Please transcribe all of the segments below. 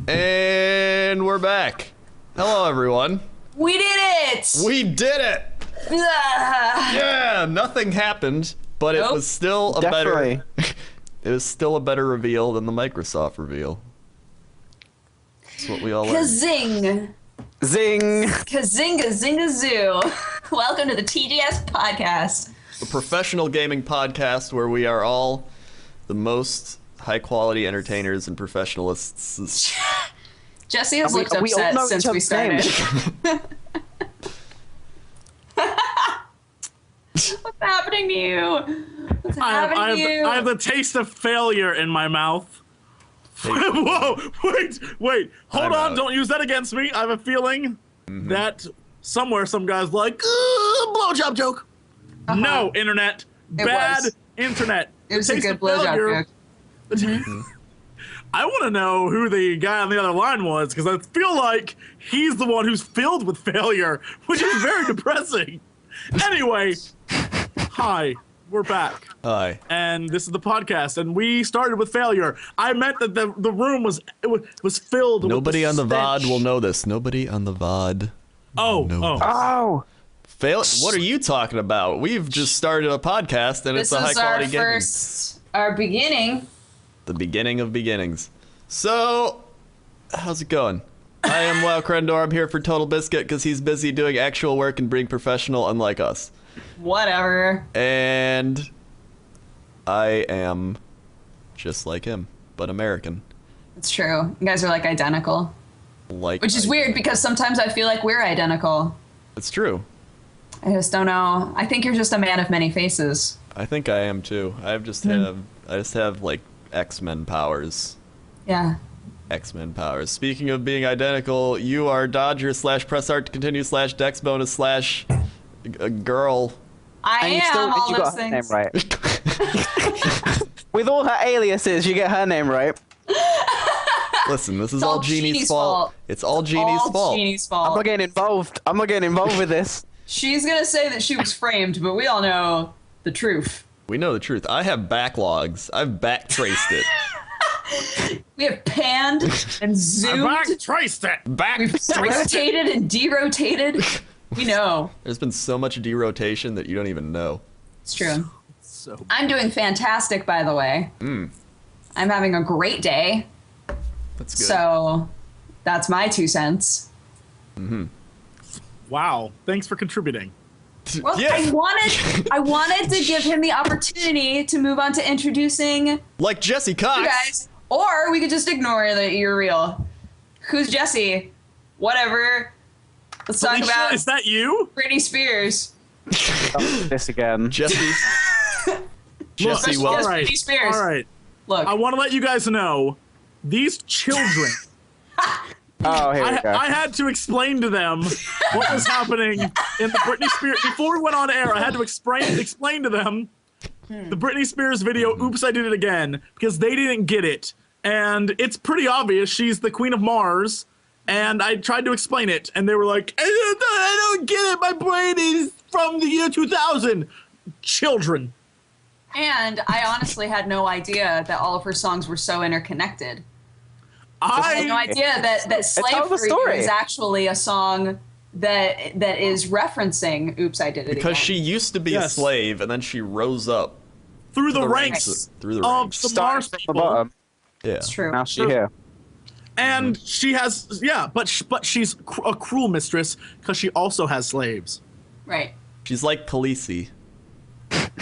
And we're back. Hello, everyone. We did it! We did it! Yeah, nothing happened, but it was still a better. It was still a better reveal than the Microsoft reveal. That's what we all learned. Kazing! Zing! Kazinga zinga zoo! Welcome to the TGS podcast. A professional gaming podcast where we are all the most high-quality entertainers and professionalists. Jesse has looked upset since we started. What's happening to you? What's happening to you? I have the taste of failure in my mouth. Whoa! Wait! Hold on! Don't use that against me. I have a feeling that somewhere some guy's like, blowjob joke. No, internet. Bad internet. It was a good blowjob joke. I want to know who the guy on the other line was, because I feel like he's the one who's filled with failure, which is very depressing. Anyway, hi, we're back. Hi. And this is the podcast, and we started with failure. I meant that the room was filled with Nobody the on the stench. VOD will know this. Nobody on the VOD. Oh! What are you talking about? We've just started a podcast, and it's a high-quality gaming. Our beginning. The beginning of beginnings. So, how's it going? I am WowCrendor. I'm here for Total Biscuit because he's busy doing actual work and being professional, unlike us. Whatever. And I am just like him, but American. It's true. You guys are like identical. Which is weird because sometimes I feel like we're identical. It's true. I just don't know. I think you're just a man of many faces. I think I am too. I just have like X-Men powers. Yeah. X-Men powers. Speaking of being identical, you are Dodger / press art to continue / Dex bonus / a girl. I am all you those got her name things. right. With all her aliases, you get her name right. Listen, this is all all Jeannie's Jeannie's fault. fault. It's all Jeannie's fault. Jeannie's I'm fault. not getting involved. I'm not getting involved with this. She's gonna say that she was framed, but we all know the truth. We know the truth. I have backlogs. I've backtraced it. We have panned and zoomed. I traced it. We've rotated and derotated. We know. There's been so much derotation that you don't even know. It's true. So I'm doing fantastic, by the way. I'm having a great day. That's good. So that's my 2 cents. wow. Thanks for contributing. Well, Yeah. I wanted to give him the opportunity to move on to introducing Like Jesse Cox. you guys. Or we could just ignore that you're real. Who's Jesse? Whatever. Let's talk about Is that you? Britney Spears. This again. Jesse. Jesse, Special well, guest all right. Britney Spears. All right. Look. I want to let you guys know, these children. Oh, here we go. I had to explain to them what was happening in the Britney Spears. Before we went on air, I had to explain to them the Britney Spears video, Oops, I Did It Again, because they didn't get it. And it's pretty obvious she's the Queen of Mars. And I tried to explain it, and they were like, I don't get it. My brain is from the year 2000. Children. And I honestly had no idea that all of her songs were so interconnected. I had no idea that Slavery is actually a song that is referencing Oops, I Did It Again. because she used to be a slave, and then she rose up Through the ranks through the of ranks. the Starting Mars from the people. bottom. Yeah. It's true. Now she's here. And she has, but she's a cruel mistress because she also has slaves. Right. She's like Khaleesi.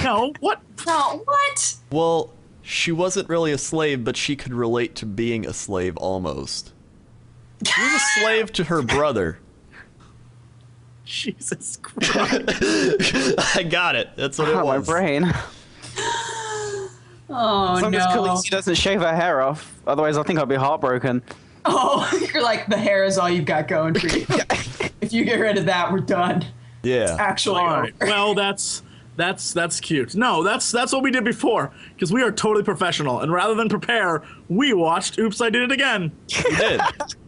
No, what? No, what? Well, she wasn't really a slave, but she could relate to being a slave almost. She was a slave to her brother. Jesus Christ. I got it. That's what it Oh, my was. brain. Oh, As long as no. Khaleesi doesn't shave her hair off. Otherwise, I think I'll be heartbroken. Oh, you're like, the hair is all you've got going for you. If you get rid of that, we're done. Yeah. Actually, All right. Well, that's cute. No, that's what we did before, because we are totally professional. And rather than prepare, we watched Oops, I Did It Again. We did.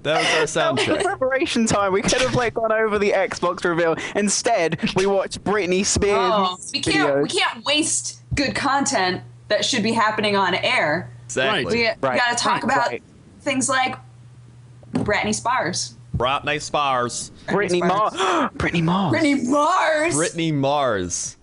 That was our sound check. Preparation time. We could have gone over the Xbox reveal. Instead, we watched Britney Spears Oh, we videos. can't waste good content that should be happening on air. Exactly. We Right. got to talk about things like Britney Spears. Britney Spears. Brittany Mars. Brittany Mars. Britney Mars. Britney Mars.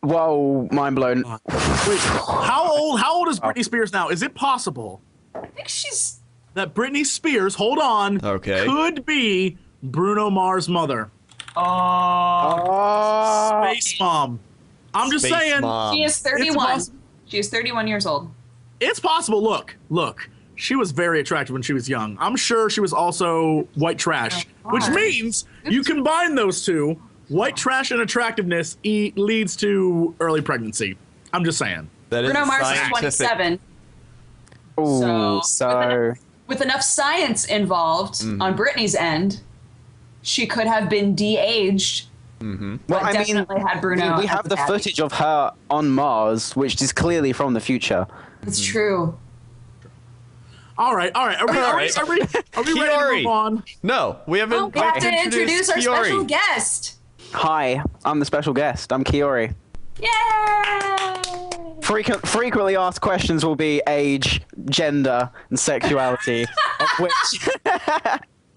Whoa, mind blown. Wait, how old is Britney Spears now? Is it possible I think she's. that Britney Spears, hold on, Okay. could be Bruno Mars' mother? Oh. Space Mom. I'm just Space saying. Mom. She is 31. She is 31 years old. It's possible. Look. She was very attractive when she was young. I'm sure she was also white trash, which means you combine those two, white trash and attractiveness leads to early pregnancy. I'm just saying. That is Bruno Mars is scientific. 27. Ooh, So with enough science involved on Britney's end, she could have been de-aged. well, But I mean, definitely had Bruno we as have a the daddy. footage of her on Mars, which is clearly from the future. It's true. All right. Are we ready to Kiori. move on? No, we haven't. Oh, we have to introduce our Kiori. special guest. Hi, I'm the special guest. I'm Kiori. Yay! Frequently asked questions will be age, gender, and sexuality, of which.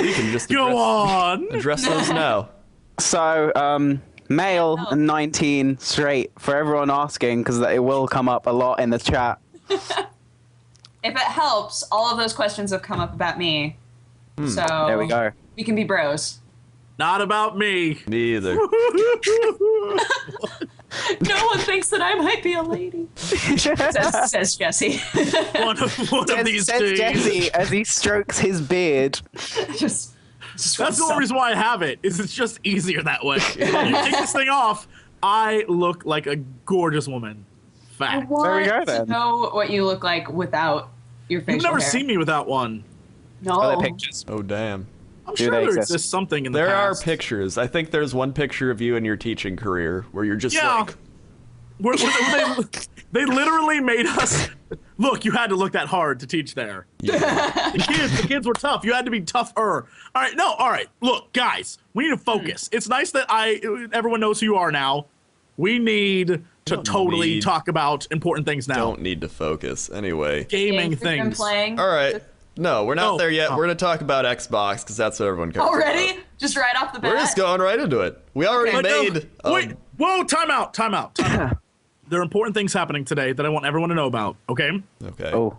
You can just Go on. address those now. So, male and 19, straight, for everyone asking, because it will come up a lot in the chat. If it helps, all of those questions have come up about me. So There we go. We can be bros. Not about me. Neither. No one thinks that I might be a lady. Says Jesse. One of these Says days. Jesse as he strokes his beard. just That's the only reason why I have it. Is it's just easier that way. You take this thing off, I look like a gorgeous woman. I Fact. want There we go, to then. know what you look like without your facial You've never hair. seen me without one. No. Are there pictures? Oh damn. I'm Do sure they there exist? exists something in the There are past. pictures. I think there's one picture of you in your teaching career where you're just Yeah. like, Where they literally made us look. You had to look that hard to teach there. The kids were tough. You had to be tougher. All right. Look, guys, we need to focus. It's nice that everyone knows who you are now. We need to totally need- talk about important things now. don't need to focus. Anyway. Gaming Games we've been things. playing. All right. No, we're not Oh. there yet. Oh. We're going to talk about Xbox because that's what everyone cares Already? about. Just right off the bat? We're just going right into it. We already Okay. made. Wait. Whoa. Time out. There are important things happening today that I want everyone to know about. Okay. Okay. Oh.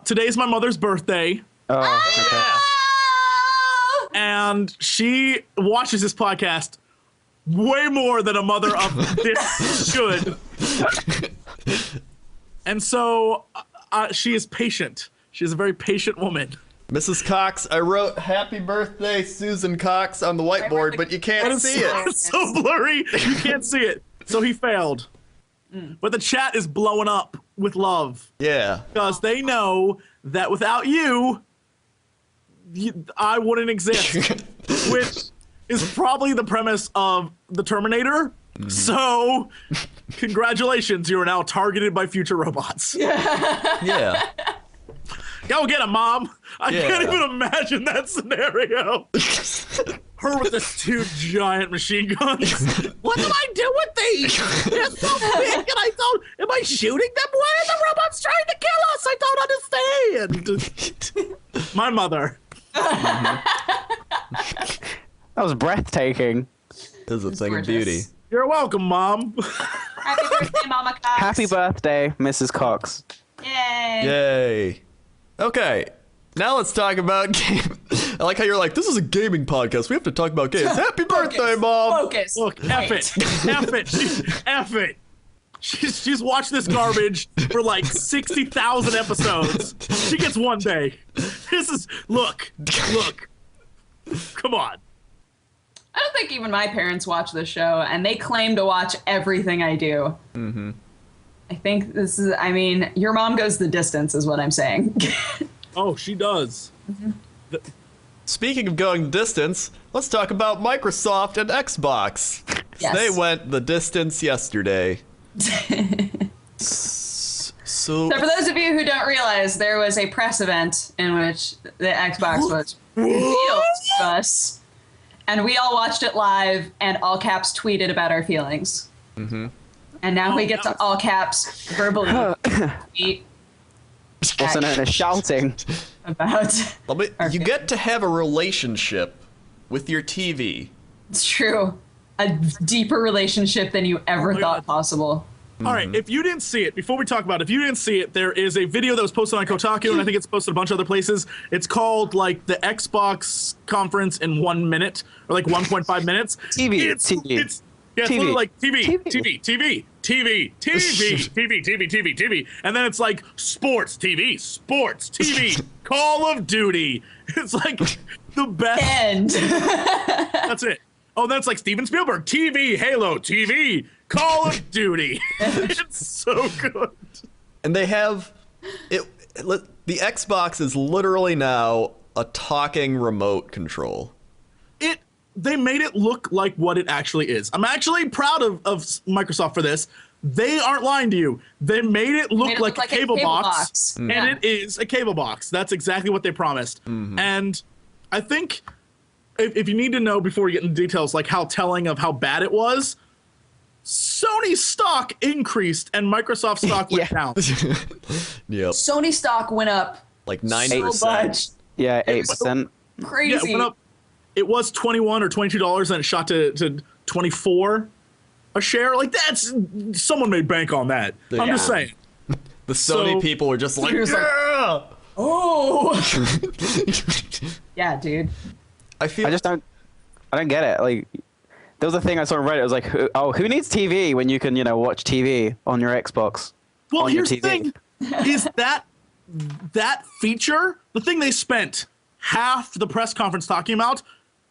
Today's my mother's birthday. Oh, okay. Oh! And she watches this podcast way more than a mother of this should. And so she is patient. She is a very patient woman. Mrs. Cox, I wrote "Happy Birthday, Susan Cox" on the whiteboard, but you can't see it. It's so blurry, you can't see it. So he failed. But the chat is blowing up with love Yeah. because they know that without you, I wouldn't exist, which is probably the premise of the Terminator. So, congratulations, you are now targeted by future robots. Yeah. Go get him, Mom. I Yeah. can't even imagine that scenario. Her with the two giant machine guns. What do I do with these? They're so big, and I don't. Am I shooting them? Why are the robots trying to kill us? I don't understand. My mother. That was breathtaking. This is a thing gorgeous. of beauty. You're welcome, Mom. Happy birthday, Mama Cox. Happy birthday, Mrs. Cox. Yay. Yay. Okay. Now let's talk about game. I like how you're like, this is a gaming podcast. We have to talk about games. Happy birthday, Mom. Focus. Look, F it. F it. She's watched this garbage for like 60,000 episodes. She gets one day. This is, look. Come on. I don't think even my parents watch this show, and they claim to watch everything I do. Mm-hmm. I think this is, I mean, your mom goes the distance is what I'm saying. Oh, she does. Speaking of going the distance, let's talk about Microsoft and Xbox. Yes. They went the distance yesterday. So So for those of you who don't realize, there was a press event in which the Xbox was revealed to us, and we all watched it live and all caps tweeted about our feelings. Mm-hmm. And now we get to all caps verbally tweet. Also known as shouting. about. You get to have a relationship with your TV. It's true. A deeper relationship than you ever thought possible. All right, if you didn't see it, before we talk about it, if you didn't see it, there is a video that was posted on Kotaku, and I think it's posted a bunch of other places. It's called, like, the Xbox conference in 1 minute, or like 1.5 minutes. It's literally like TV, and then it's like sports, TV, Call of Duty. It's like the best. End. That's it. Oh, that's like Steven Spielberg, TV, Halo, TV, Call of Duty. It's so good. And they have it. The Xbox is literally now a talking remote control. They made it look like what it actually is. I'm actually proud of Microsoft for this. They aren't lying to you. They made it look like a cable box, and it is a cable box. That's exactly what they promised. And I think if you need to know before we get into details, like how telling of how bad it was, Sony's stock increased and Microsoft stock went down. Yep. Sony stock went up like 90%. So much. Yeah, 8%. Crazy. Yeah, it went up. It was $21 or $22, and it shot to 24 a share. Like, that's someone made bank on that. Yeah. I'm just saying. The Sony people were just like, yeah! Oh. Yeah, dude. I don't get it. Like, there was a thing I saw on Reddit. It was like, who needs TV when you can, watch TV on your Xbox? Well, here's the thing: is that feature, the thing they spent half the press conference talking about,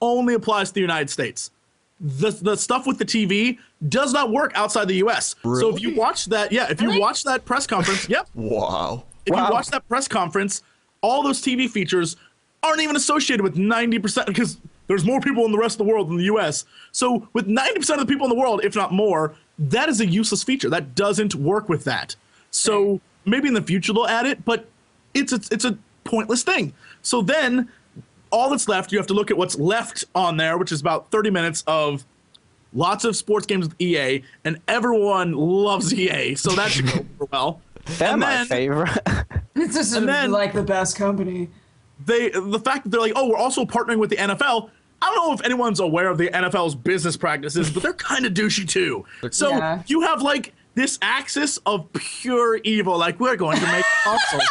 only applies to the United States. The stuff with the TV does not work outside the U.S. Really? So if you watch that, you watch that press conference, Wow. If you watch that press conference, all those TV features aren't even associated with 90%, because there's more people in the rest of the world than the U.S. So with 90% of the people in the world, if not more, that is a useless feature. That doesn't work with that. So maybe in the future they'll add it, but it's a pointless thing. So then all that's left, you have to look at what's left on there, which is about 30 minutes of lots of sports games with EA, and everyone loves EA, so that should go over well. They're my favorite. It's just like the best company. The fact that they're like, oh, we're also partnering with the NFL. I don't know if anyone's aware of the NFL's business practices, but they're kind of douchey too. So you have like this axis of pure evil. Like, we're going to make consoles.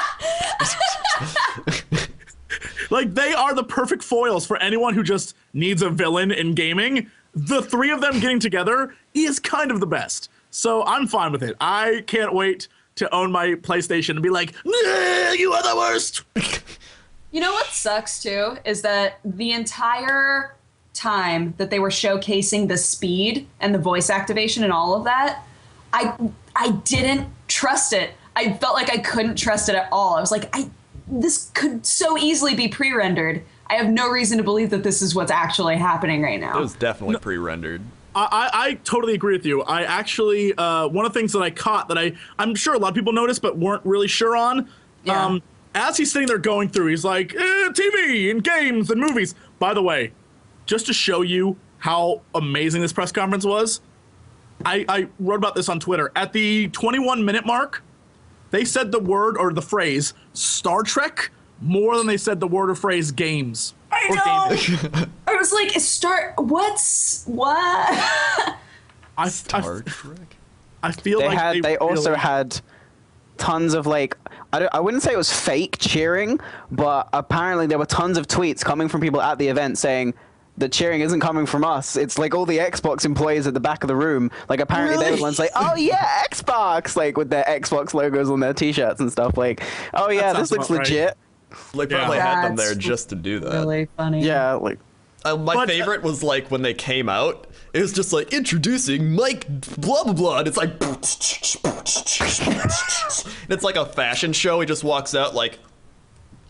Like, they are the perfect foils for anyone who just needs a villain in gaming. The three of them getting together is kind of the best. So I'm fine with it. I can't wait to own my PlayStation and be like, you are the worst. You know what sucks too is that the entire time that they were showcasing the speed and the voice activation and all of that, I didn't trust it. I felt like I couldn't trust it at all. I was like, this could so easily be pre-rendered. I have no reason to believe that this is what's actually happening right now. It was definitely pre-rendered. I totally agree with you. I actually, one of the things that I caught that I'm sure a lot of people noticed but weren't really sure on, as he's sitting there going through, he's like, TV and games and movies. By the way, just to show you how amazing this press conference was, I wrote about this on Twitter. At the 21-minute mark, they said the word or the phrase Star Trek more than they said the word or phrase games. I know. I was like, what? Star Trek? I feel they also had tons of like, I wouldn't say it was fake cheering, but apparently there were tons of tweets coming from people at the event saying the cheering isn't coming from us. It's like all the Xbox employees at the back of the room. Like, apparently they were the ones like, oh yeah, Xbox, like with their Xbox logos on their t-shirts and stuff. Like, oh yeah, this looks legit. They probably had them there just to do that. Really funny. Yeah, like. My favorite was like when they came out, it was just like introducing Mike blah blah blah, and it's like, and it's like a fashion show. He just walks out like,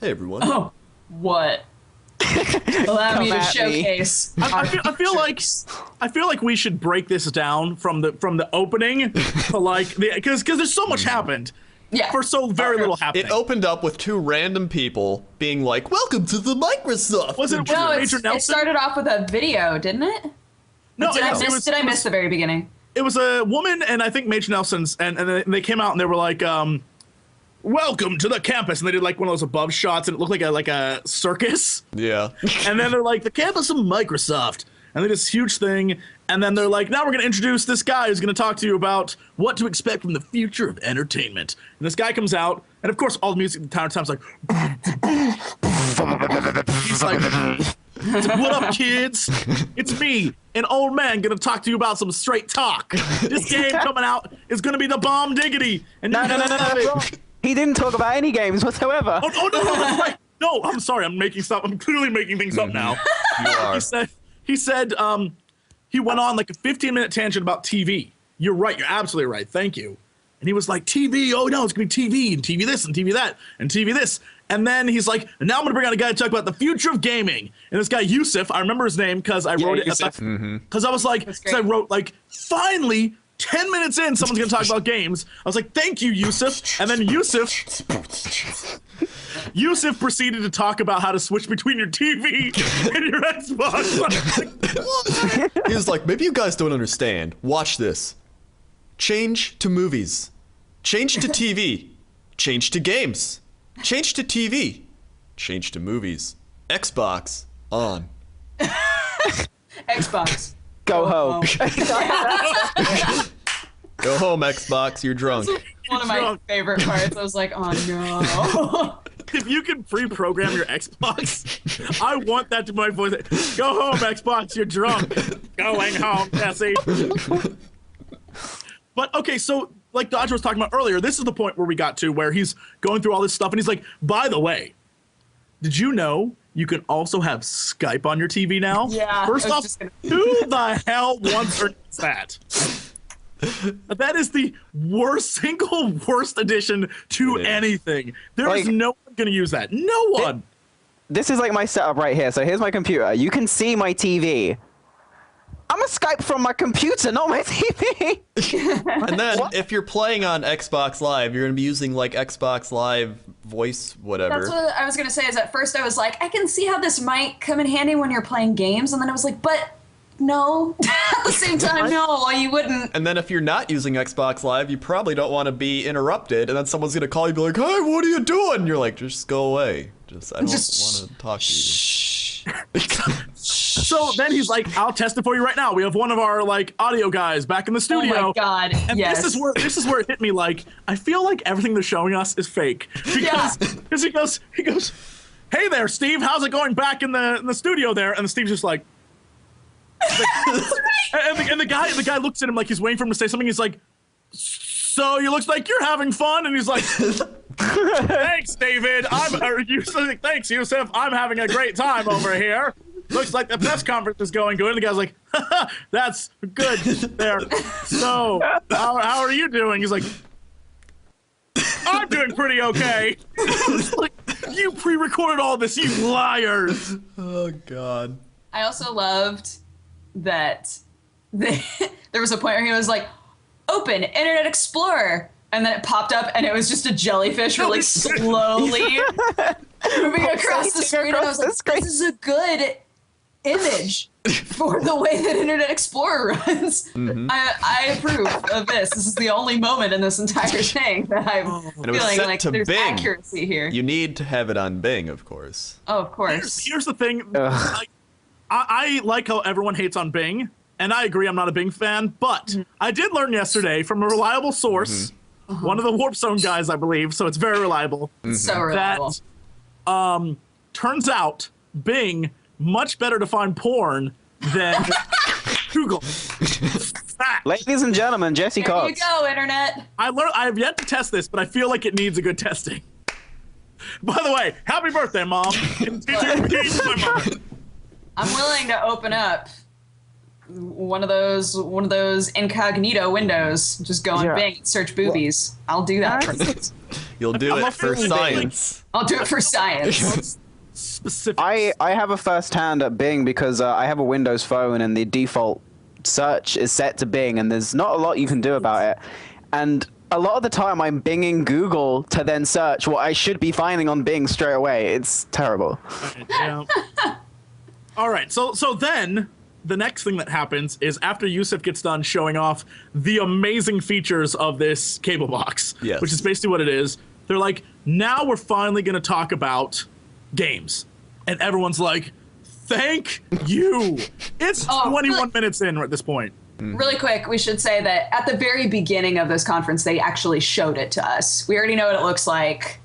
hey everyone. Oh, what? Allow me to showcase. I feel like we should break this down from the opening to like because there's so much happened. Yeah. For so very little happening. It opened up with two random people being like, welcome to the Microsoft. It started off with a video, didn't it? No, did I miss the very beginning? It was a woman and I think Major Nelson's, and they came out and they were like, welcome to the campus. And they did like one of those above shots and it looked like a circus. Yeah. And then they're like, the campus of Microsoft. And they did this huge thing. And then they're like, now we're going to introduce this guy who's going to talk to you about what to expect from the future of entertainment. And this guy comes out. And of course, all the music at the time's like, he's like, what up, kids? It's me, an old man, gonna talk to you about some straight talk. This game coming out is gonna be the bomb diggity. And No. He didn't talk about any games whatsoever. Oh no, that's right. No, I'm sorry. I'm clearly making things up now. You are. He said he went on like a 15-minute tangent about TV. You're right. You're absolutely right. Thank you. And he was like, TV, oh no, it's gonna be TV and TV this and TV that and TV this. And then he's like, now I'm gonna bring on a guy to talk about the future of gaming. And this guy Yusuf, I remember his name because I wrote it. Because I was like, because I wrote like, finally, 10 minutes in, someone's gonna talk about games. I was like, thank you, Yusuf. And then Yusuf proceeded to talk about how to switch between your TV and your Xbox. He was like, maybe you guys don't understand. Watch this. Change to movies. Change to TV. Change to games. Change to TV. Change to movies. Xbox on. Xbox. Go home. Go home, Xbox. You're drunk. One of my favorite parts. I was like, oh no. If you can pre-program your Xbox, I want that to be my voice. Go home, Xbox. You're drunk. Going home, Jesse. But okay, so like Dodger was talking about earlier, this is the point where we got to where he's going through all this stuff and he's like, by the way, did you know you can also have Skype on your TV now? Yeah. First off, who the hell wants or needs that? That is the single worst addition to anything. There is no one going to use that. No one. This is like my setup right here. So here's my computer. You can see my TV. I'm a Skype from my computer, not my TV. And then if you're playing on Xbox Live, you're going to be using like Xbox Live voice, whatever. That's what I was going to say is at first I was like, I can see how this might come in handy when you're playing games. And then I was like, but no. At the same time, no, you wouldn't. And then if you're not using Xbox Live, you probably don't want to be interrupted. And then someone's going to call you and be like, hey, what are you doing? And you're like, just go away. I don't want to talk to you. So then he's like, I'll test it for you right now. We have one of our like audio guys back in the studio. Oh my God, and yes. This is where it hit me like, I feel like everything they're showing us is fake. Because he goes, hey there, Steve, how's it going back in the studio there? And Steve's just like, and the guy looks at him like he's waiting for him to say something. He's like, so you looks like you're having fun. And he's like, thanks, David. Thanks, Yusuf. I'm having a great time over here. Looks like the press conference is going good. And the guy's like, that's good there. So, how are you doing? He's like, I'm doing pretty okay. Like, you pre-recorded all this, you liars. Oh, God. I also loved that there was a point where he was like, open Internet Explorer. And then it popped up and it was just a jellyfish really slowly moving across the screen. And I was like, this is a good image for the way that Internet Explorer runs. Mm-hmm. I approve of this. This is the only moment in this entire thing that I'm feeling like there's Bing. Accuracy here. You need to have it on Bing, of course. Oh, of course. Here's the thing. I like how everyone hates on Bing, and I agree I'm not a Bing fan, but I did learn yesterday from a reliable source, one of the Warp Zone guys, I believe, so it's very reliable. So reliable. That turns out Bing much better to find porn than Google. Ladies and gentlemen, Jesse Cox. There you go, Internet. I have yet to test this, but I feel like it needs a good testing. By the way, happy birthday, Mom. I'm willing to open up one of those incognito windows. Just go on Bing, search boobies. I'll do that for you. You'll do it for science. I'll do it for science. Specifics. I have a first hand at Bing because I have a Windows phone and the default search is set to Bing and there's not a lot you can do about it. And a lot of the time I'm Binging Google to then search what I should be finding on Bing straight away. It's terrible. All right, so then the next thing that happens is after Yusuf gets done showing off the amazing features of this cable box, which is basically what it is. they're like, now we're finally going to talk about games. And everyone's like, thank you. It's 21 minutes in at this point. Really quick, we should say that at the very beginning of this conference, they actually showed it to us. We already know what it looks like.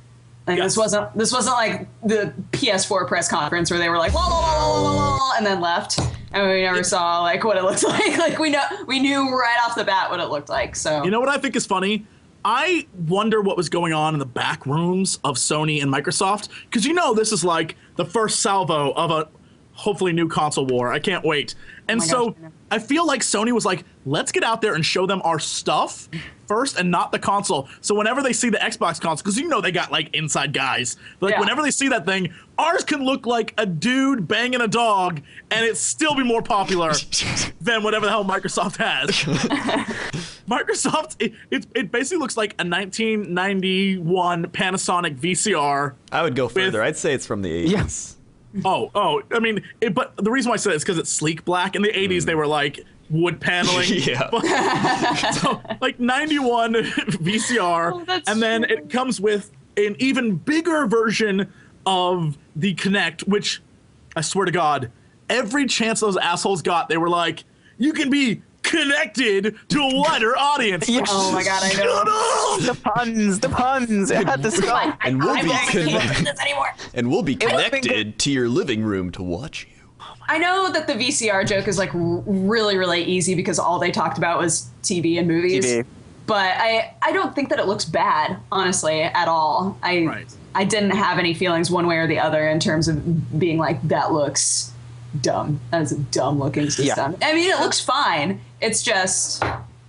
Like, yes. This wasn't like the PS4 press conference where they were like, la, la, la, la, la, la, and then left. And we never saw like what it looked like. Like we knew right off the bat what it looked like. So you know what I think is funny? I wonder what was going on in the back rooms of Sony and Microsoft, because this is like the first salvo of a hopefully new console war. I can't wait. And so I feel like Sony was like, let's get out there and show them our stuff first and not the console. So whenever they see the Xbox console, because they got like inside guys, but like whenever they see that thing, ours can look like a dude banging a dog and it still be more popular than whatever the hell Microsoft has. Microsoft, it basically looks like a 1991 Panasonic VCR. I would go further. I'd say it's from the 80s. Yes. Oh, I mean, but the reason why I said it is because it's sleek black. In the 80s, they were like wood paneling. Yeah. So, like 91 VCR, and then it comes with an even bigger version of the Kinect, which I swear to God, every chance those assholes got, they were like, you can be connected to a wider audience. Yes. Oh my God, I know. The puns. It had to stop. And we'll be connected to your living room to watch you. I know that the VCR joke is like really, really easy because all they talked about was TV and movies. TV. But I don't think that it looks bad, honestly, at all. I didn't have any feelings one way or the other in terms of being like, that looks dumb. That is a dumb looking system. Yeah. I mean, it looks fine. It's just,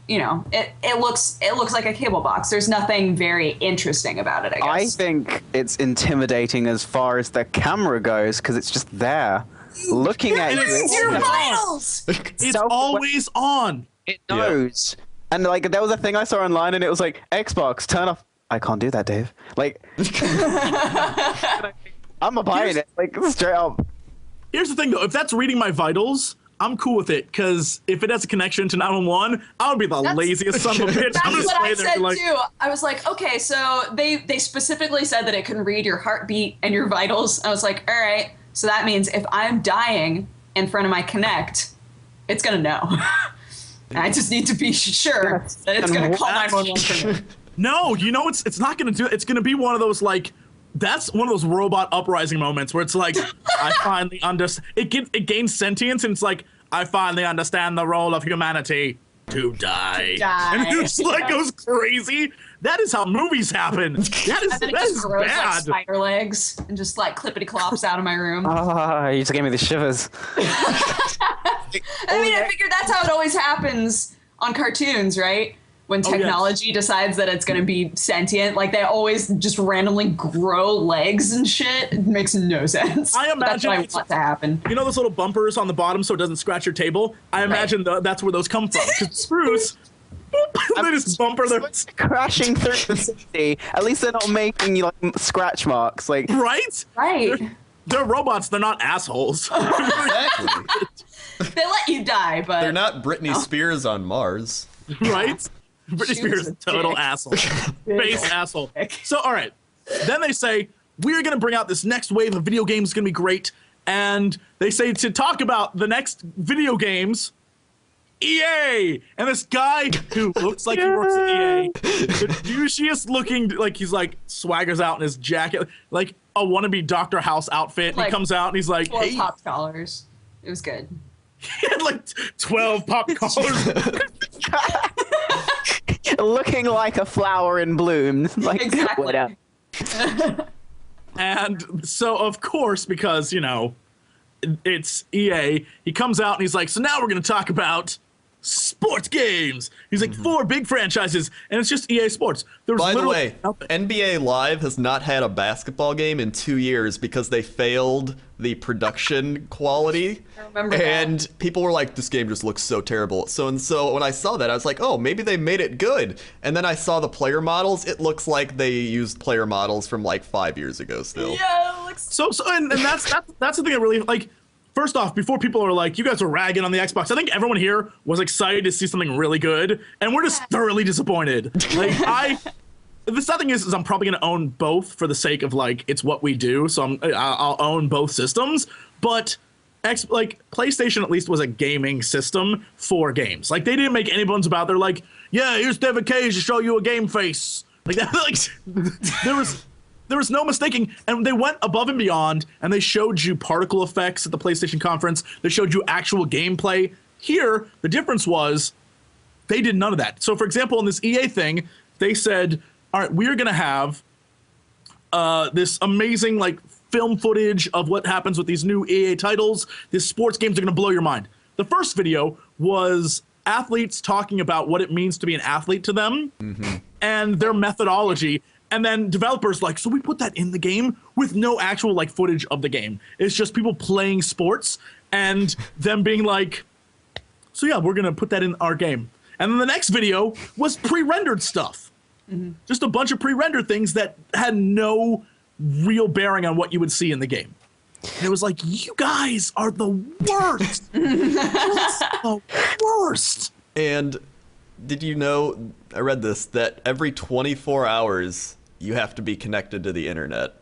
it looks like a cable box. There's nothing very interesting about it, I guess. I think it's intimidating as far as the camera goes because it's just there. Looking at you. It's your vitals. It's always on. It knows. Yeah. And like there was a thing I saw online and it was like, Xbox, turn off. I can't do that, Dave. Like, I'm a buying it. Like, straight up. Here's the thing, though. If that's reading my vitals, I'm cool with it. Because if it has a connection to 911, I would be the laziest son of a bitch. That's what I said, too. I was like, okay, so they specifically said that it can read your heartbeat and your vitals. I was like, all right. So that means if I'm dying in front of my Kinect, it's going to know. I just need to be sure that it's going to call 911 for me. No, it's not going to do it. It's going to be one of those, like, that's one of those robot uprising moments where it's like, I finally understand. It gains sentience, and it's like, I finally understand the role of humanity to die. And it just goes crazy. That is how movies happen. That is grows, bad. like spider legs and just like clippity clops out of my room. You just gave me the shivers. I figured that's how it always happens on cartoons, right? When technology decides that it's going to be sentient, like they always just randomly grow legs and shit. It makes no sense. I imagine that's what I want to happen. You know those little bumpers on the bottom so it doesn't scratch your table? I imagine that's where those come from. Because Spruce, they just bumper their crashing through the city. At least they're not making you like scratch marks. Like right. They're robots. They're not assholes. Exactly. They let you die, but they're not Britney Spears on Mars. Right. Britney Spears is a total asshole. Base asshole. So, all right. Then they say, we're going to bring out this next wave of video games. It's going to be great. And they say to talk about the next video games, EA. And this guy who looks like he works at EA, the douchiest looking, like he's like swaggers out in his jacket, like a wannabe Dr. House outfit. And he comes out and he's like, 12 pop collars. It was good. He had like 12 pop collars. Looking like a flower in bloom. Like, exactly. Whatever. And so, of course, because, it's EA, he comes out and he's like, so now we're going to talk about sports games. He's like, 4 big franchises, and it's just EA Sports. By the way, NBA Live has not had a basketball game in 2 years because they failed the production quality. I remember and people were like, this game just looks so terrible. So when I saw that, I was like, oh, maybe they made it good. And then I saw the player models. It looks like they used player models from like 5 years ago still. Yeah, it looks and that's the thing that really, like, first off, before people are like, you guys are ragging on the Xbox, I think everyone here was excited to see something really good, and we're just thoroughly disappointed. Like, the sad thing is I'm probably going to own both for the sake of, like, it's what we do. So I'll own both systems. But PlayStation at least was a gaming system for games. Like, they didn't make any bones about it. They're like, yeah, here's Devin Cage to show you a game face. Like that. Like there was no mistaking. And they went above and beyond, and they showed you particle effects at the PlayStation conference. They showed you actual gameplay. Here, the difference was they did none of that. So, for example, in this EA thing, they said, all right, we're going to have this amazing, like, film footage of what happens with these new EA titles. These sports games are going to blow your mind. The first video was athletes talking about what it means to be an athlete to them and their methodology. And then developers like, so we put that in the game with no actual, like, footage of the game. It's just people playing sports and them being like, so yeah, we're going to put that in our game. And then the next video was pre-rendered stuff. Just a bunch of pre-rendered things that had no real bearing on what you would see in the game. And it was like, you guys are the worst. Just the worst. And did you know, I read this, that every 24 hours you have to be connected to the internet.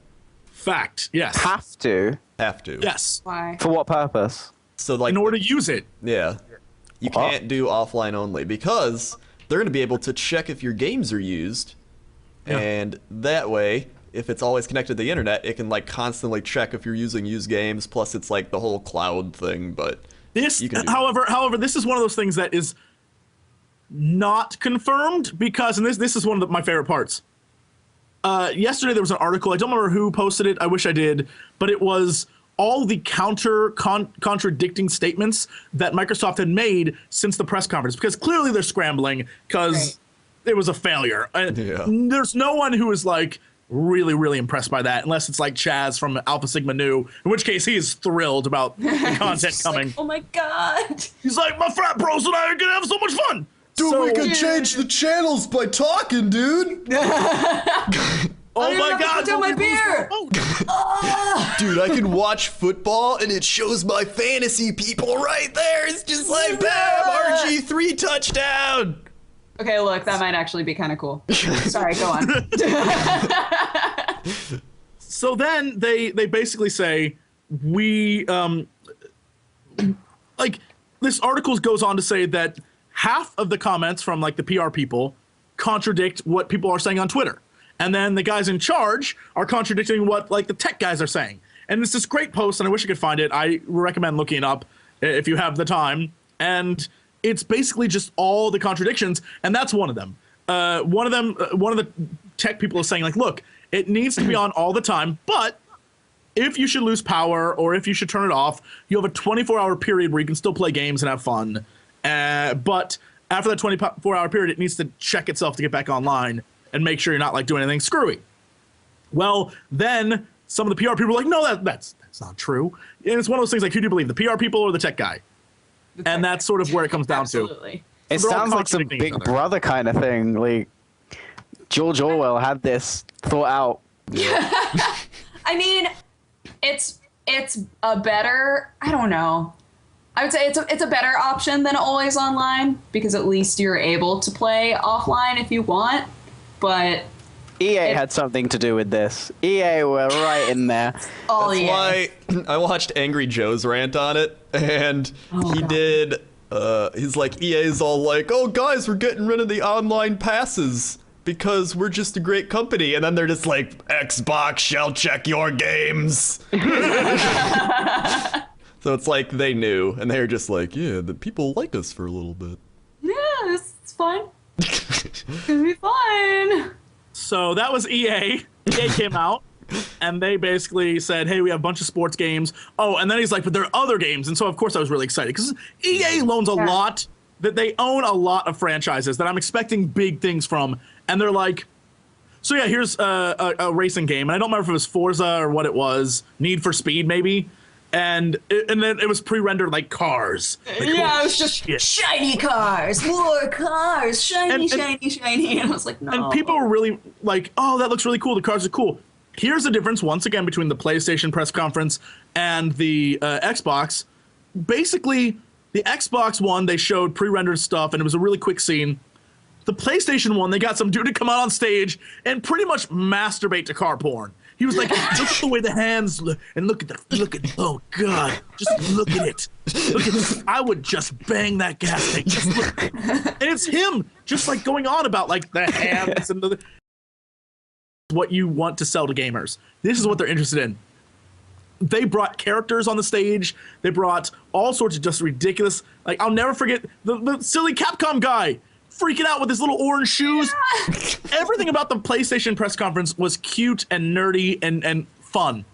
Fact, yes. Have to? Have to. Yes. Why? For what purpose? So, like, In order to use it. Yeah. You can't do offline only because they're going to be able to check if your games are used. Yeah. And that way, if it's always connected to the internet, it can, like, constantly check if you're using used games. Plus, it's like the whole cloud thing. But this, you can do however, this is one of those things that is not confirmed because, and this is one of my favorite parts. Yesterday there was an article. I don't remember who posted it. I wish I did, but it was all the contradicting statements that Microsoft had made since the press conference, because clearly they're scrambling because it was a failure. There's no one who is, like, really, really impressed by that, unless it's like Chaz from Alpha Sigma Nu, in which case he is thrilled about the content coming. Like, oh my god. He's like, my frat bros and I are gonna have so much fun. Dude, we could change the channels by talking, dude. Oh my god, down my beer. Dude, I can watch football and it shows my fantasy people right there. It's just like, bam, RG3 touchdown. Okay, look, that might actually be kind of cool. Sorry, go on. So then they basically say, we, like, this article goes on to say that half of the comments from, like, the PR people contradict what people are saying on Twitter. And then the guys in charge are contradicting what, like, the tech guys are saying. And it's this great post, and I wish I could find it. I recommend looking it up if you have the time. And it's basically just all the contradictions, and that's one of them. One of the tech people is saying, like, look, it needs to be on all the time, but if you should lose power or if you should turn it off, you have a 24-hour period where you can still play games and have fun. But after that 24-hour period, it needs to check itself to get back online and make sure you're not, like, doing anything screwy. Well, then some of the PR people are like, no, that's not true. And it's one of those things, like, who do you believe, the PR people or the tech guy? And that's sort of where it comes down Absolutely. to. It sounds like some Big Brother kind of thing. Like, George Orwell had this thought out. I mean, it's a better, I don't know. I would say it's a better option than always online, because at least you're able to play offline if you want. But EA had something to do with this. EA were right in there. Oh, That's why I watched Angry Joe's rant on it, and did, he's like, EA's all like, oh guys, we're getting rid of the online passes because we're just a great company. And then they're just like, Xbox shall check your games. So it's like they knew, and they're just like, yeah, the people like us for a little bit. Yeah, it's fine. It's gonna be fine. So that was EA. EA came out, and they basically said, hey, we have a bunch of sports games. Oh, and then he's like, but there are other games. And so, of course, I was really excited, because EA loans a lot, that they own a lot of franchises that I'm expecting big things from. And they're like, so yeah, here's a racing game. And I don't remember if it was Forza or what it was. Need for Speed, maybe. And then it was pre-rendered, like, cars. Like, yeah, it was just shiny cars, more cars, shiny. And I was like, no. And people were really like, oh, that looks really cool. The cars are cool. Here's the difference, once again, between the PlayStation press conference and the Xbox. Basically, the Xbox one, they showed pre-rendered stuff, and it was a really quick scene. The PlayStation one, they got some dude to come out on stage and pretty much masturbate to car porn. He was like, look at the way the hands look, and look at, oh God, just look at it. Look at this. I would just bang that gas tank. Just look. And it's him just like going on about like the hands and what you want to sell to gamers. This is what they're interested in. They brought characters on the stage. They brought all sorts of just ridiculous, like I'll never forget the silly Capcom guy freaking out with his little orange shoes. Everything about the PlayStation press conference was cute and nerdy and fun.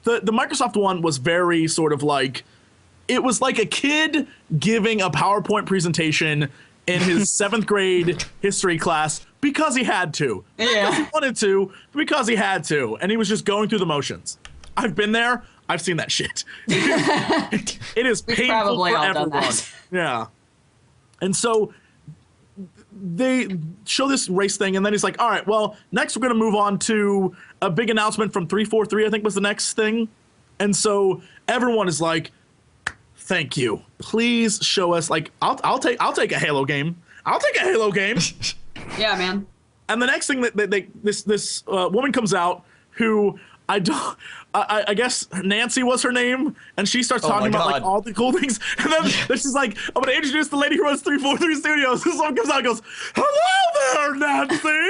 The Microsoft one was very sort of like, it was like a kid giving a PowerPoint presentation in his 7th grade history class because he had to. Not because he wanted to, because he had to. And he was just going through the motions. I've been there. I've seen that shit. It is painful for everyone. Yeah. And so they show this race thing, and then he's like, all right, well, next we're going to move on to a big announcement from 343, I think was the next thing. And so everyone is like, thank you. Please show us, like, I'll take a Halo game. I'll take a Halo game. Yeah, man. And the next thing that this woman comes out who I guess Nancy was her name, and she starts talking about like all the cool things, and then she's like, I'm gonna introduce the lady who runs 343 Studios. This one comes out and goes, hello there, Nancy.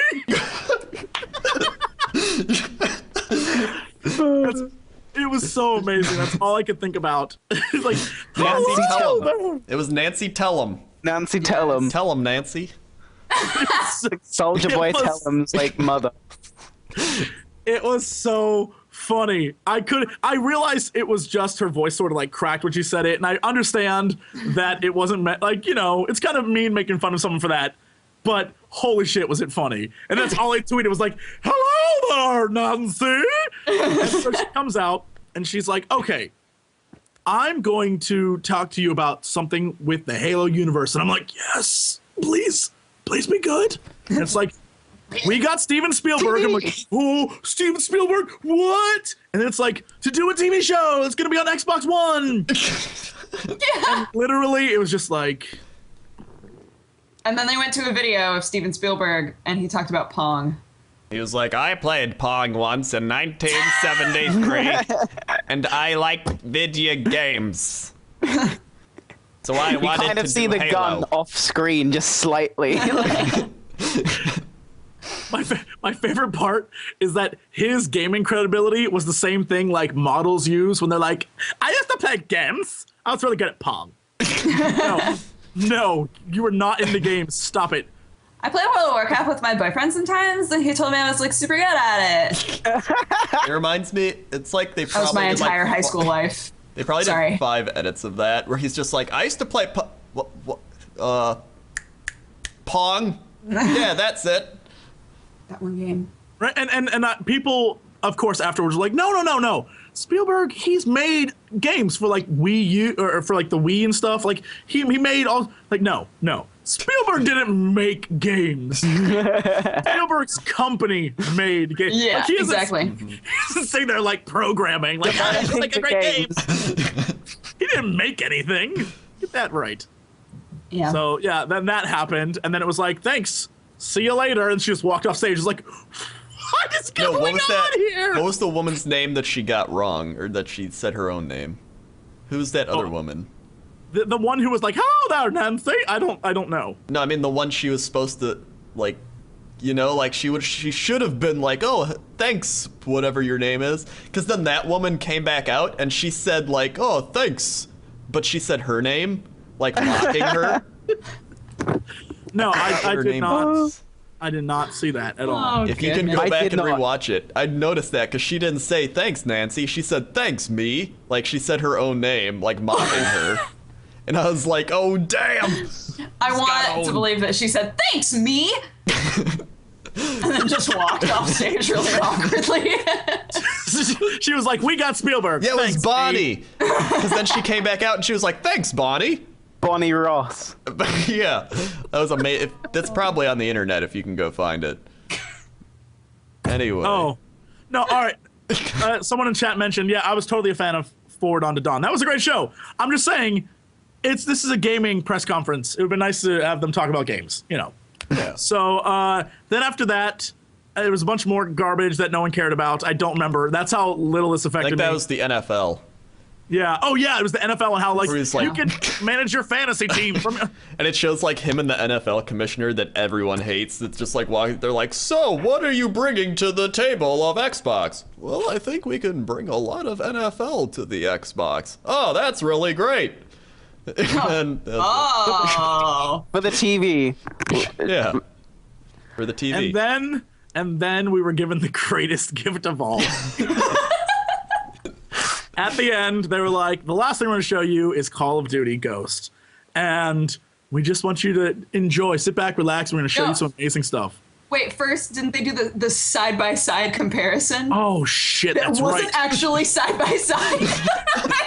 It was so amazing. That's all I could think about. It's like, Nancy Tellum. It was Nancy Tellum. Nancy Tellum. Tell him, Nancy. Soldier Boy Tellum's like mother. It was so funny. I realized it was just her voice sort of like cracked when she said it, and I understand that it wasn't meant, like, you know, it's kind of mean making fun of someone for that, but holy shit was it funny. And that's all I tweeted was like, hello there, Nancy. And so she comes out and she's like, okay, I'm going to talk to you about something with the Halo universe. And I'm like, yes, please be good. And it's like, we got Steven Spielberg. I'm like, oh, Steven Spielberg, what? And then it's like, to do a TV show, it's going to be on Xbox One. And literally, it was just like. And then they went to a video of Steven Spielberg, and he talked about Pong. He was like, I played Pong once in 1973, and I like video games. So I wanted to kind of see the Halo. Gun off screen just slightly. My favorite part is that his gaming credibility was the same thing like models use when they're like, I used to play games. I was really good at Pong. No, you were not in the game. Stop it. I play World of Warcraft with my boyfriend sometimes, and he told me I was like super good at it. It reminds me, it's like they probably that was my entire high school life. They probably did 5 edits of that where he's just like, I used to play Pong. Yeah, that's it. That one game. Right, and people, of course, afterwards were like, no. Spielberg, he's made games for like Wii U or for like the Wii and stuff. Like he made all like no. Spielberg didn't make games. Spielberg's company made games. Yeah, like, exactly. He doesn't say they're like programming. Like, I make a great game. He didn't make anything. Get that right. Yeah. So yeah, then that happened, and then it was like, thanks. See you later, and she just walked off stage. It was like, what is going on here? What was the woman's name that she got wrong, or that she said her own name? Who's that other woman? The one who was like, "Hello there, Nancy." I don't know. No, I mean the one she was supposed to, like, you know, like she should have been like, "Oh, thanks, whatever your name is," because then that woman came back out and she said like, "Oh, thanks," but she said her name, like mocking her. No, I did not. I did not see that at all. Oh, if you can go back and rewatch it, I'd notice that because she didn't say thanks, Nancy. She said thanks, me. Like she said her own name, like mocking her. And I was like, oh damn. I want to believe that she said thanks, me. And then just walked off stage really awkwardly. She was like, we got Spielberg. Yeah, it was Bonnie. Because then she came back out and she was like, thanks, Bonnie. Bonnie Ross. Yeah, that was amazing. That's probably on the internet if you can go find it. Anyway. Oh, no, all right. Someone in chat mentioned, yeah, I was totally a fan of Forward on to Dawn. That was a great show. I'm just saying, this is a gaming press conference. It would be nice to have them talk about games, you know. Yeah. So then after that, there was a bunch more garbage that no one cared about. I don't remember. That's how little this I affected think me. that was the NFL. Yeah. Oh, yeah. It was the NFL and how like like you can manage your fantasy team from. And it shows like him and the NFL commissioner that everyone hates. It's just like they're like, so what are you bringing to the table of Xbox? Well, I think we can bring a lot of NFL to the Xbox. Oh, that's really great. And, Oh. For the TV. yeah. For the TV. And then we were given the greatest gift of all. At the end, they were like, the last thing we're going to show you is Call of Duty Ghost. And we just want you to enjoy. Sit back, relax. We're going to show you some amazing stuff. Wait, first, didn't they do the side-by-side comparison? Oh, shit, that's right. It wasn't actually side-by-side.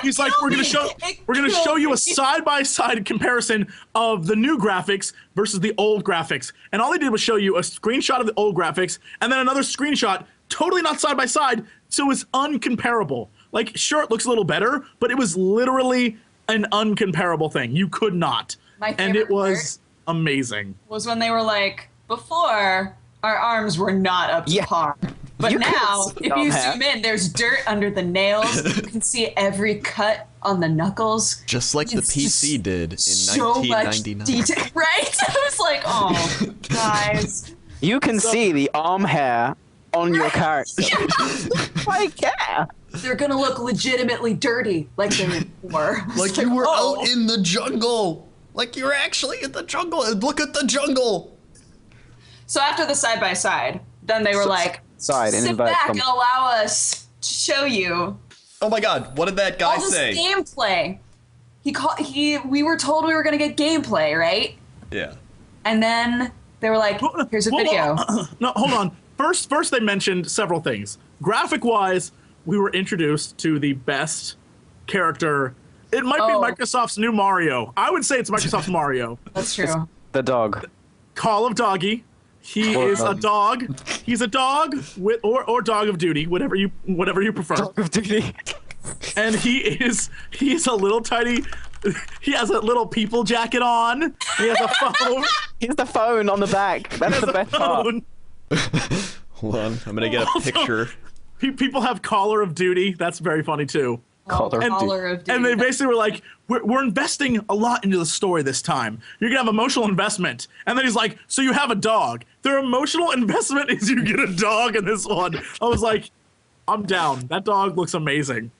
He's like, we're going to show you a side-by-side comparison of the new graphics versus the old graphics. And all they did was show you a screenshot of the old graphics and then another screenshot, totally not side-by-side, so it's uncomparable. Like, sure, it looks a little better, but it was literally an uncomparable thing. You could not. And it was amazing. Was when they were like, before, our arms were not up to par. But now, if you zoom in, there's dirt under the nails. You can see every cut on the knuckles. Just like the PC did in so 1999. Much detail, right? I was like, oh, guys. You can see the arm hair on your character. I care. They're gonna look legitimately dirty, like they were. Like you were out in the jungle. Like you were actually in the jungle. And look at the jungle. So after the side-by-side, then they were like, sit back and allow us to show you. Oh my god, what did that guy say? Gameplay. We were told we were gonna get gameplay, right? Yeah. And then they were like, here's a video. No, hold on. First they mentioned several things. Graphic-wise, we were introduced to the best character. It might be Microsoft's new Mario. I would say it's Microsoft's Mario. That's true. It's the dog. Call of Doggy. He is a dog. He's a dog with or dog of duty, whatever you prefer. Dog of duty. And he's a little tiny. He has a little people jacket on. He has a phone. He's the phone on the back. That's the best part. Hold on, I'm gonna get a picture. People have Caller of Duty. That's very funny too. Caller of Duty. And they basically were like, we're investing a lot into the story this time. You're gonna have emotional investment. And then he's like, so you have a dog. Their emotional investment is you get a dog in this one. I was like, I'm down. That dog looks amazing.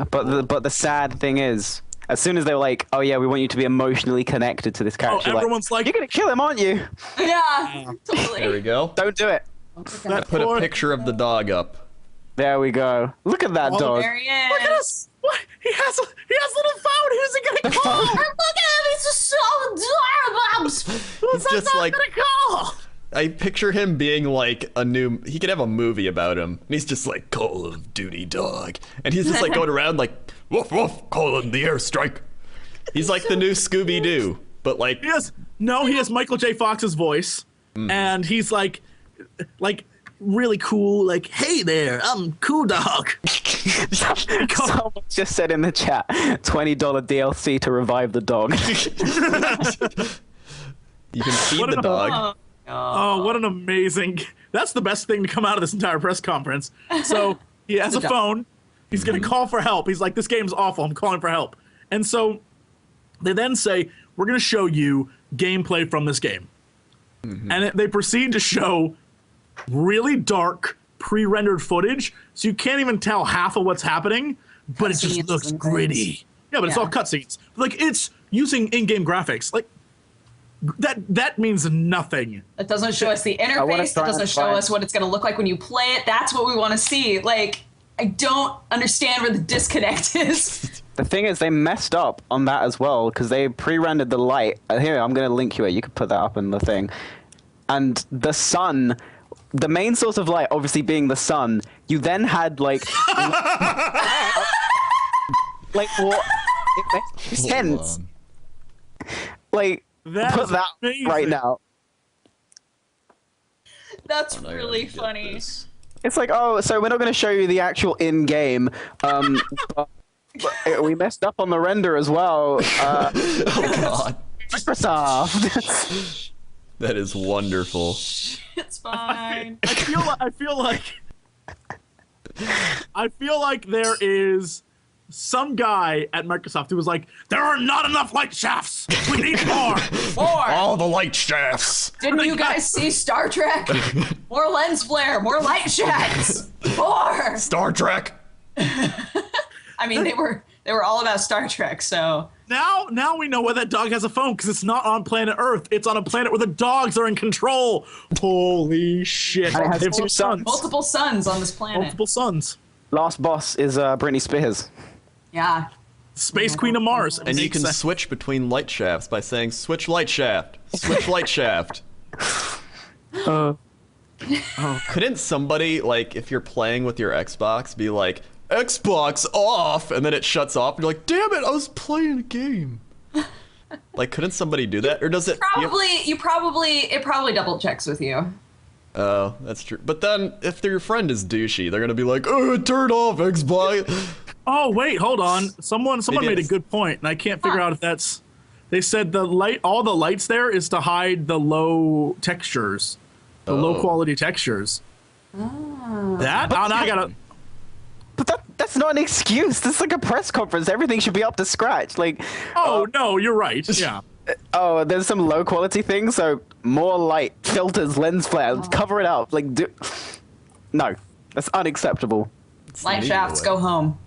But the sad thing is, as soon as they were like, oh yeah, we want you to be emotionally connected to this character, everyone's like, you're gonna kill him, aren't you? Yeah, totally. There we go. Don't do it. I put a picture of the dog up. There we go. Look at that dog. There he is. Look at us. What? He has a little phone. Who's he gonna call? Look at him. He's just so adorable. He's just like, gonna call? I picture him being like he could have a movie about him. And he's just like, Call of Duty dog. And he's just like going around like, woof woof, calling the airstrike. He's like the new Scooby-Doo, but like. He has Michael J. Fox's voice. And he's like really cool, like, hey there, I'm Cool Dog. Someone just said in the chat, $20 DLC to revive the dog. You can feed the dog. Oh, what an amazing... That's the best thing to come out of this entire press conference. So he has a phone. He's going to call for help. He's like, this game's awful. I'm calling for help. And so they then say, we're going to show you gameplay from this game. And they proceed to show really dark pre-rendered footage, so you can't even tell half of what's happening, but it just looks gritty. Yeah, but it's all cutscenes. Like, it's using in-game graphics. Like, that means nothing. It doesn't show us the interface. It doesn't show us what it's going to look like when you play it. That's what we want to see. Like, I don't understand where the disconnect is. The thing is, they messed up on that as well, because they pre-rendered the light. Here, I'm going to link you it. You can put that up in the thing. And the sun... The main source of light, obviously being the sun, you then had like what? It makes sense. Like, put that right now. That's really funny. It's like, oh, so we're not going to show you the actual in-game, but we messed up on the render as well. Oh God. Microsoft. That is wonderful. It's fine. I feel like there is some guy at Microsoft who was like, there are not enough light shafts. We need more. More. All the light shafts. Didn't you guys see Star Trek? More lens flare, more light shafts. More. Star Trek. I mean, they were all about Star Trek, so. Now we know why that dog has a phone, because it's not on planet Earth. It's on a planet where the dogs are in control. Holy shit. And it has two sons. Multiple suns on this planet. Multiple sons. Last boss is Britney Spears. Yeah. Space Queen of Mars. And you can switch between light shafts by saying, switch light shaft. Switch light shaft. Couldn't somebody, like, if you're playing with your Xbox, be like, Xbox off, and then it shuts off, and you're like, damn it, I was playing a game. Like, couldn't somebody do that? Or does it... It probably double checks with you. Oh, that's true. But then, if your friend is douchey, they're gonna be like, oh, turn off Xbox. Oh, wait, hold on. Someone made a good point, and I can't figure out if that's... They said all the lights there is to hide the low textures. The low quality textures. Oh. Now I gotta... But that's not an excuse. This is like a press conference. Everything should be up to scratch. Like, Oh, no, you're right. Yeah. oh, there's some low quality things. So more light, filters, lens flares, cover it up. Like, no, that's unacceptable. Light shafts, go home.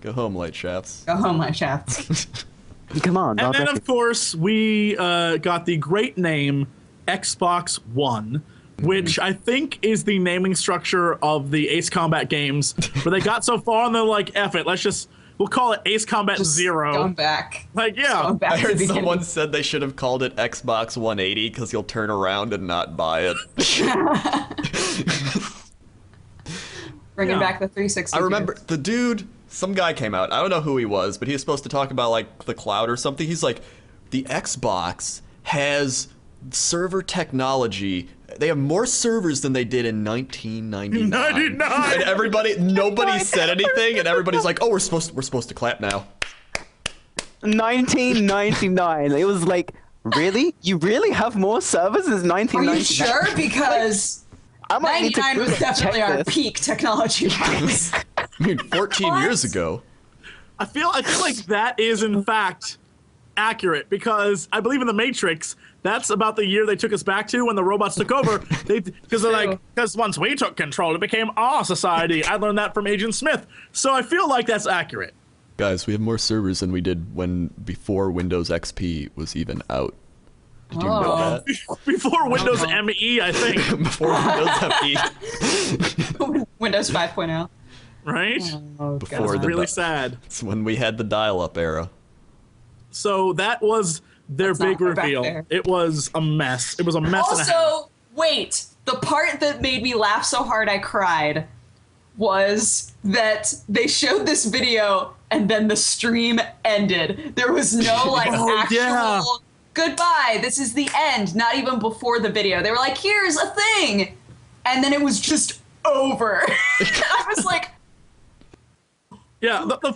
Go home, light shafts. Go home, light shafts. Come on. And then, of course, we got the great name Xbox One, which I think is the naming structure of the Ace Combat games, where they got so far and they're like, F it, we'll call it Ace Combat Zero. Go back. Like, yeah. Back I to heard the someone beginning. said they should have called it Xbox 180 because you'll turn around and not buy it. Bringing back the 360. I remember the dude, some guy came out, I don't know who he was, but he was supposed to talk about, like, the cloud or something. He's like, the Xbox has server technology. They have more servers than they did in 1999. And nobody said anything, and everybody's like, "Oh, we're supposed to clap now." 1999. It was like, really? You really have more servers since 1999? Are you sure? Because I might need to 99 was definitely check our this. peak technology-wise. I mean, 14 years ago. I feel like that is, in fact, accurate, because I believe in The Matrix, that's about the year they took us back to when the robots took over. Because once we took control, it became our society. I learned that from Agent Smith. So I feel like that's accurate. Guys, we have more servers than we did before Windows XP was even out. Did you know that? Before Windows ME, I think. Before Windows XP. Windows 5.0. Right? Oh, Before God. the Really sad. It's when we had the dial-up era. So that was their Let's not big go back reveal. there. It was a mess. It was a mess and a half. Also, wait, the part that made me laugh so hard I cried was that they showed this video and then the stream ended. There was no actual goodbye, this is the end, not even before the video. They were like, here's a thing. And then it was just over. I was like, yeah, the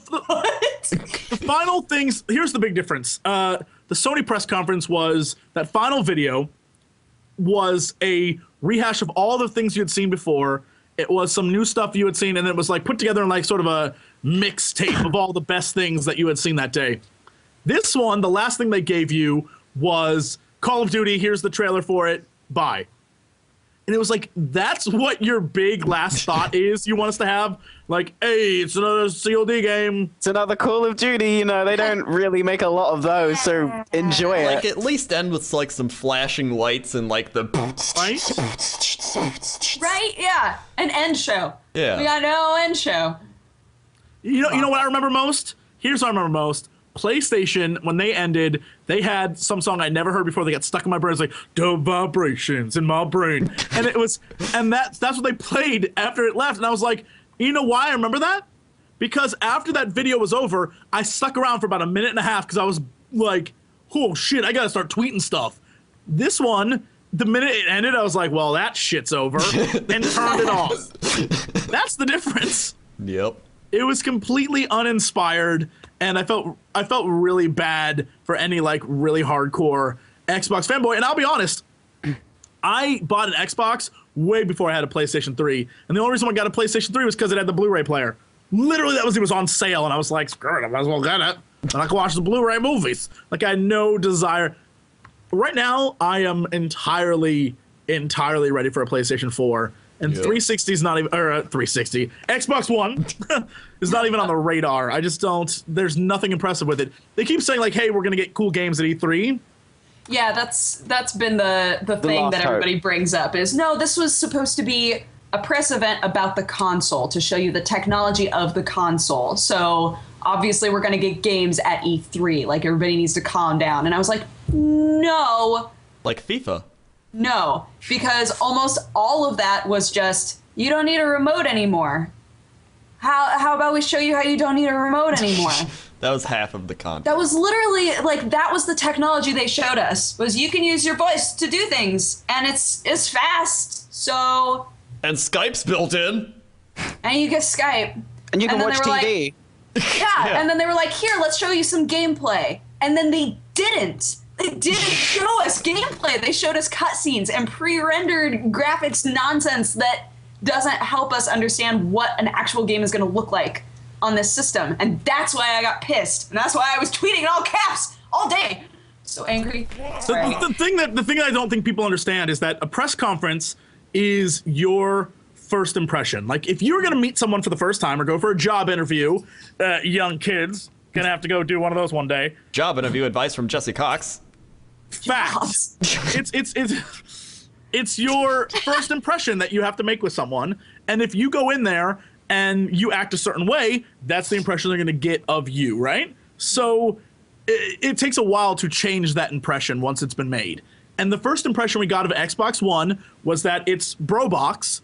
final things, here's the big difference. The Sony press conference was, that final video was a rehash of all the things you had seen before. It was some new stuff you had seen, and it was like put together in like sort of a mixtape of all the best things that you had seen that day. This one, the last thing they gave you was Call of Duty, here's the trailer for it, bye. And it was like, that's what your big last thought is you want us to have? Like, hey, it's another COD game. It's another Call of Duty, you know, they don't really make a lot of those, so enjoy it. Like, at least end with, like, some flashing lights and, like, the... Right? right? Yeah, an end show. Yeah. We got no end show. You know what I remember most? Here's what I remember most. PlayStation, when they ended, they had some song I never heard before. They got stuck in my brain. It's like, the vibrations in my brain. And it was, and that's what they played after it left. And I was like, you know why I remember that? Because after that video was over, I stuck around for about a minute and a half because I was like, oh shit, I gotta start tweeting stuff. This one, the minute it ended, I was like, well, that shit's over, and turned it off. That's the difference. Yep. It was completely uninspired, and I felt really bad for any like really hardcore Xbox fanboy. And I'll be honest, I bought an Xbox way before I had a PlayStation 3, and the only reason I got a PlayStation 3 was because it had the Blu-ray player. Literally, it was on sale, and I was like, screw it, I might as well get it. And I can watch the Blu-ray movies. Like, I had no desire. Right now, I am entirely ready for a PlayStation 4. And 360 is not even, or 360, Xbox One is not even on the radar. I just don't, there's nothing impressive with it. They keep saying like, hey, we're going to get cool games at E3. Yeah, that's been the thing that everybody brings up is, no, this was supposed to be a press event about the console to show you the technology of the console. So obviously we're going to get games at E3. Like, everybody needs to calm down. And I was like, no. Like FIFA. No, because almost all of that was just, you don't need a remote anymore. How about we show you how you don't need a remote anymore? That was half of the content. That was literally, like, that was the technology they showed us, was you can use your voice to do things, and it's fast, so... And Skype's built in. And you get Skype. And you can watch TV. Like, yeah, and then they were like, here, let's show you some gameplay. And then they didn't. They didn't show us gameplay. They showed us cutscenes and pre-rendered graphics nonsense that doesn't help us understand what an actual game is going to look like on this system. And that's why I got pissed. And that's why I was tweeting in all caps all day. So angry. The thing that I don't think people understand is that a press conference is your first impression. Like, if you're going to meet someone for the first time or go for a job interview, young kids, going to have to go do one of those one day. Job interview advice from Jesse Cox. Facts. It's your first impression that you have to make with someone, and if you go in there and you act a certain way, that's the impression they're going to get of you, right? So it takes a while to change that impression once it's been made. And the first impression we got of Xbox One was that it's Brobox.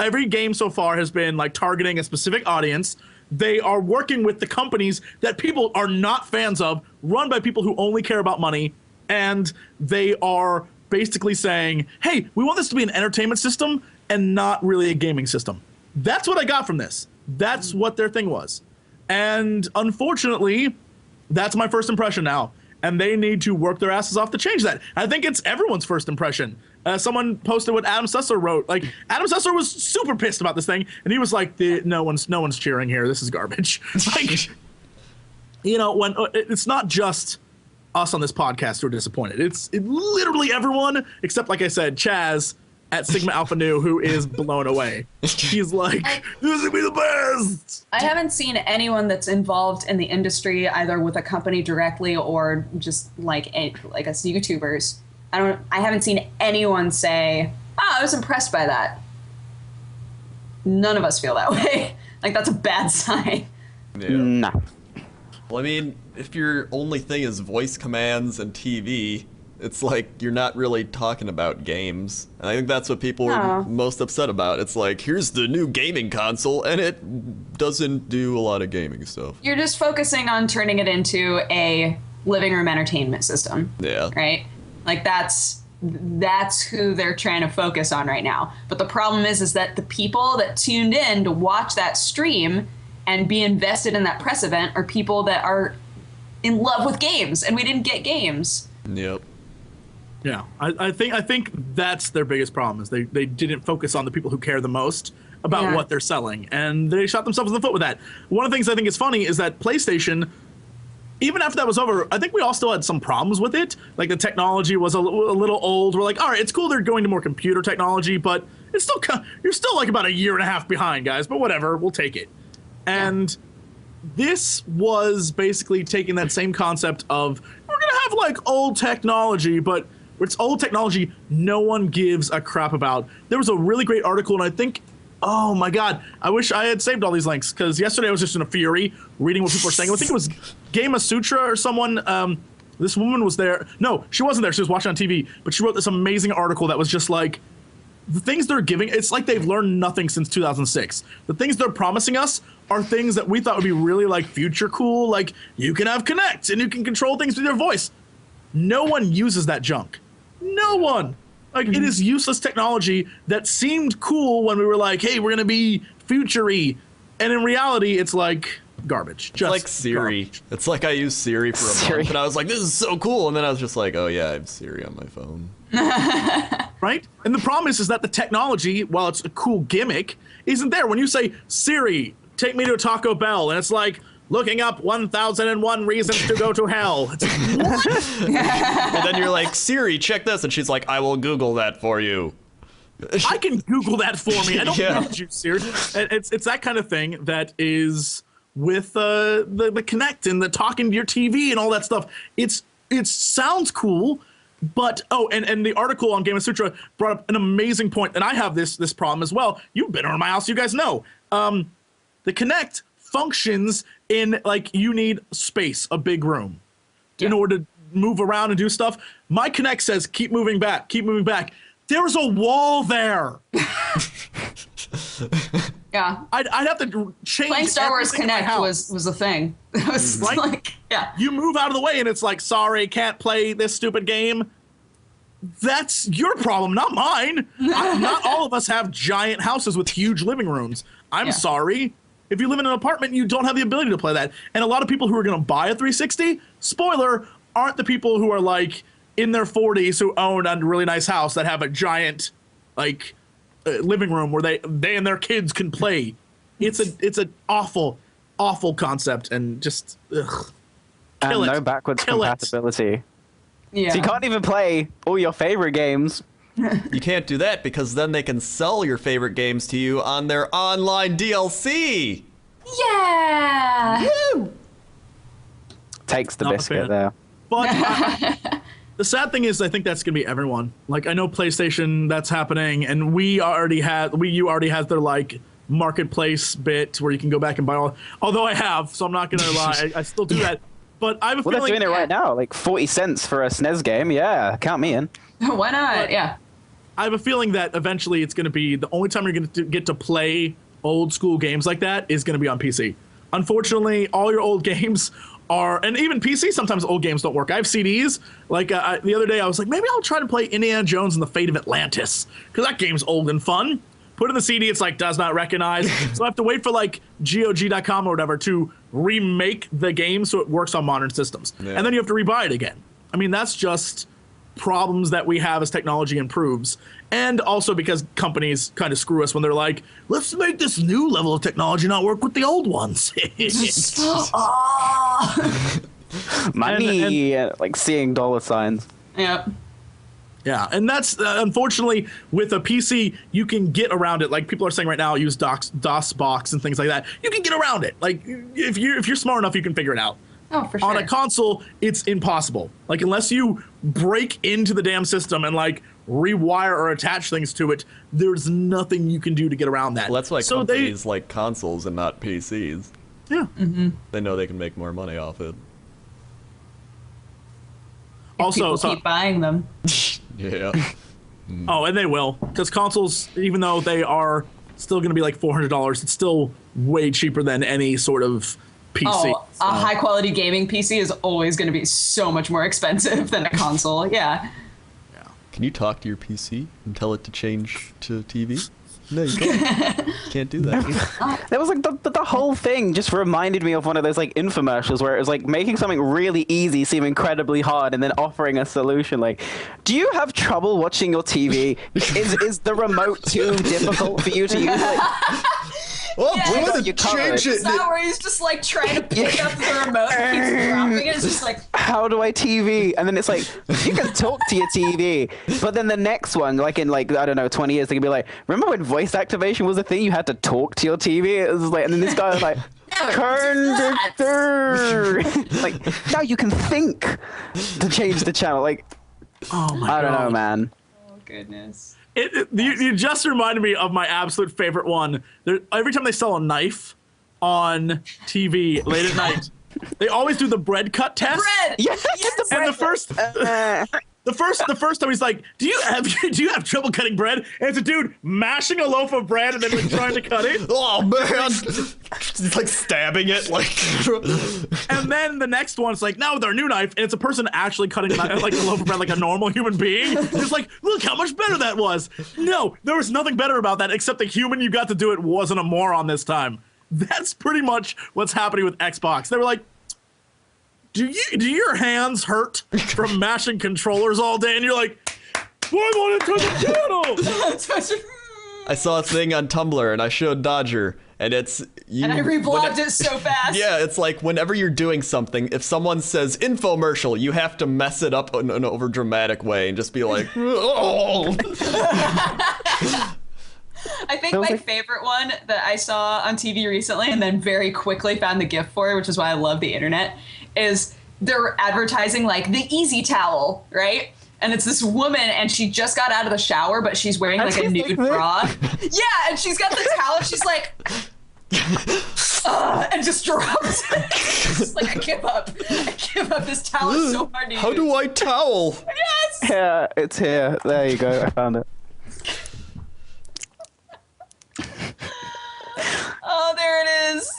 Every game so far has been like targeting a specific audience. They are working with the companies that people are not fans of, run by people who only care about money. And they are basically saying, hey, we want this to be an entertainment system and not really a gaming system. That's what I got from this. That's what their thing was. And unfortunately, that's my first impression now. And they need to work their asses off to change that. I think it's everyone's first impression. Someone posted what Adam Sussler wrote. Like, Adam Sussler was super pissed about this thing, and he was like, no one's cheering here. This is garbage. Like, you know, when it's not just us on this podcast who are disappointed. It's literally everyone except, like I said, Chaz at Sigma Alpha Nu, who is blown away. He's like, this is gonna be the best. I haven't seen anyone that's involved in the industry, either with a company directly or just like us YouTubers. I haven't seen anyone say, I was impressed by that. None of us feel that way. Like, that's a bad sign. Yeah. No. Well, I mean, if your only thing is voice commands and TV, it's like you're not really talking about games. And I think that's what people are most upset about. It's like, here's the new gaming console, and it doesn't do a lot of gaming stuff. You're just focusing on turning it into a living room entertainment system. Yeah. Right? Like, that's who they're trying to focus on right now. But the problem is that the people that tuned in to watch that stream and be invested in that press event are people that are in love with games, and we didn't get games. Yep. Yeah, I think that's their biggest problem is they didn't focus on the people who care the most about what they're selling, and they shot themselves in the foot with that. One of the things I think is funny is that PlayStation, even after that was over, I think we all still had some problems with it. Like, the technology was a little old. We're like, all right, it's cool they're going to more computer technology, but it's still you're still like about a year and a half behind, guys. But whatever, we'll take it. And this was basically taking that same concept of, we're going to have like old technology, but it's old technology no one gives a crap about. There was a really great article, and I think, oh my God, I wish I had saved all these links, because yesterday I was just in a fury reading what people were saying. I think it was Game of Sutra or someone. This woman was there. No, she wasn't there. She was watching on TV, but she wrote this amazing article that was just like, the things they're giving, it's like they've learned nothing since 2006. The things they're promising us are things that we thought would be really like future cool, like you can have Kinect and you can control things with your voice. No one uses that junk. No one. Like, it is useless technology that seemed cool when we were like, hey, we're going to be future-y. And in reality, it's like, garbage. It's like Siri. Garbage. It's like I used Siri for a month, and I was like, this is so cool. And then I was just like, oh yeah, I have Siri on my phone. Right? And the problem is that the technology, while it's a cool gimmick, isn't there. When you say, Siri, take me to Taco Bell, and it's like, looking up 1001 reasons to go to hell. It's like, what? And then you're like, Siri, check this. And she's like, I will Google that for you. I can Google that for me. I don't need you, Siri. It's that kind of thing that is with the Kinect and the talking to your TV and all that stuff. It sounds cool, but and the article on Game of Sutra brought up an amazing point, and I have this problem as well. You've been around my house, you guys know. The Kinect functions in like you need space, a big room, in order to move around and do stuff. My Kinect says keep moving back, keep moving back. There's a wall there. Yeah. I'd have to change. Playing Star Wars Kinect was a thing. It was right? like, yeah. You move out of the way and it's like, sorry, can't play this stupid game. That's your problem, not mine. Not all of us have giant houses with huge living rooms. I'm sorry. If you live in an apartment, you don't have the ability to play that. And a lot of people who are going to buy a 360, spoiler, aren't the people who are like in their 40s who own a really nice house that have a giant like living room where they and their kids can play. It's an awful concept and just kill it. No backwards compatibility. Yeah. So you can't even play all your favorite games. You can't do that because then they can sell your favorite games to you on their online DLC. Yeah. Woo! Takes the Not a biscuit fan. there. But the sad thing is, I think that's gonna be everyone. Like, I know PlayStation, that's happening, and Wii U already has their like marketplace bit where you can go back and buy all. Although I have, so I'm not gonna lie, I still do that. But I have a Well, feeling they're doing it right now, like 40 cents for a SNES game. Yeah, count me in. Why not? Yeah. I have a feeling that eventually it's going to be the only time you're going to get to play old school games like that is going to be on PC. Unfortunately, all your old games are, and even PC, sometimes old games don't work. I have CDs. Like the other day, I was like, maybe I'll try to play Indiana Jones and the Fate of Atlantis because that game's old and fun. Put in the CD, it's like does not recognize. So I have to wait for like GOG.com or whatever to remake the game so it works on modern systems. Yeah. And then you have to rebuy it again. I mean, that's just problems that we have as technology improves. And also because companies kind of screw us when they're like, let's make this new level of technology not work with the old ones. Money, like seeing dollar signs. Yep. Yeah, and that's unfortunately with a PC you can get around it. Like people are saying right now, use DOSBox and things like that. You can get around it. Like if you're smart enough, you can figure it out. Oh, for sure. On a console, it's impossible. Like unless you break into the damn system and like rewire or attach things to it, there's nothing you can do to get around that. Well, that's why companies like consoles and not PCs. Yeah. Mm-hmm. They know they can make more money off it. Also, keep buying them. Yeah. Oh, and they will, because consoles, even though they are still going to be like $400, it's still way cheaper than any sort of PC. Oh, a high quality gaming PC is always going to be so much more expensive than a console. Yeah. Can you talk to your PC and tell it to change to TV? No, you can't. Can't do that. There was like the whole thing just reminded me of one of those like infomercials where it was like making something really easy seem incredibly hard and then offering a solution. Like, do you have trouble watching your TV? Is the remote too difficult for you to use? Like, well, yeah, we're gonna change it. It's not where he's just like trying to pick up the remote and keeps dropping it. It's just like, how do I TV? And then it's like, you can talk to your TV. But then the next one, like in like, I don't know, 20 years, they can be like, remember when voice activation was a thing? You had to talk to your TV? It was like, and then this guy was like, like, now you can think to change the channel. Like, oh my God. I don't know, man. oh goodness. You just reminded me of my absolute favorite one. Every time they sell a knife on TV late at night, they always do the bread cut test. Bread. Yes, Yes. the And the first time he's like, do you have trouble cutting bread? And it's a dude mashing a loaf of bread and then like trying to cut it. Oh man, he's like stabbing it like. And then the next one, it's like, now with our new knife, and it's a person actually cutting like a loaf of bread like a normal human being. It's like, look how much better that was. No, there was nothing better about that except the human you got to do it wasn't a moron this time. That's pretty much what's happening with Xbox. They were like, do your hands hurt from mashing controllers all day? And you're like, well, I want to touch the channel. I saw a thing on Tumblr and I showed Dodger, and it's you. And I reblogged it so fast. Yeah, it's like whenever you're doing something, if someone says infomercial, you have to mess it up in an over dramatic way and just be like, oh. I think my favorite one that I saw on TV recently and then very quickly found the GIF for, which is why I love the internet, is they're advertising like the Easy Towel, right? And it's this woman, and she just got out of the shower, but she's wearing like a nude bra. Yeah, and she's got the towel, and she's like, and just drops it. It's like, I give up. I give up. This towel is so hard to use. How do I towel? Yes! Yeah, it's here. There you go. I found it. Oh, there it is.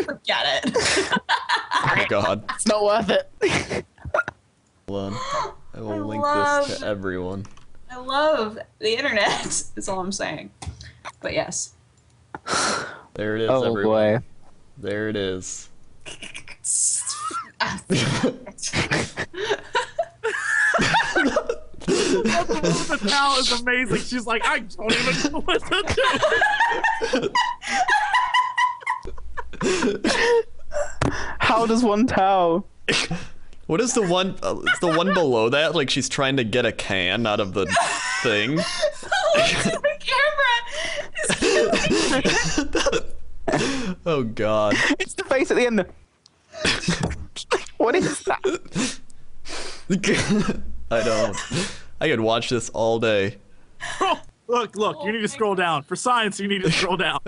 Forget it. Oh my god. It's not worth it. Hold on. I will link this to everyone. I love the internet, is all I'm saying. But yes. There it is, Oh everyone. boy. There it is. The towel is amazing. She's like, I don't even know what to do. How does one towel? What is the one? Is the one below that? Like she's trying to get a can out of the thing. The camera. Oh god. It's the face at the end. What is that? I don't. I could watch this all day. Oh, look, you need to scroll down. For science, you need to scroll down.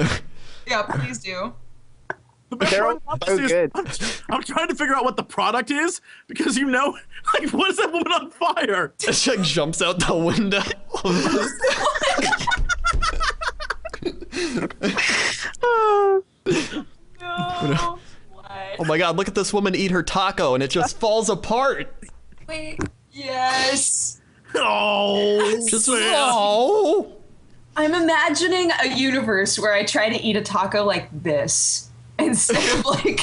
Yeah, please do. The best They're part all about so this is good. I'm trying to figure out what the product is because like, what is that woman on fire? She like jumps out the window. No. Why? Oh my god, look at this woman eat her taco and it just falls apart. Wait. Yes. Oh, Just oh. I'm imagining a universe where I try to eat a taco like this instead of like.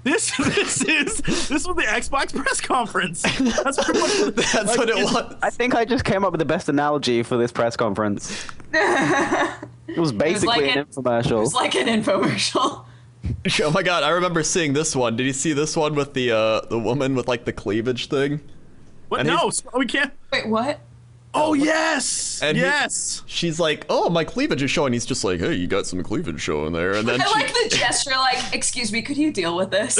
This was the Xbox press conference. That's pretty much That's what it was. I think I just came up with the best analogy for this press conference. It was basically an infomercial. It's like an infomercial. Oh my god, I remember seeing this one. Did you see this one with the woman with like the cleavage thing? What? And No, we can't. Wait, what? Oh yes, And yes. She's like, oh, my cleavage is showing. He's just like, hey, you got some cleavage showing there. And then I like the gesture, like, excuse me, could you deal with this?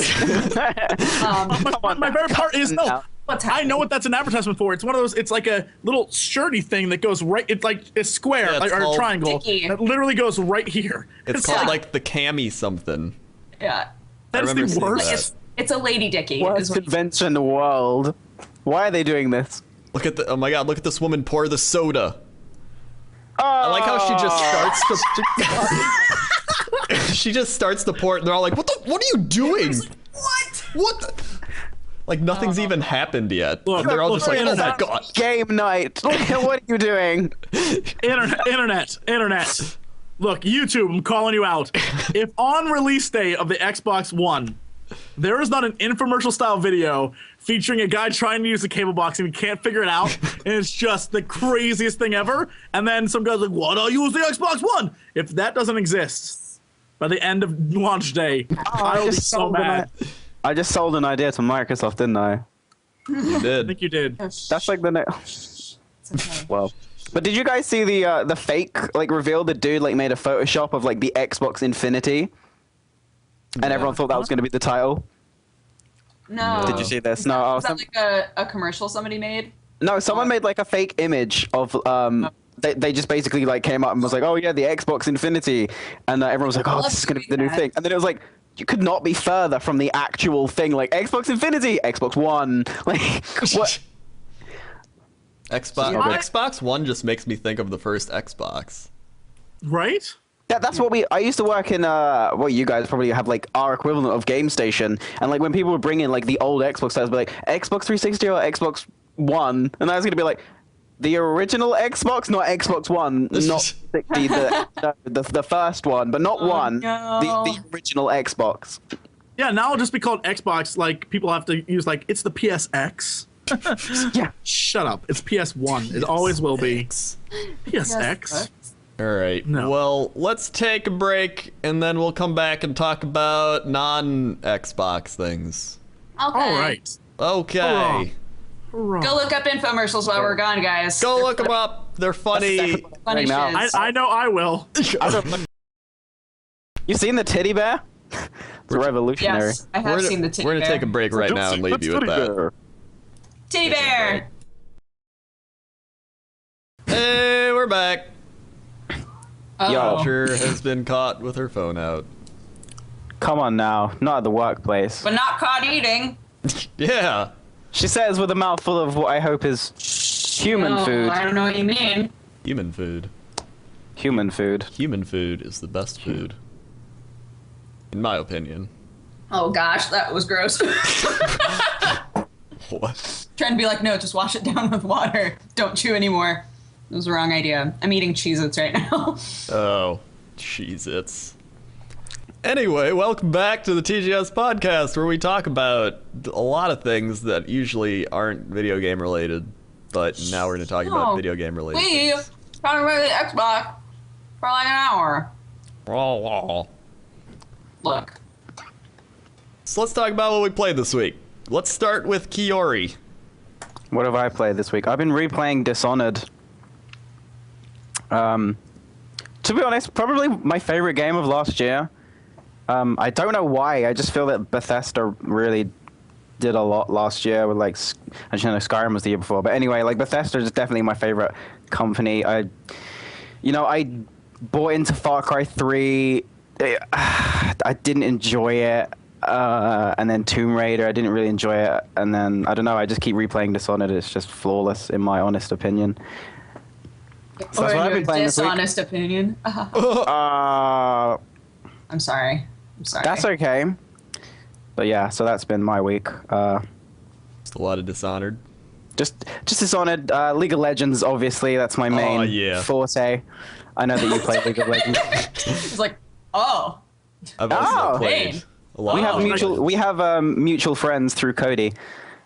My favorite part is no. What's I happening? know what that's an advertisement for. It's one of those. It's like a little shirty thing that goes right. It's like a square Yeah, it's or a called triangle Dickie. that literally goes right here. it's called like the cami something. Yeah. That is remember the seeing worst. that. It's a lady dicky. Worst Is what invention in the world. Why are they doing this? Look at the, oh my god, look at this woman pour the soda. I like how she just starts to. She just starts to pour it, and they're all like, "What are you doing? what? What?" Like nothing's even happened yet. Look, and they're all look, just like, "Oh my internet. god." Game night. What are you doing? Internet. Look, YouTube, I'm calling you out. If on release day of the Xbox One, there is not an infomercial style video featuring a guy trying to use a cable box and he can't figure it out, and it's just the craziest thing ever, and then some guy's like, why don't I use the Xbox One? If that doesn't exist by the end of launch day, I will be so mad. I just sold an idea to Microsoft, didn't I? You I did. think you did. That's like the It's okay. well. But did you guys see the fake like reveal? The dude like made a Photoshop of like the Xbox Infinity, and everyone thought that was going to be the title. No. Did you see this? No, Was that like a commercial somebody made? no. Someone made like a fake image of They just basically like came up and was like, oh yeah, the Xbox Infinity, and everyone was like, oh, this is going to be the new thing, and then it was like, you could not be further from the actual thing, like Xbox Infinity, Xbox One, like what? Xbox One just makes me think of the first Xbox. Right? That's what I used to work in, well, you guys probably have, like, our equivalent of Game Station, and, like, when people would bring in, like, the old Xbox titles, be like, Xbox 360 or Xbox One, and I was gonna be like, the original Xbox, not Xbox One, not 60, the first one, but not one. No. The original Xbox. Yeah, now it'll just be called Xbox. Like people have to use like it's the PSX. Yeah. Shut up. It's PS1. It always will be. PSX. All right. No. Well, let's take a break, and then we'll come back and talk about non-Xbox things. Okay. All right. Okay. Hurrah. Go look up infomercials while we're gone, guys. Go look them up. They're funny. Funny Right now. shiz. I know I will. You seen the teddy bear? It's revolutionary. Yes, I have seen the titty We're gonna bear. take a break right now and leave you with that. Titty bear. Hey, we're back. Yo. Sure has been caught with her phone out. Come on now, not at the workplace. But not caught eating. Yeah. She says with a mouthful of what I hope is human No, food. I don't know what you mean. Human food. Human food. Human food is the best food. In my opinion. Oh gosh, that was gross. What? Trying to be like, no, just wash it down with water. Don't chew anymore. It was the wrong idea. I'm eating Cheez-Its right now. Oh, Cheez-Its. Anyway, welcome back to the TGS podcast, where we talk about a lot of things that usually aren't video game related, but now we're going to talk about video game related. We talking about the Xbox for like an hour. Look. So let's talk about what we played this week. Let's start with Kiori. What have I played this week? I've been replaying Dishonored. To be honest, probably my favorite game of last year. I don't know why. I just feel that Bethesda really did a lot last year with like, actually no, Skyrim was the year before. But anyway, like Bethesda is definitely my favorite company. I bought into Far Cry 3. I didn't enjoy it. And then Tomb Raider, I didn't really enjoy it. And then, I don't know, I just keep replaying Dishonored. It's just flawless, in my honest opinion. So Or that's what I've your been playing this week. dishonest opinion. I'm sorry. I'm sorry. That's okay. But yeah, so that's been my week. Just a lot of Dishonored. Just Dishonored. League of Legends, obviously, that's my main forte. I know that you play League of Legends. It's like, oh. I've also played Dang. a lot. We have mutual friends through Cody.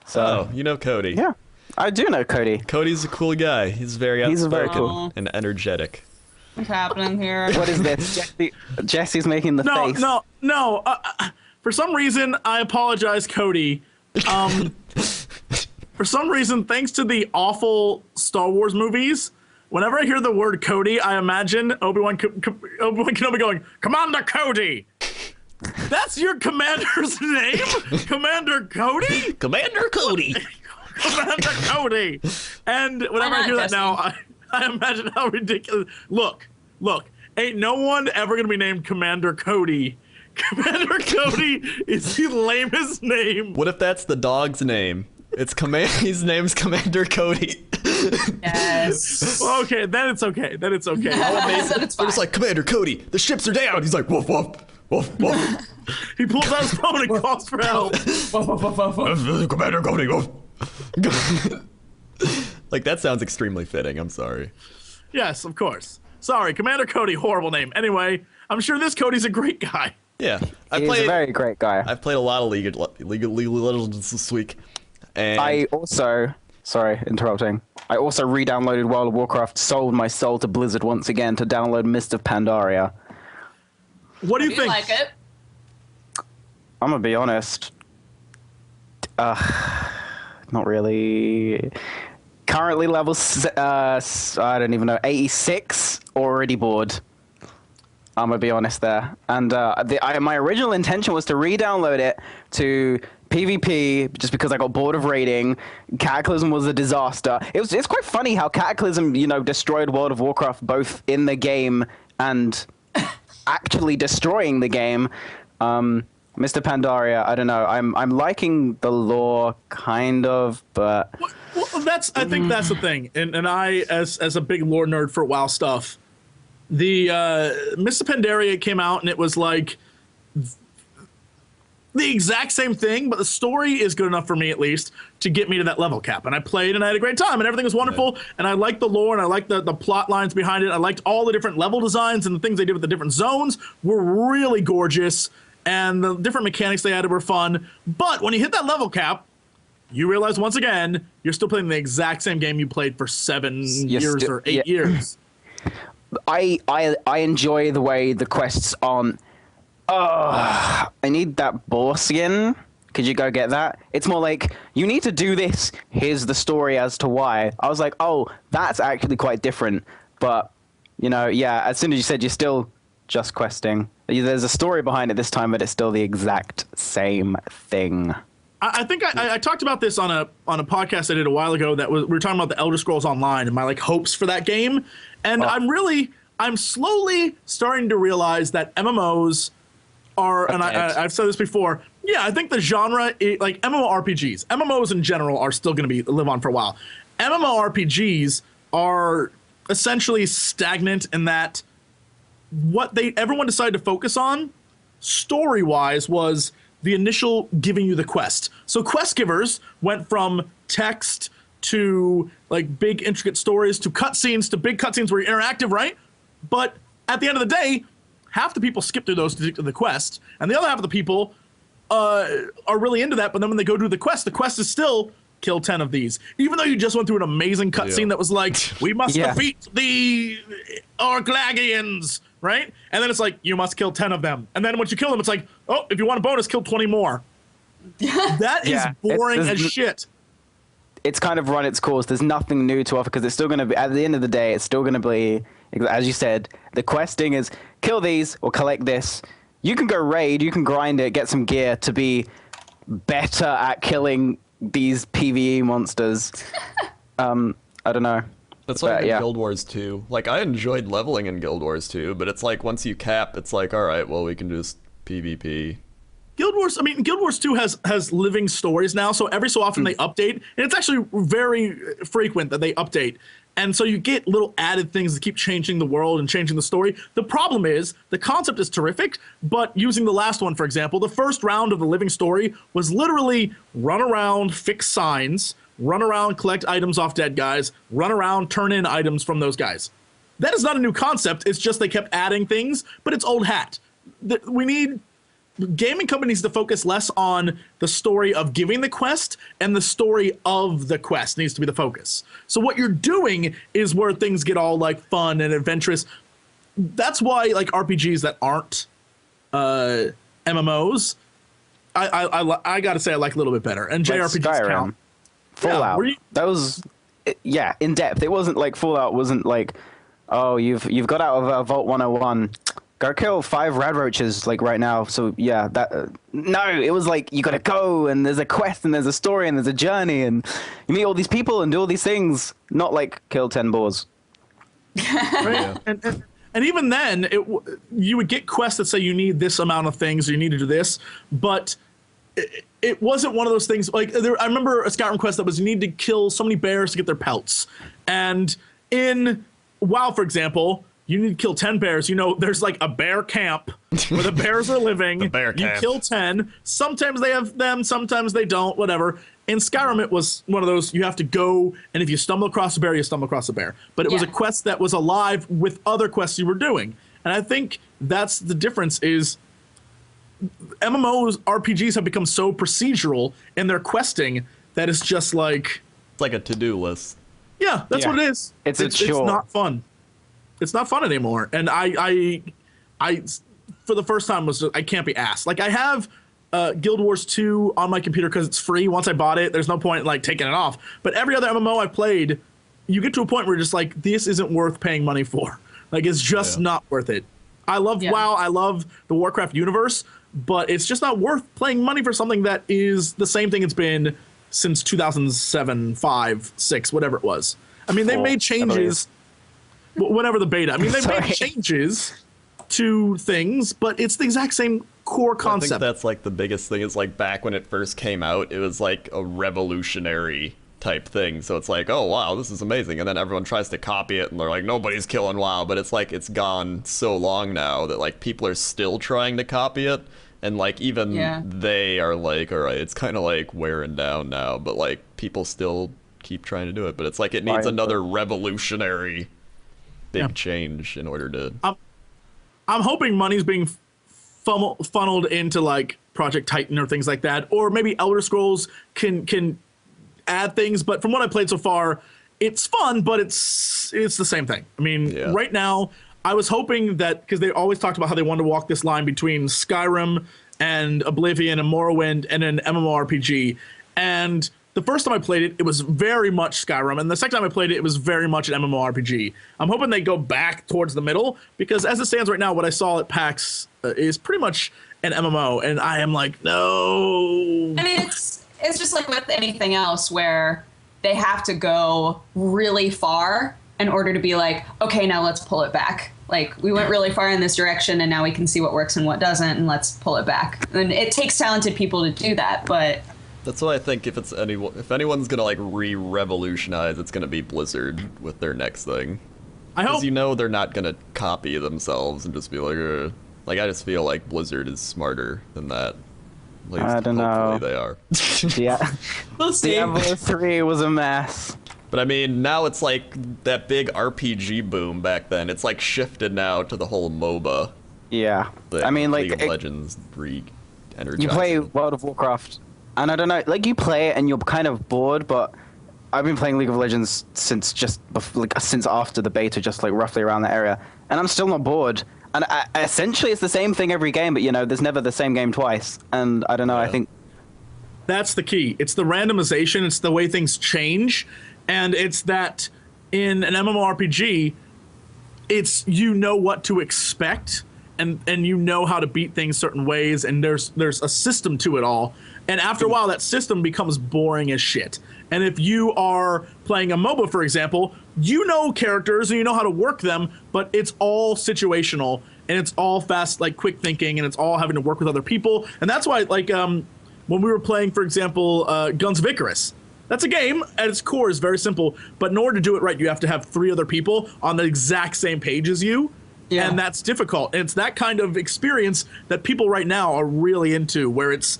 So you know Cody. yeah, I do know Cody. Cody's a cool guy. He's very He's very outspoken cool. and energetic. What's happening here? What is this? Jesse's making the face. No. For some reason, I apologize, Cody. For some reason, thanks to the awful Star Wars movies, whenever I hear the word Cody, I imagine Obi-Wan Kenobi going, "Commander Cody." That's your commander's name? Commander Cody? Commander Cody. Commander Cody. And whenever I hear that now, I imagine how ridiculous. Look. Ain't no one ever going to be named Commander Cody. Commander Cody is the lamest name. What if that's the dog's name? His name's Commander Cody. Yes. Okay, then it's okay. Then it's fine. They're just like, Commander Cody, the ships are down. He's like, woof, woof, woof, woof. He pulls out his phone and calls for help. Commander Cody, woof. Like, that sounds extremely fitting. I'm sorry. Yes, of course. Sorry, Commander Cody, horrible name. Anyway, I'm sure this Cody's a great guy. Yeah. He's a very great guy. I've played a lot of League of Legends this week. And I also, sorry, interrupting. I also re-downloaded World of Warcraft, sold my soul to Blizzard once again to download Mist of Pandaria. What do you think? Like it? I'm gonna be honest. Not really. Currently level, I don't even know, 86. Already bored. I'm gonna be honest there. And my original intention was to re-download it to PvP just because I got bored of raiding. Cataclysm was a disaster. It's quite funny how Cataclysm, destroyed World of Warcraft both in the game and actually destroying the game. Mr. Pandaria, I don't know. I'm liking the lore kind of, but Well, I think that's the thing. And I, as a big lore nerd for WoW stuff, the Mr. Pandaria came out and it was like the exact same thing, but the story is good enough for me, at least, to get me to that level cap. And I played and I had a great time and everything was wonderful. Yeah. And I liked the lore and I liked the plot lines behind it. I liked all the different level designs and the things they did with the different zones were really gorgeous. And the different mechanics they added were fun. But when you hit that level cap, you realize once again, you're still playing the exact same game you played for 7 years or 8 years. I enjoy the way the quests aren't. I need that boar skin. Could you go get that? It's more like, you need to do this. Here's the story as to why. I was like, oh, that's actually quite different. But, you know, yeah, as soon as you said you're still just questing, there's a story behind it this time, but it's still the exact same thing. I think I talked about this on a podcast I did a while ago we were talking about the Elder Scrolls Online and my like hopes for that game. And I'm slowly starting to realize that MMOs are, and I've said this before, yeah, I think the genre, like MMORPGs, MMOs in general are still going to live on for a while. MMORPGs are essentially stagnant in that what everyone decided to focus on story-wise was the initial giving you the quest. So quest givers went from text to like big intricate stories to cutscenes to big cutscenes where you're interactive, right? But at the end of the day, half the people skip through those to the quest, and the other half of the people are really into that. But then when they go do the quest is still kill 10 of these, even though you just went through an amazing cutscene that was like, we must defeat the Orclagians, right? And then it's like, you must kill 10 of them. And then once you kill them, it's like, oh, if you want a bonus, kill 20 more. That is boring as shit. It's kind of run its course. There's nothing new to offer because it's still going to be, at the end of the day, it's still going to be, as you said, the questing is kill these or collect this. You can go raid, you can grind it, get some gear to be better at killing these PvE monsters. I don't know. That's like in Guild Wars 2. Like, I enjoyed leveling in Guild Wars 2, but it's like once you cap, it's like, all right, well, we can just PvP. Guild Wars 2 has living stories now, so every so often they update, and it's actually very frequent that they update. And so you get little added things that keep changing the world and changing the story. The problem is, the concept is terrific, but using the last one, for example, the first round of the living story was literally run around, fix signs, run around, collect items off dead guys, run around, turn in items from those guys. That is not a new concept, it's just they kept adding things, but it's old hat. We need gaming companies to focus less on the story of giving the quest, and the story of the quest needs to be the focus. So what you're doing is where things get all like fun and adventurous. That's why like RPGs that aren't MMOs, I gotta say I like a little bit better. And JRPGs Skyrim, count. Fallout. That was in depth. It wasn't like Fallout wasn't like, oh, you've got out of Vault 101. Go kill 5 rad roaches like right now. So yeah, that no, it was like you gotta go and there's a quest and there's a story and there's a journey and you meet all these people and do all these things. Not like kill 10 boars. Right? And even then, you would get quests that say you need this amount of things or you need to do this, but it wasn't one of those things. Like I remember a Skyrim quest that was you need to kill so many bears to get their pelts, and in WoW, for example, you need to kill 10 bears. You know, there's like a bear camp where the bears are living. The bear camp. You kill 10. Sometimes they have them, sometimes they don't, whatever. In Skyrim, it was one of those, you have to go, and if you stumble across a bear, you stumble across a bear. But it was a quest that was alive with other quests you were doing. And I think that's the difference is MMOs, RPGs have become so procedural in their questing that it's just like... It's like a to-do list. Yeah, that's what it is. It's not fun. It's not fun anymore, and I for the first time I can't be asked. Like I have Guild Wars 2 on my computer because it's free. Once I bought it, there's no point in like taking it off. But every other MMO I played, you get to a point where you're just like, this isn't worth paying money for. Like it's just not worth it. I love WoW, I love the Warcraft universe, but it's just not worth playing money for something that is the same thing it's been since 2007, 5, 6, whatever it was. I mean, they made changes. Whatever the beta. I mean, they made changes to things, but it's the exact same core concept. I think that's like the biggest thing is like back when it first came out, it was like a revolutionary type thing. So it's like, oh, wow, this is amazing. And then everyone tries to copy it and they're like, nobody's killing WoW. But it's like it's gone so long now that like people are still trying to copy it. And like even they are like, all right, it's kind of like wearing down now, but like people still keep trying to do it. But it's like it needs another revolutionary big change in order to. I'm hoping money's being funneled into like Project Titan or things like that, or maybe Elder Scrolls can add things. But from what I played so far, it's fun, but it's the same thing. I mean, right now. I was hoping that, because they always talked about how they wanted to walk this line between Skyrim and Oblivion and Morrowind and an MMORPG. And the first time I played it, it was very much Skyrim. And the second time I played it, it was very much an MMORPG. I'm hoping they go back towards the middle, because as it stands right now, what I saw at PAX is pretty much an MMO. And I am like, no. I mean, it's just like with anything else where they have to go really far in order to be like, okay, now let's pull it back. Like, we went really far in this direction, and now we can see what works and what doesn't, and let's pull it back. And it takes talented people to do that, but... That's what I think. If anyone's gonna like re-revolutionize, it's gonna be Blizzard with their next thing. I hope. Because they're not gonna copy themselves and just be like, like I just feel like Blizzard is smarter than that. At least, I don't know. They are. Yeah. Diablo 3 was a mess. But I mean, now it's like that big RPG boom back then. It's like shifted now to the whole MOBA. Yeah. I mean, like League of Legends re-energized. You play World of Warcraft, and I don't know, like you play it and you're kind of bored, but I've been playing League of Legends since since after the beta, just like roughly around that area, and I'm still not bored. And essentially, it's the same thing every game, but there's never the same game twice. And I don't know. I think that's the key. It's the randomization. It's the way things change. And it's that in an MMORPG, it's what to expect, and you know how to beat things certain ways, and there's a system to it all. And after a while, that system becomes boring as shit. And if you are playing a MOBA, for example, you know characters and you know how to work them, but it's all situational, and it's all fast, like quick thinking, and it's all having to work with other people. And that's why, like, when we were playing, for example, Guns of Icarus, that's a game at its core is very simple, but in order to do it right, you have to have 3 other people on the exact same page as you, and that's difficult. And it's that kind of experience that people right now are really into, where it's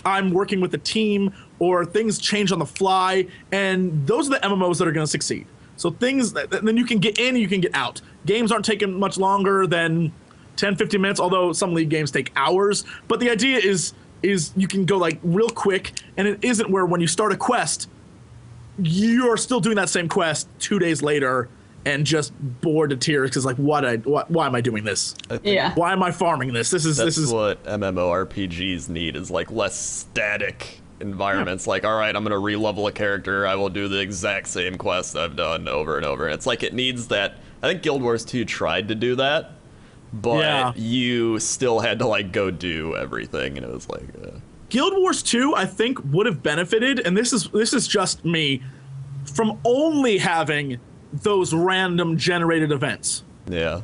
I'm working with a team, or things change on the fly, and those are the MMOs that are going to succeed. So things that then you can get in, you can get out. Games aren't taking much longer than 10, 15 minutes, although some League games take hours. But the idea is you can go like real quick, and it isn't where when you start a quest, you're still doing that same quest 2 days later and just bored to tears because like why am I doing this? Why am I farming this? This is what MMORPGs need, is like less static environments. Like, all right, I'm gonna re-level a character, I will do the exact same quest I've done over and over. And it's like it needs that. I think Guild Wars 2 tried to do that, but you still had to like go do everything, and it was like Guild Wars 2, I think, would have benefited, and this is just me, from only having those random generated events. Yeah.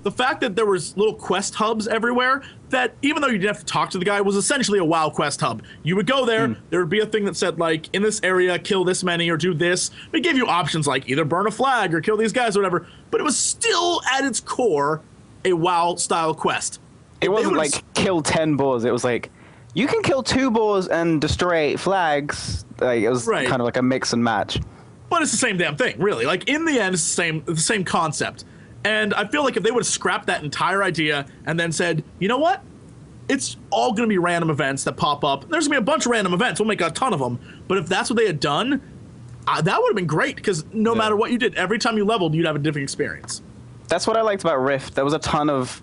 The fact that there was little quest hubs everywhere, that even though you didn't have to talk to the guy, was essentially a WoW quest hub. You would go there, there would be a thing that said, like, in this area, kill this many or do this. It gave you options like either burn a flag or kill these guys or whatever, but it was still, at its core, a WoW-style quest. It wasn't like, kill 10 boars. It was like, you can kill 2 boars and destroy 8 flags. Like, it was kind of like a mix and match. But it's the same damn thing, really. Like, in the end, it's the same concept. And I feel like if they would have scrapped that entire idea and then said, you know what? It's all going to be random events that pop up. There's going to be a bunch of random events. We'll make a ton of them. But if that's what they had done, that would have been great, because no matter what you did, every time you leveled, you'd have a different experience. That's what I liked about Rift. There was a ton of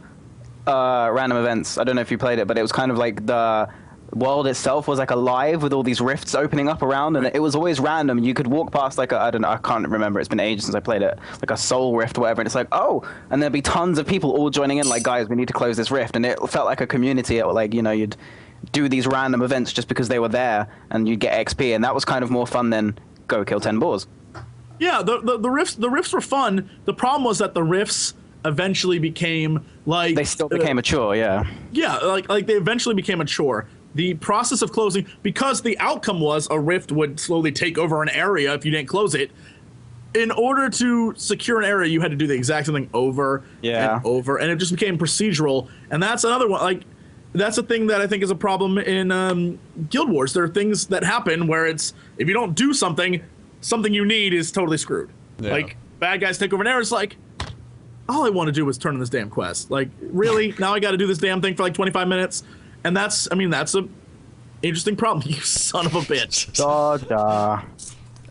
random events. I don't know if you played it, but it was kind of like the world itself was like alive with all these rifts opening up around, and it was always random. You could walk past like I can't remember, it's been ages since I played it, like a soul rift or whatever, and it's like, oh, and there'd be tons of people all joining in, like, guys, we need to close this rift. And it felt like a community. It, like, you'd do these random events just because they were there, and you'd get XP, and that was kind of more fun than go kill 10 boars. Yeah, the rifts were fun. The problem was that the rifts eventually became like, they still became a chore. Yeah, like they eventually became a chore. The process of closing, because the outcome was a rift would slowly take over an area if you didn't close it. In order to secure an area, you had to do the exact same thing over and over, and it just became procedural. And that's another one. Like, that's a thing that I think is a problem in Guild Wars. There are things that happen where it's, if you don't do something you need is totally screwed. Yeah. Like, bad guys take over an area, it's like, all I want to do is turn in this damn quest. Like, really? Now I got to do this damn thing for like 25 minutes? And that's a interesting problem, you son of a bitch. Da.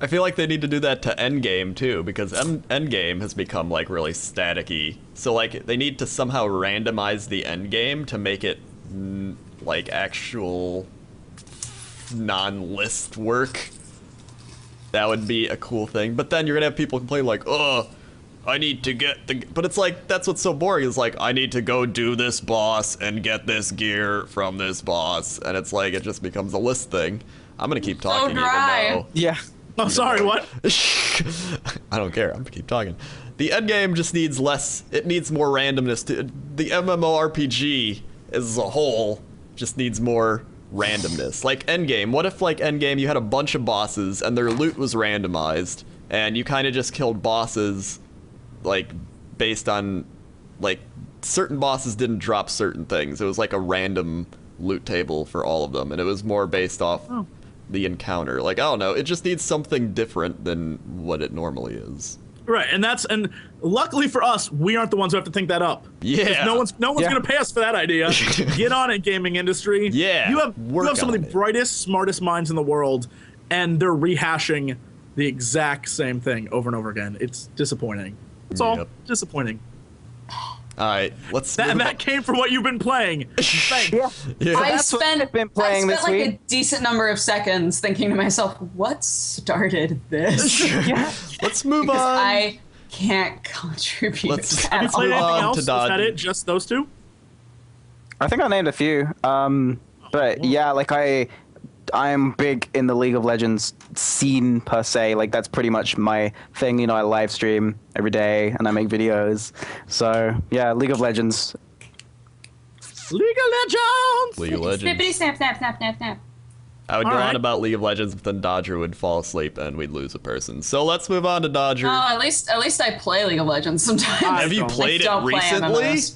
I feel like they need to do that to endgame too, because endgame has become like really staticky. So like they need to somehow randomize the endgame to make it like actual non-list work. That would be a cool thing. But then you're gonna have people complain like, "Oh, I need to get the," but it's like, that's what's so boring, is like, I need to go do this boss and get this gear from this boss, and it's like, it just becomes a list thing. I'm gonna keep talking even though... Yeah. Oh, sorry, what? I don't care, I'm gonna keep talking. The endgame just needs less, it needs more randomness. The MMORPG as a whole just needs more randomness. Like endgame, what if like endgame you had a bunch of bosses and their loot was randomized, and you kind of just killed bosses like based on like certain bosses didn't drop certain things. It was like a random loot table for all of them, and it was more based off the encounter. Like, I don't know, it just needs something different than what it normally is. Right, and luckily for us, we aren't the ones who have to think that up. Yeah. No one's gonna pay us for that idea. Get on it, gaming industry. Yeah. You have some of the brightest, smartest minds in the world, and they're rehashing the exact same thing over and over again. It's disappointing. It's all disappointing. Alright, let's move on. That came from what you've been playing. Thanks. Yeah. I spent this like week. a decent number of seconds thinking to myself, what started this? Let's move on. Because I can't contribute. Have you played anything else? to Is that Dodge. it? Just those two? I think I named a few. But yeah, like I'm big in the League of Legends scene per se. Like that's pretty much my thing. You know, I live stream every day and I make videos. So yeah, League of Legends. League of Legends! League of Legends. Snippity snap, snap, snap, snap, snap. I would go Alright. on about League of Legends, but then Dodger would fall asleep and we'd lose a person. So let's move on to Dodger. Oh, at least I play League of Legends sometimes. Have you don't. played I it don't play recently? MMOs.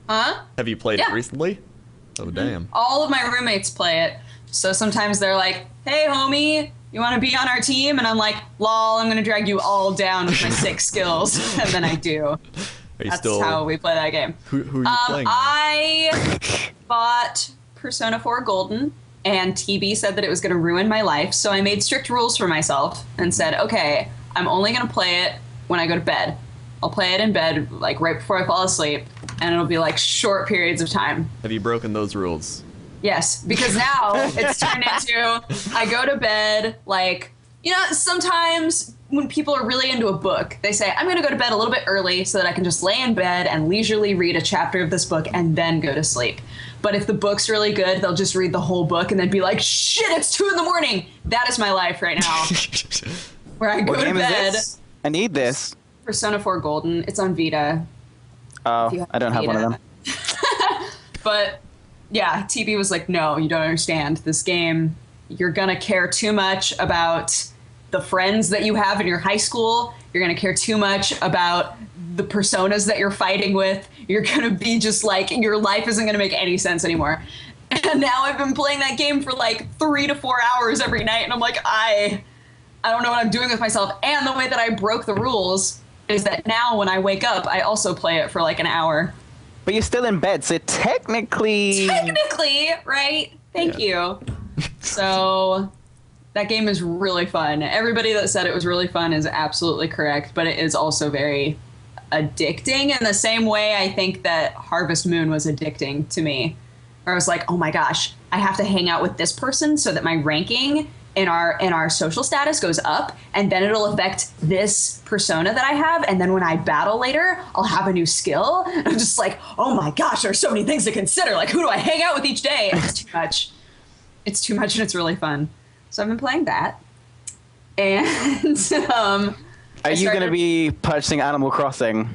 Huh? Have you played it Yeah. recently? Oh, damn. All of my roommates play it. So sometimes they're like, hey, homie, you want to be on our team? And I'm like, lol, I'm going to drag you all down with my 6 skills. And then I do. Are you That's still... how we play that game. Who are you playing? I bought Persona 4 Golden, and TB said that it was going to ruin my life. So I made strict rules for myself and said, okay, I'm only going to play it when I go to bed. I'll play it in bed, like right before I fall asleep, and it'll be like short periods of time. Have you broken those rules? Yes, because now it's turned into I go to bed, like, you know, sometimes when people are really into a book, they say, I'm going to go to bed a little bit early so that I can just lay in bed and leisurely read a chapter of this book and then go to sleep. But if the book's really good, they'll just read the whole book and then be like, shit, it's 2 a.m. That is my life right now. Where I go What to game is bed. this? I need this. Persona 4 Golden. It's on Vita. Oh, I don't have one of them. But yeah, TB was like, no, you don't understand. This game, you're going to care too much about the friends that you have in your high school. You're going to care too much about the personas that you're fighting with. You're going to be just like, your life isn't going to make any sense anymore. And now I've been playing that game for like 3 to 4 hours every night. And I'm like, I don't know what I'm doing with myself. And the way that I broke the rules is that now when I wake up, I also play it for like an hour. But you're still in bed, so technically... Technically, right? Thank you. So that game is really fun. Everybody that said it was really fun is absolutely correct, but it is also very addicting in the same way I think that Harvest Moon was addicting to me. Where I was like, oh my gosh, I have to hang out with this person so that my ranking in our social status goes up, and then it'll affect this persona that I have, and then when I battle later, I'll have a new skill. And I'm just like, oh my gosh, there's so many things to consider. Like, who do I hang out with each day? And it's too much. It's too much, and it's really fun. So I've been playing that. And Are you going to be purchasing Animal Crossing?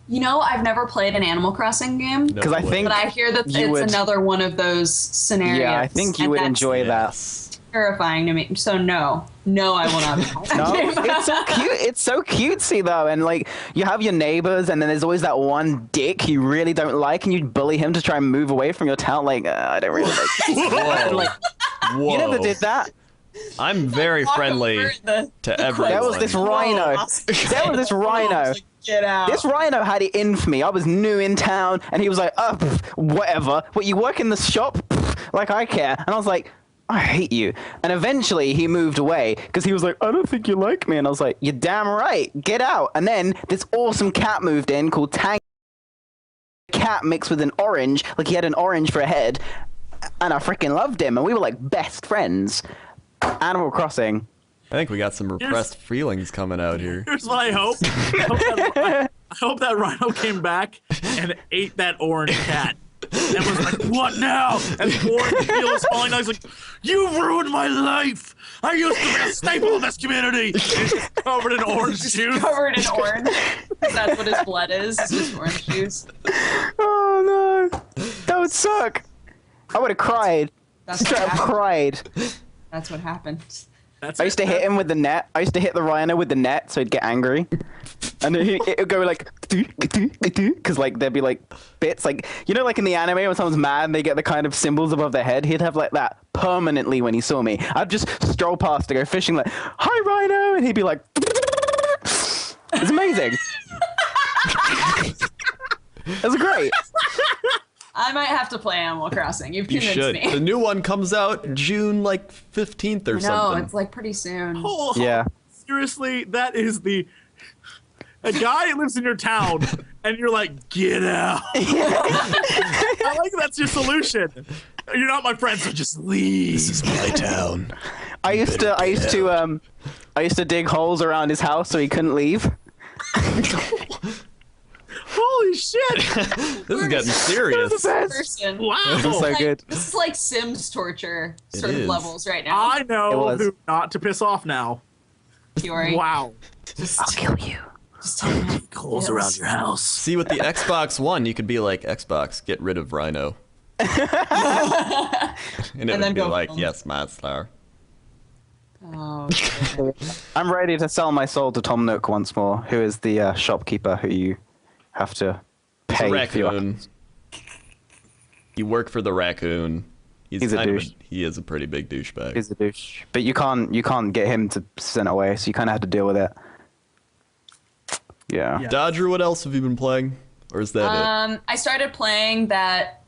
You know, I've never played an Animal Crossing game. Because I think but I hear that it's another one of those scenarios. Yeah, I think you would enjoy that. terrifying to me. So no, I will not be playing that game. It's so cute. It's so cutesy though, and like you have your neighbors, and then there's always that one dick you really don't like, and you bully him to try and move away from your town. Like I don't really like this. Whoa. Like, Whoa. you never did that. I'm very friendly to everyone. There was this rhino. There was this rhino. Get out. This rhino had it in for me. I was new in town, and he was like, whatever. What, you work in the shop? Like, I care. And I was like, I hate you. And eventually, he moved away, because he was like, I don't think you like me. And I was like, you're damn right. Get out. And then this awesome cat moved in called Tang. Cat mixed with an orange. Like, he had an orange for a head. And I freaking loved him. And we were, like, best friends. Animal Crossing. I think we got some repressed feelings coming out here. Here's what I hope. I hope that rhino came back and ate that orange cat. And was like, what now? And the orange peel is falling down. He's like, you ruined my life. I used to be a staple of this community. And he's just covered in orange juice. Covered in orange. That's what his blood is. It's just orange juice. Oh, no. That would suck. I would have cried. Straight up cried. That's what happened. I used to hit him with the net. I used to hit the rhino with the net so he'd get angry. And it would go like, because like there'd be like bits, like, you know, like in the anime when someone's mad and they get the kind of symbols above their head, he'd have like that permanently when he saw me. I'd just stroll past to go fishing like, hi rhino, and he'd be like, it's amazing. It was great. I might have to play Animal Crossing. You've convinced me. The new one comes out June like 15th or something. No, it's like pretty soon. Oh, yeah. Seriously, that is a guy lives in your town, and you're like, get out. I like that's your solution. You're not my friend, so just leave. This is my town. I used to dig holes around his house so he couldn't leave. Holy shit! This is getting serious. Person. Wow. This is so good. This is like Sims torture sort of levels right now. I know who not to piss off now. Fiori. Wow. I'll kill you. Just tell me. Holes around your house. See, with the Xbox One, you could be like, Xbox, get rid of Rhino. And it would be like, yes, master. Oh, I'm ready to sell my soul to Tom Nook once more, who is the shopkeeper who you have to pay for your... Raccoon. You work for the raccoon. He's a douche. He is a pretty big douchebag. He's a douche. But you can't get him to send it away, so you kind of have to deal with it. Yeah. Dodger, what else have you been playing? Or is that it? I started playing that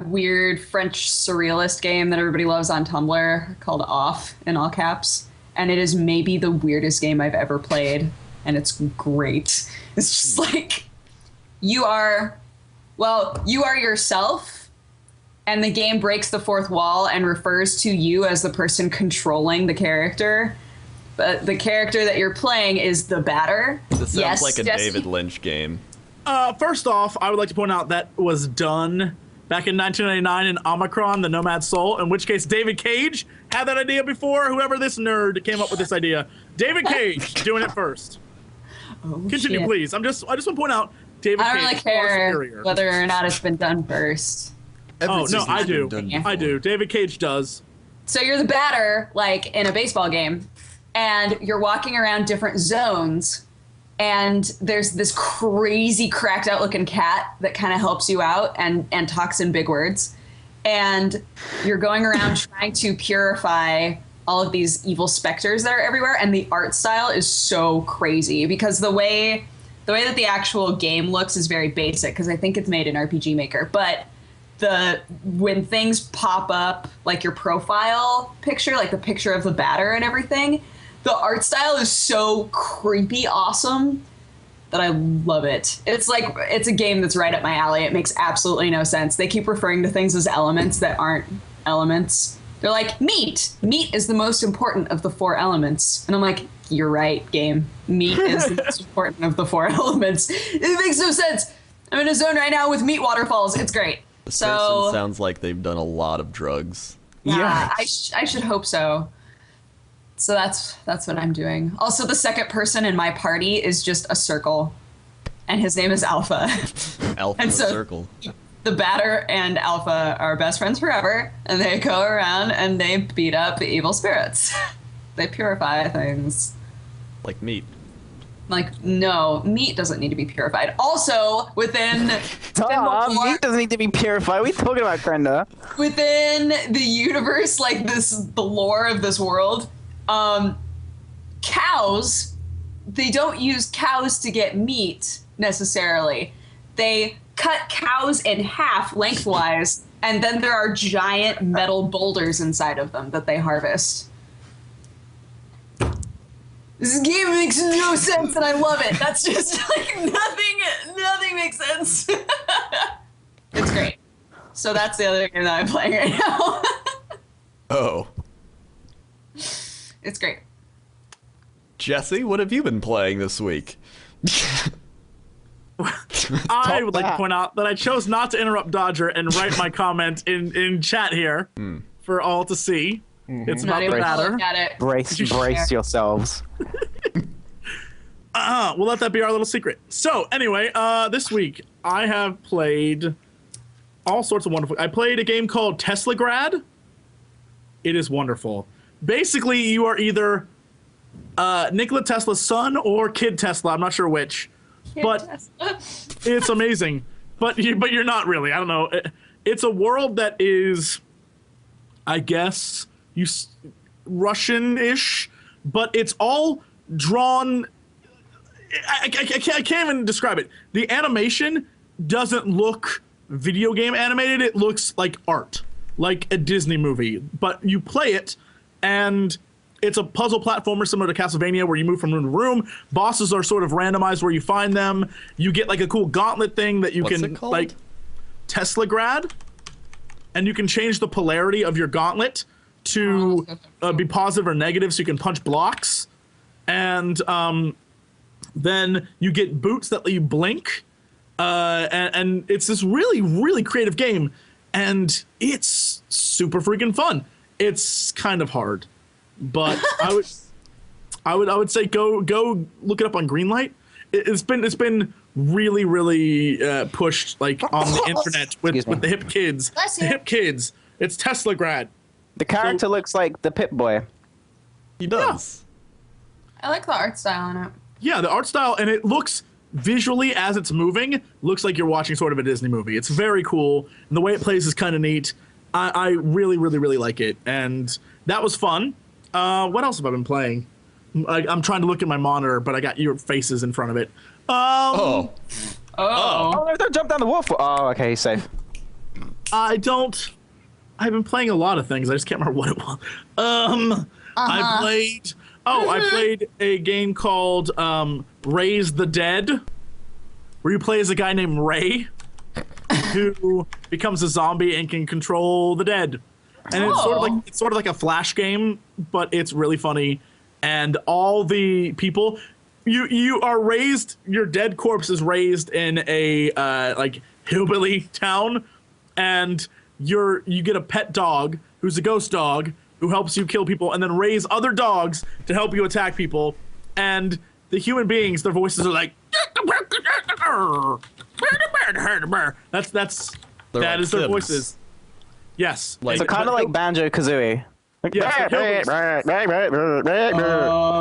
weird French surrealist game that everybody loves on Tumblr called Off, in all caps. And it is maybe the weirdest game I've ever played. And it's great. It's just like, you are yourself, and the game breaks the fourth wall and refers to you as the person controlling the character. But the character that you're playing is the batter. This sounds like a David Lynch game. First off, I would like to point out that was done back in 1999 in Omicron, the Nomad Soul, in which case David Cage had that idea before. Whoever this nerd came up with this idea. David Cage doing it first. Oh, Continue, shit. please. I just want to point out David I don't Cage really is far care superior. whether or not it's been done first. Oh, no, I do. I do. David Cage does. So you're the batter, like in a baseball game, and you're walking around different zones, and there's this crazy cracked out looking cat that kind of helps you out and talks in big words. And you're going around trying to purify all of these evil specters that are everywhere. And the art style is so crazy because the way that the actual game looks is very basic, because I think it's made in RPG Maker. But when things pop up, like your profile picture, like the picture of the batter and everything, the art style is so creepy awesome that I love it. It's like, it's a game that's right up my alley. It makes absolutely no sense. They keep referring to things as elements that aren't elements. They're like, meat. Meat is the most important of the four elements. And I'm like, you're right, game. Meat is the most important of the four elements. It makes no sense. I'm in a zone right now with meat waterfalls. It's great. This person sounds like they've done a lot of drugs. Yeah, I should hope so. So that's what I'm doing. Also, the second person in my party is just a circle, and his name is Alpha. Alpha And so- Circle. the Batter and Alpha are best friends forever, and they go around and they beat up evil spirits. They purify things. Like meat. Like, no, meat doesn't need to be purified. Also, within meat doesn't need to be purified. What are you talking about, Crenda? Within the universe, like the lore of this world, cows, they don't use cows to get meat necessarily. They cut cows in half lengthwise, and then there are giant metal boulders inside of them that they harvest. This game makes no sense, and I love it. That's just like nothing makes sense. It's great. So that's the other game that I'm playing right now. Oh. It's great. Jesse, what have you been playing this week? I would like to point out that I chose not to interrupt Dodger and write my comment in chat here for all to see. It's about the Batter. Brace yourselves. We'll let that be our little secret. So anyway, this week I have played all sorts of wonderful. I played a game called Teslagrad. It is wonderful. Basically, you are either Nikola Tesla's son or Kid Tesla. I'm not sure which, but it's amazing. But you're not really. I don't know. It's a world that is, I guess, Russian-ish, but it's all drawn. I can't even describe it. The animation doesn't look video game animated. It looks like art, like a Disney movie. But you play it, and it's a puzzle platformer similar to Castlevania, where you move from room to room. Bosses are sort of randomized where you find them. You get like a cool gauntlet thing that you can like Teslagrad, and you can change the polarity of your gauntlet to be positive or negative, so you can punch blocks. And then you get boots that let you blink. And it's this really, really creative game. And it's super freaking fun. It's kind of hard. But I would say go look it up on Greenlight. It's been really, really pushed like on the internet with the hip kids. The hip kids. It's Teslagrad. The character looks like the Pip-Boy. He does. I like the art style in it. Yeah, the art style, and it looks visually as it's moving, looks like you're watching sort of a Disney movie. It's very cool, and the way it plays is kind of neat. I really, really, really like it, and that was fun. What else have I been playing? I'm trying to look at my monitor, but I got your faces in front of it. Oh, don't jump down the wall for. Oh, okay, he's safe. I've been playing a lot of things. I just can't remember what it was. I played a game called Raise the Dead, where you play as a guy named Ray, who becomes a zombie and can control the dead. And it's sort of like a Flash game, but it's really funny. And all the people, you are raised. Your dead corpse is raised in a like hillbilly town, and you get a pet dog who's a ghost dog who helps you kill people, and then raise other dogs to help you attack people. And the human beings, their voices are like that is their voices. Yes. So kind of like Banjo-Kazooie. Yes,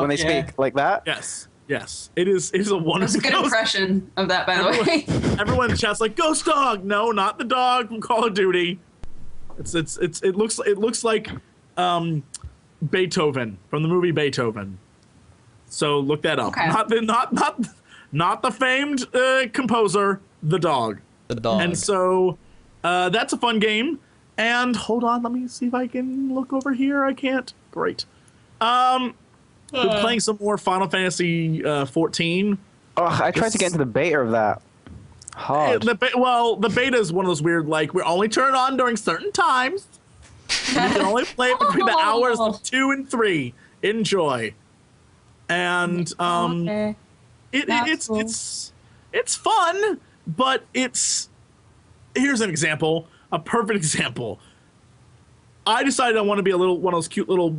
when they speak like that. Yes. It is a wonderful. That's a good impression of that, by the way. Everyone in the chat's like, "Ghost dog!" No, not the dog from Call of Duty. It looks like Beethoven from the movie Beethoven. So look that up. Okay. Not the famed composer, the dog. The dog. And so that's a fun game. And hold on, let me see if I can look over here. I can't. Great. Been playing some more Final Fantasy 14. Oh, I tried to get into the beta of that. Hard. The beta is one of those weird, like, we're only turned on during certain times. You can only play it between the hours of 2 and 3. Enjoy. And it's fun, but here's an example, a perfect example. I decided I want to be one of those cute little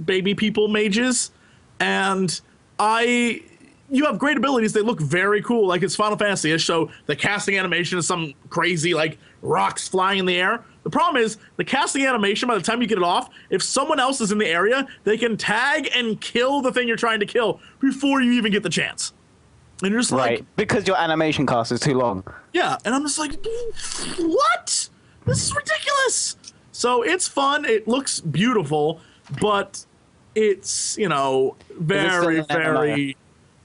baby people mages, and I you have great abilities. They look very cool. Like it's Final Fantasy-ish, so the casting animation is some crazy, like, rocks flying in the air. The problem is, the casting animation, by the time you get it off, if someone else is in the area, they can tag and kill the thing you're trying to kill before you even get the chance. And you're just right, because your animation cost is too long. Yeah, and I'm just like, what? This is ridiculous. So it's fun. It looks beautiful, but it's, you know, very, very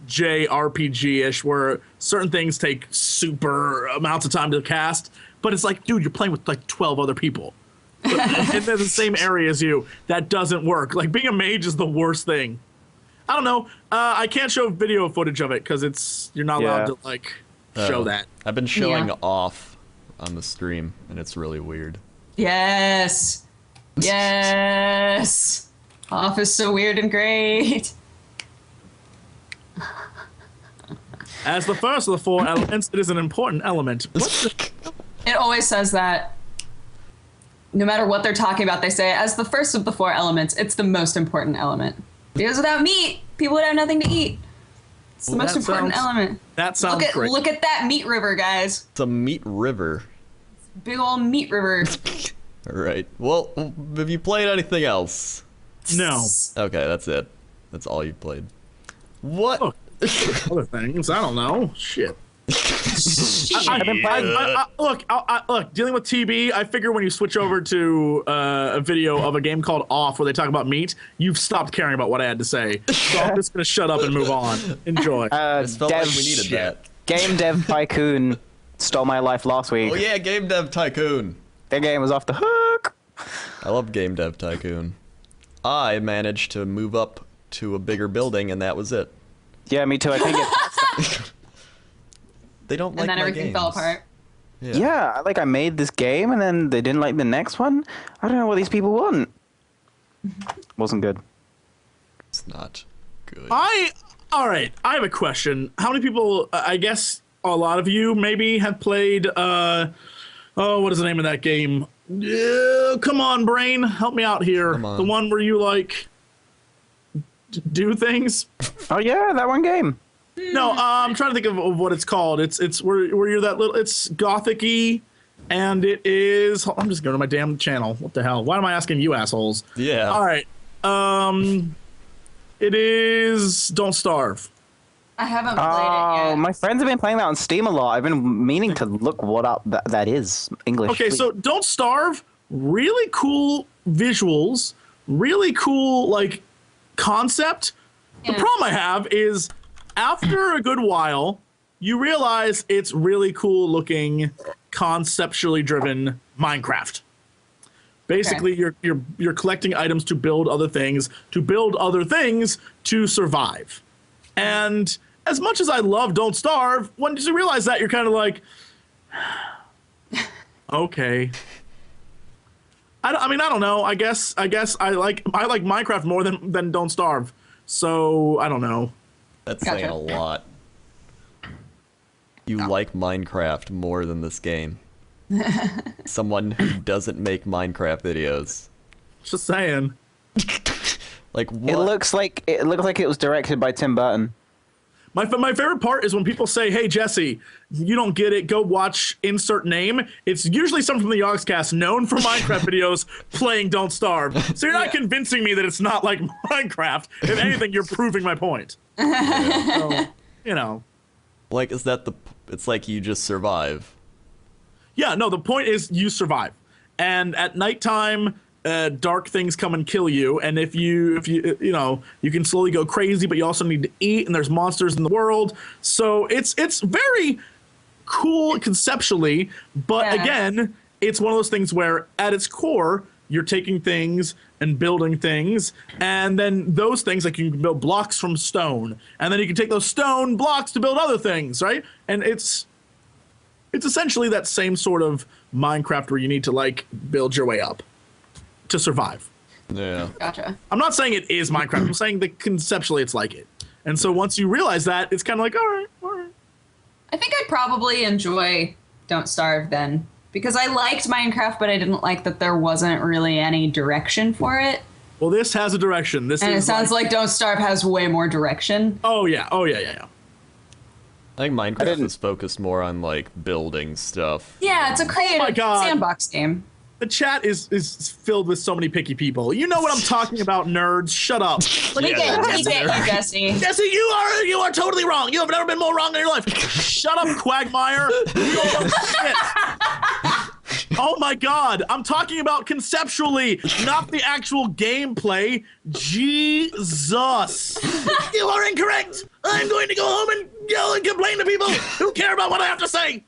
JRPG-ish, where certain things take super amounts of time to cast. But it's like, dude, you're playing with like 12 other people. And they're the same area as you. That doesn't work. Like, being a mage is the worst thing. I don't know. I can't show video footage of it because you're not allowed to, like, show that. I've been showing off on the stream, and it's really weird. Yes. Yes. Off is so weird and great. As the first of the 4 elements, it is an important element. It always says that. No matter what they're talking about, they say, as the first of the 4 elements, it's the most important element. Because without meat, people would have nothing to eat. It's the most important element. That sounds great. Look at that meat river, guys. It's a meat river. Big old meat river. All right. Well, have you played anything else? No. Okay, that's it. That's all you played. What? Oh, other things? I don't know. Shit. Look, dealing with TB, I figure when you switch over to a video of a game called Off where they talk about meat, you've stopped caring about what I had to say. So I'm just going to shut up and move on. Enjoy. I felt like we needed that. Game Dev Tycoon stole my life last week. Oh yeah, Game Dev Tycoon. That game was off the hook. I love Game Dev Tycoon. I managed to move up to a bigger building, and that was it. Yeah, me too. I think it. They don't like and then my everything games. fell apart. Yeah, like I made this game and then they didn't like the next one. I don't know what these people want. Wasn't good. It's not good. All right, I have a question. How many people, I guess a lot of you maybe have played, what is the name of that game? Come on, brain, help me out here. The one where you, like, do things? Oh yeah, that one game. No, I'm trying to think of what it's called. It's where you're that little. It's gothic-y, and it is. I'm just going to my damn channel. What the hell? Why am I asking you assholes? Yeah. All right. It is Don't Starve. I haven't played it yet. My friends have been playing that on Steam a lot. I've been meaning to look what up that is. English. Okay, so Don't Starve. Really cool visuals. Really cool like concept. The problem I have is, after a good while, you realize it's really cool looking, conceptually driven Minecraft. Basically, you're collecting items to build other things, to survive. And as much as I love Don't Starve, once you realize that, you're kind of like, okay. I mean, I don't know. I guess I like Minecraft more than Don't Starve. So I don't know. That's saying a lot. You like Minecraft more than this game. Someone who doesn't make Minecraft videos. Just saying. Like what? It looks like it was directed by Tim Burton. My favorite part is when people say, "Hey Jesse, you don't get it. Go watch insert name." It's usually someone from the Yogscast known for Minecraft videos playing Don't Starve. So you're not convincing me that it's not like Minecraft. If anything, you're proving my point. So, you know. Like, is that it's like you just survive. Yeah, no, the point is you survive. And at nighttime, dark things come and kill you. And if you you can slowly go crazy, but you also need to eat, and there's monsters in the world. So it's very cool conceptually, but again, it's one of those things where at its core, you're taking things and building things, and then those things, like you can build blocks from stone, and then you can take those stone blocks to build other things, right? And it's essentially that same sort of Minecraft where you need to like build your way up to survive. Yeah. Gotcha. I'm not saying it is Minecraft. I'm saying that conceptually it's like it. And so once you realize that, it's kind of like, all right. I think I'd probably enjoy Don't Starve then, because I liked Minecraft, but I didn't like that there wasn't really any direction for it. Well, this has a direction. It sounds like Don't Starve has way more direction. Oh yeah. I think Minecraft is focused more on like building stuff. Yeah, it's a creative sandbox game. The chat is filled with so many picky people. You know what I'm talking about, nerds. Shut up. We get you, Jesse. Jesse, you are totally wrong. You have never been more wrong in your life. Shut up, Quagmire. You don't know shit. Oh my God, I'm talking about conceptually, not the actual gameplay. Jesus. You are incorrect. I'm going to go home and yell and complain to people who care about what I have to say.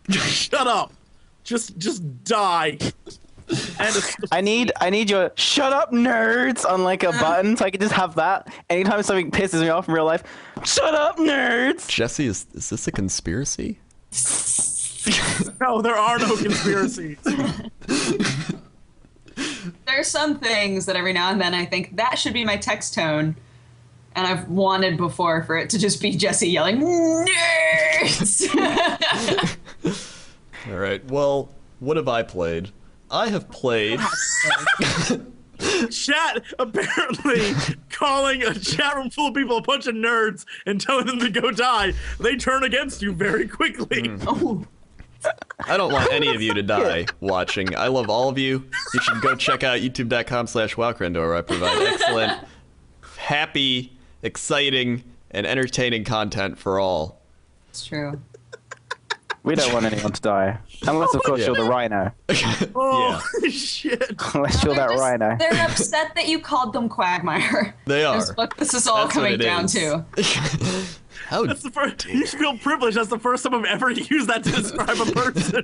Shut up. Just die. And I need your shut up nerds on like a button so I can just have that anytime something pisses me off in real life. Shut up nerds. Jesse, is this a conspiracy? No, there are no conspiracies. There's some things that every now and then I think that should be my text tone. And I've wanted before for it to just be Jesse yelling, nerds! All right, well, what have I played? I have played... Chat apparently calling a chat room full of people a bunch of nerds and telling them to go die. They turn against you very quickly. Oh. I don't want any of you to die watching. I love all of you. You should go check out youtube.com/WowCrendor, where I provide excellent, happy, exciting, and entertaining content for all. It's true. We don't want anyone to die. Unless, of course, you're the rhino. Oh, shit. Unless you're that rhino. They're upset that you called them Quagmire. They are. That's what this is all coming down to. How That's the first. You feel privileged. That's the first time I've ever used that to describe a person.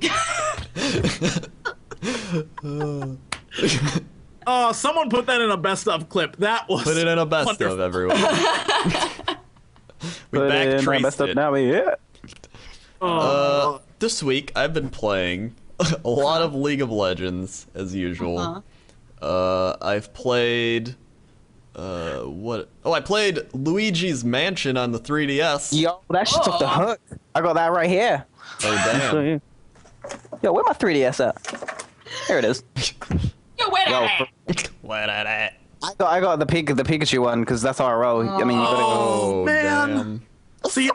Oh, someone put that in a best of clip. That was. Put it in a best wonderful. of, everyone. We Put it in my backtraced best of it. now, yeah. This week I've been playing a lot of League of Legends as usual. I've played what? Oh, I played Luigi's Mansion on the 3DS. Yo, that shit's off the hook. I got that right here. Oh damn! Yo, where my 3DS at? There it is. Yo, wait a minute. What at it? I got the Pikachu one because that's how I roll. I mean, you gotta go. Oh man. damn! See,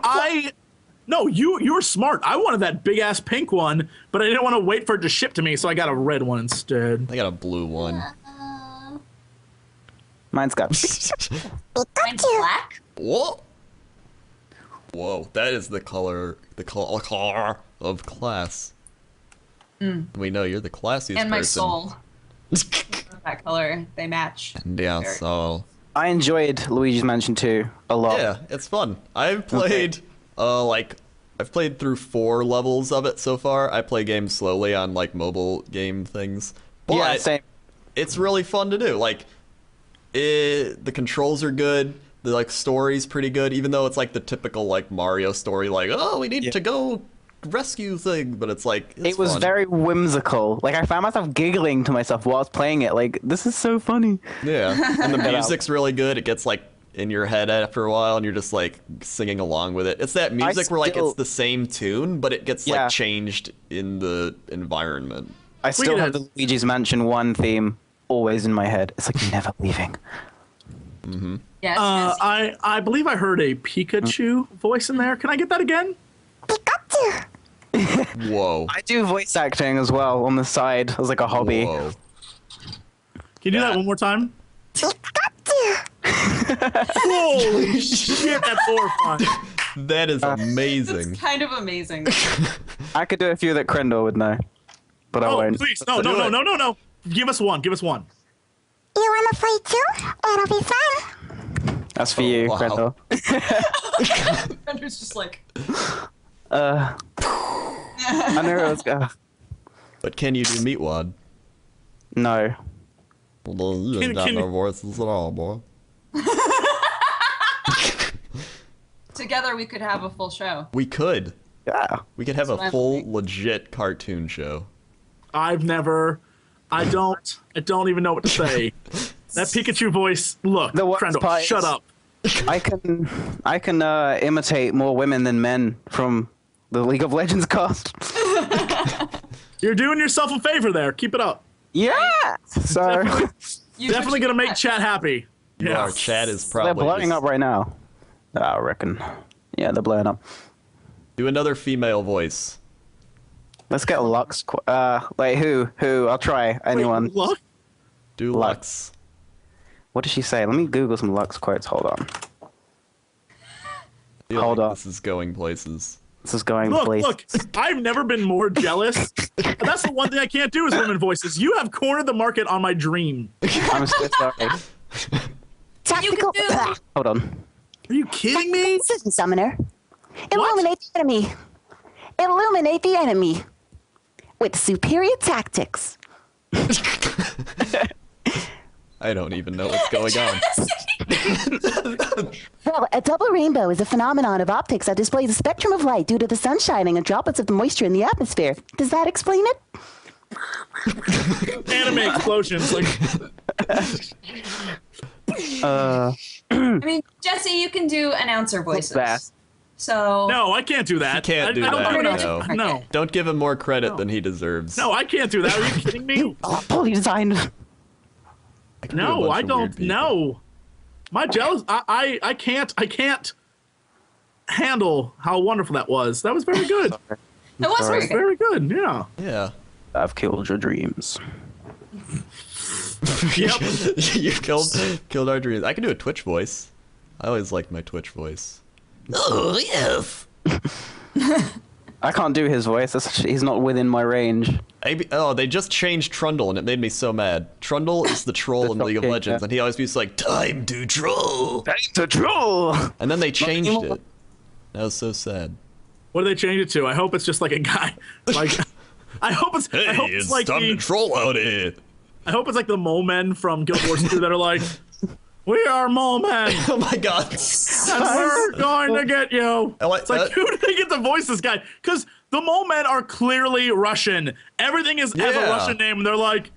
No, you were smart. I wanted that big ass pink one, but I didn't want to wait for it to ship to me, so I got a red one instead. I got a blue one. Mine's got. Mine's black? Whoa! Whoa! That is the color of class. We know you're the classiest And my person. soul. That color, they match. Yeah, so. I enjoyed Luigi's Mansion 2 a lot. Yeah, it's fun. I've played, I've played through 4 levels of it so far. I play games slowly on, like, mobile game things. But Yeah, same. it's really fun to do. Like, the controls are good. The, like, story's pretty good, even though it's, like, the typical, like, Mario story, like, oh, we need to go rescue thing, but it's like, it's It was fun. very whimsical. Like, I found myself giggling to myself while I was playing it. Like, this is so funny. Yeah, and the music's really good. It gets, like, in your head after a while, and you're just, like, singing along with it. It's that music where, like, it's the same tune, but it gets, like, changed in the environment. I still have the Luigi's Mansion 1 theme always in my head. It's like never leaving. Mm-hmm. Yes, I believe I heard a Pikachu voice in there. Can I get that again? Pikachu! Whoa. I do voice acting as well on the side as like a hobby. Whoa. Can you do that one more time? Holy shit, that's horrifying. That is amazing. It's kind of amazing. I could do a few that Crendor would know, but I won't. Please, no. Give us one. You wanna play too? It'll be fun. That's for you, wow. Crendor. Brender's just like, I knew it was gonna. But can you do Meatwad? No. Well, you ain't got no voices at all, boy. together we could have a full show. We could. Yeah. We could have That's a what full, legit cartoon show. I don't even know what to say. That Pikachu voice, look, The worst Crendor, part shut is- up. I can imitate more women than men from the League of Legends cast. You're doing yourself a favor there. Keep it up. Yeah. So Definitely gonna make chat happy. Our chat is they're probably blowing just- up right now. I reckon. Yeah, they're blowing up. Do another female voice. Let's get Lux. Wait, who? I'll try. Anyone? Wait, look. Do Lux. What did she say? Let me Google some Lux quotes. Hold on. Hold on. This is going places. This is going Look, places. look. I've never been more jealous. That's the one thing I can't do is women voices. You have cornered the market on my dream. I'm so sorry. Tactical. Hold on. Are you kidding me? Precision summoner. Illuminate the enemy. Illuminate the enemy with superior tactics. I don't even know what's going on. Well, a double rainbow is a phenomenon of optics that displays a spectrum of light due to the sun shining and droplets of the moisture in the atmosphere. Does that explain it? Anime explosions. Like, I mean, Jesse, you can do announcer voices. Best. So no, I can't do that. He can't do I don't that. do No. No. Don't give him more credit than he deserves. No, I can't do that. Are you kidding me? Fully designed. I can do a No, bunch I of don't weird people. know. My jealous. I can't handle how wonderful that was. That was very good. that was Sorry. very good. Very good. Yeah. Yeah. I've killed your dreams. Yep. You killed our dreams. I can do a Twitch voice. I always liked my Twitch voice. Oh, yes. I can't do his voice. He's not within my range. They just changed Trundle, and it made me so mad. Trundle is the troll in League of Legends, yeah. and he always be like, "Time to troll." Time to troll. And then they changed it. That was so sad. What do they change it to? I hope it's just like a guy. Like, I hope it's like time to troll out here. I hope it's like the mole men from Guild Wars 2 that are like, "We are mole men, Oh my god. and we're going to get you." I like It's like, that. who did they get to voice this guy? Because the mole men are clearly Russian. Everything has a Yeah. Russian name, and they're like,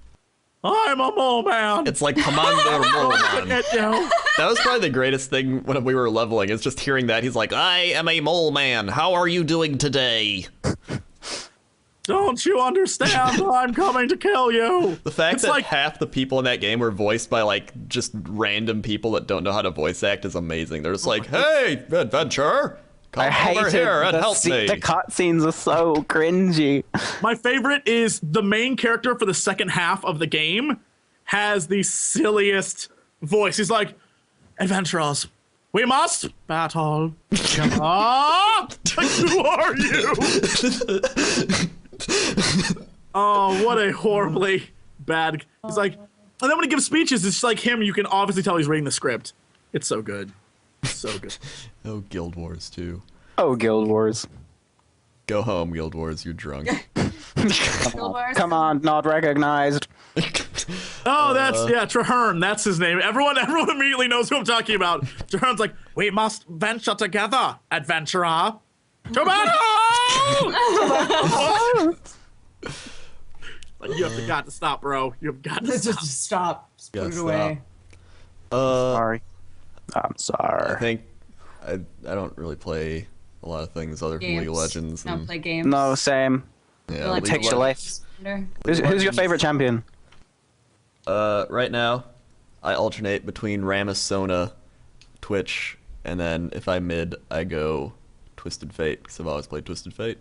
"I'm a mole man." It's like Commander Moleman. Get you. That was probably the greatest thing when we were leveling, is just hearing that. He's like, "I am a mole man. How are you doing today?" Don't you understand? I'm coming to kill you. The fact It's that like- half the people in that game were voiced by like just random people that don't know how to voice act is amazing. They're just like, "Hey, adventure, come I hate over here and help me." The cutscenes are so cringy. My favorite is the main character for the second half of the game has the silliest voice. He's like, "Adventurers, we must battle." Who are you? Oh, what a horribly bad. He's like, and then when he gives speeches, it's just like him. You can obviously tell he's reading the script. It's so good. It's so good. Oh, Guild Wars 2. Oh, Guild Wars. Go home, Guild Wars. You're drunk. Come on, not recognized. Oh, that's Traherne. That's his name. Everyone immediately knows who I'm talking about. Traherne's like, "We must venture together, adventurer. To battle!" Like, you have got to stop, bro. You have got to stop. Just stop. Just put Gotta it away. Sorry. I'm sorry. I think I don't really play a lot of things other from League of Legends. Don't And, play games. No, same. yeah, Like League of Takes your Legends. life. Who's your favorite champion? Right now, I alternate between Rammus, Sona, Twitch, and then if I mid, I go Twisted Fate, because I've always played Twisted Fate.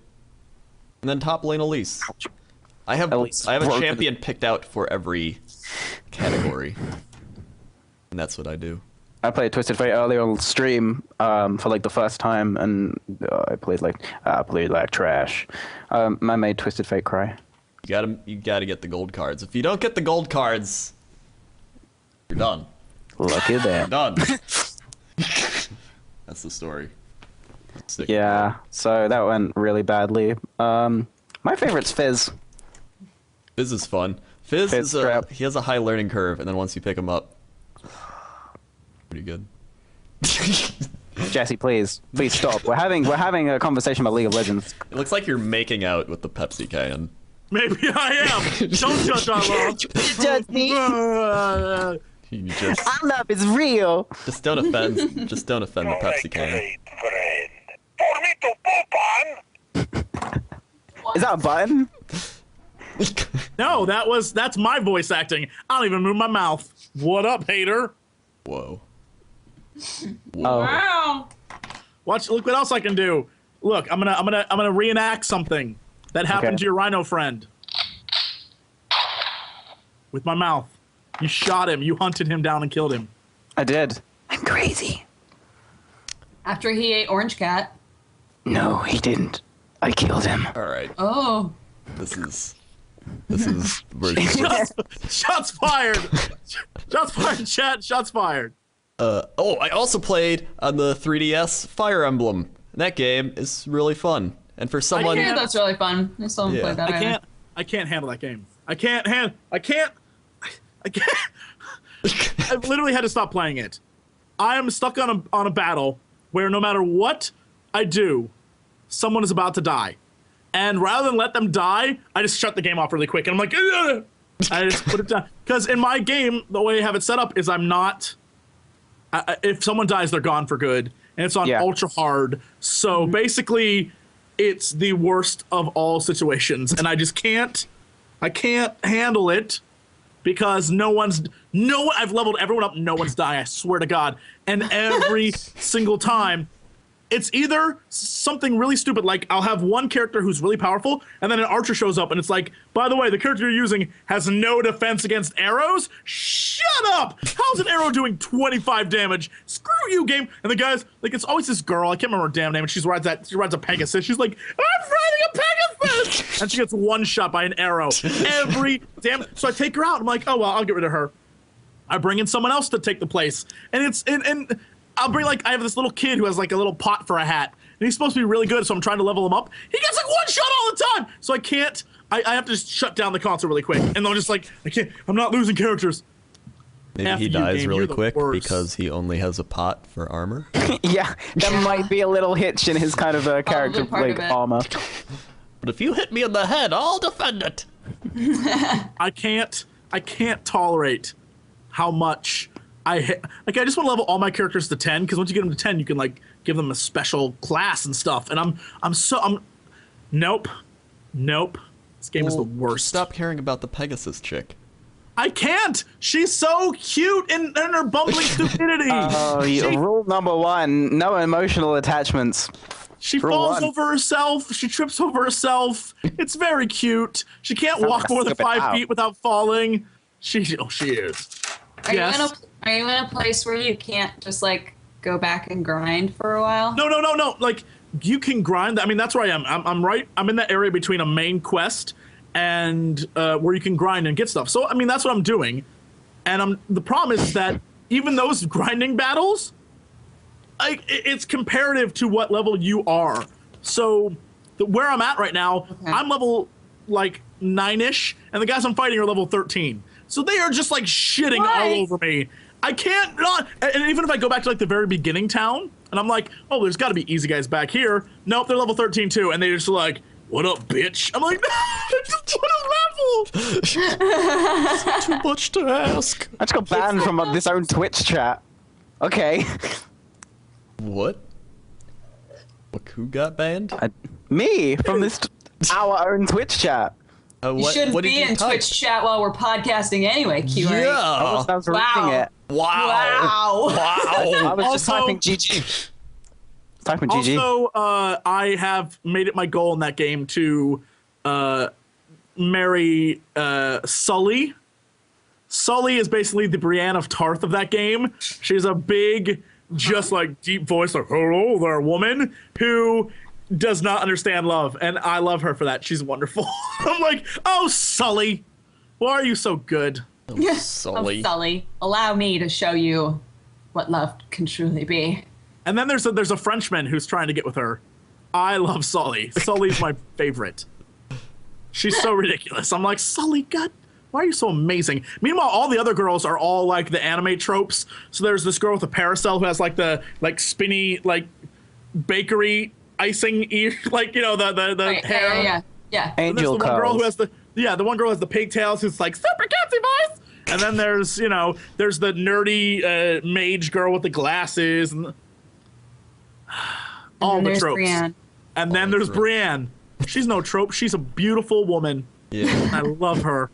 And then top lane Elise. I have Elise a broken. champion picked out for every category. And that's what I do. I played Twisted Fate earlier on stream for like the first time, and I played like trash. I made Twisted Fate cry. You gotta get the gold cards. If you don't get the gold cards, you're done. Look at You're that. done. That's the story. Stick Yeah, so that went really badly. My favorite's Fizz. Fizz is fun. Fizz Fizz is trap. he has a high learning curve, and then once you pick him up, pretty good. Jesse, please stop. We're having a conversation about League of Legends. It looks like you're making out with the Pepsi can. Maybe I am. Don't judge our love. Judge me. You just Our love is real. don't offend the Pepsi can. Is that a button? No, that's my voice acting. I don't even move my mouth. What up, hater? Whoa. Oh. Wow. Look what else I can do. Look, I'm gonna reenact something that happened to your rhino friend. With my mouth. You shot him. You hunted him down and killed him. I did. I'm crazy. After he ate Orange Cat. No, he didn't. I killed him. All right. Oh. This is where Shots fired. Shots fired, chat. Shots fired. I also played on the 3DS Fire Emblem. That game is really fun. And for someone, I hear that's really fun. I still haven't played that. I can't handle that game. I can't. I've literally had to stop playing it. I am stuck on a battle where no matter what I do, someone is about to die. And rather than let them die, I just shut the game off really quick. And I'm like, ugh! I just put it down. Because in my game, the way I have it set up is I'm not... if someone dies, they're gone for good. And it's on ultra hard. So basically, it's the worst of all situations. And I just can't... I can't handle it. Because I've leveled everyone up, no one's dying, I swear to God. And every single time, it's either something really stupid, like I'll have one character who's really powerful, and then an archer shows up, and it's like, by the way, the character you're using has no defense against arrows? Shut up! How's an arrow doing 25 damage? Screw you, game! And the guy's, like, it's always this girl, I can't remember her damn name, and she rides a Pegasus. She's like, I'm riding a Pegasus! And she gets one shot by an arrow. So I take her out, I'm like, oh, well, I'll get rid of her. I bring in someone else to take the place. And I'll bring, like, I have this little kid who has, like, a little pot for a hat. And he's supposed to be really good, so I'm trying to level him up. He gets, like, one shot all the time! So I can't, I have to just shut down the console really quick. And I'm just like, I'm not losing characters. Maybe he dies really quick because he only has a pot for armor. Yeah, that might be a little hitch in his kind of character, like, armor. But if you hit me in the head, I'll defend it. I can't tolerate how much I just want to level all my characters to 10, because once you get them to 10, you can, like, give them a special class and stuff. And nope. This game is the worst. Stop caring about the Pegasus chick. I can't. She's so cute in her bumbling stupidity. Rule number 1: no emotional attachments. She falls over herself. She trips over herself. It's very cute. She can't walk more than 5 feet without falling. She is. Are you in a place where you can't just, like, go back and grind for a while? No. Like, you can grind. I mean, that's where I am. I'm in that area between a main quest and where you can grind and get stuff. So, I mean, that's what I'm doing. And the problem is that even those grinding battles, it's comparative to what level you are. So, where I'm at right now, I'm level, like, 9-ish, and the guys I'm fighting are level 13. So they are just, like, shitting all over me. I can't not, and even if I go back to, like, the very beginning town, and I'm like, oh, there's got to be easy guys back here. Nope, they're level 13 too, and they're just like, what up, bitch? I'm like, no, I just want a level. Too much to ask. I just got banned from this own Twitch chat. Okay. What? Who got banned? Me, from this our own Twitch chat. You shouldn't be in Twitch chat while we're podcasting anyway, QA. Yeah. I was reading it. Wow. I was just typing GG. Typing GG. Also, I have made it my goal in that game to marry Sully. Sully is basically the Brienne of Tarth of that game. She's a big, just like deep voice, like, hello there, woman, who does not understand love, and I love her for that. She's wonderful. I'm like, oh, Sully, why are you so good? Oh, Sully. Oh, Sully, allow me to show you what love can truly be. And then there's a Frenchman who's trying to get with her. I love Sully. Sully's my favorite. She's so ridiculous. I'm like, Sully, God, why are you so amazing? Meanwhile, all the other girls are all like the anime tropes. So there's this girl with a parasol who has like the spinny like bakery icing ear, like, you know, the hair. Yeah. Angel the one girl who has the one girl has the pigtails who's like super cutesy voice. And then there's the nerdy mage girl with the glasses and all the tropes. Brienne. And then there's Brienne. She's no trope. She's a beautiful woman. Yeah. I love her.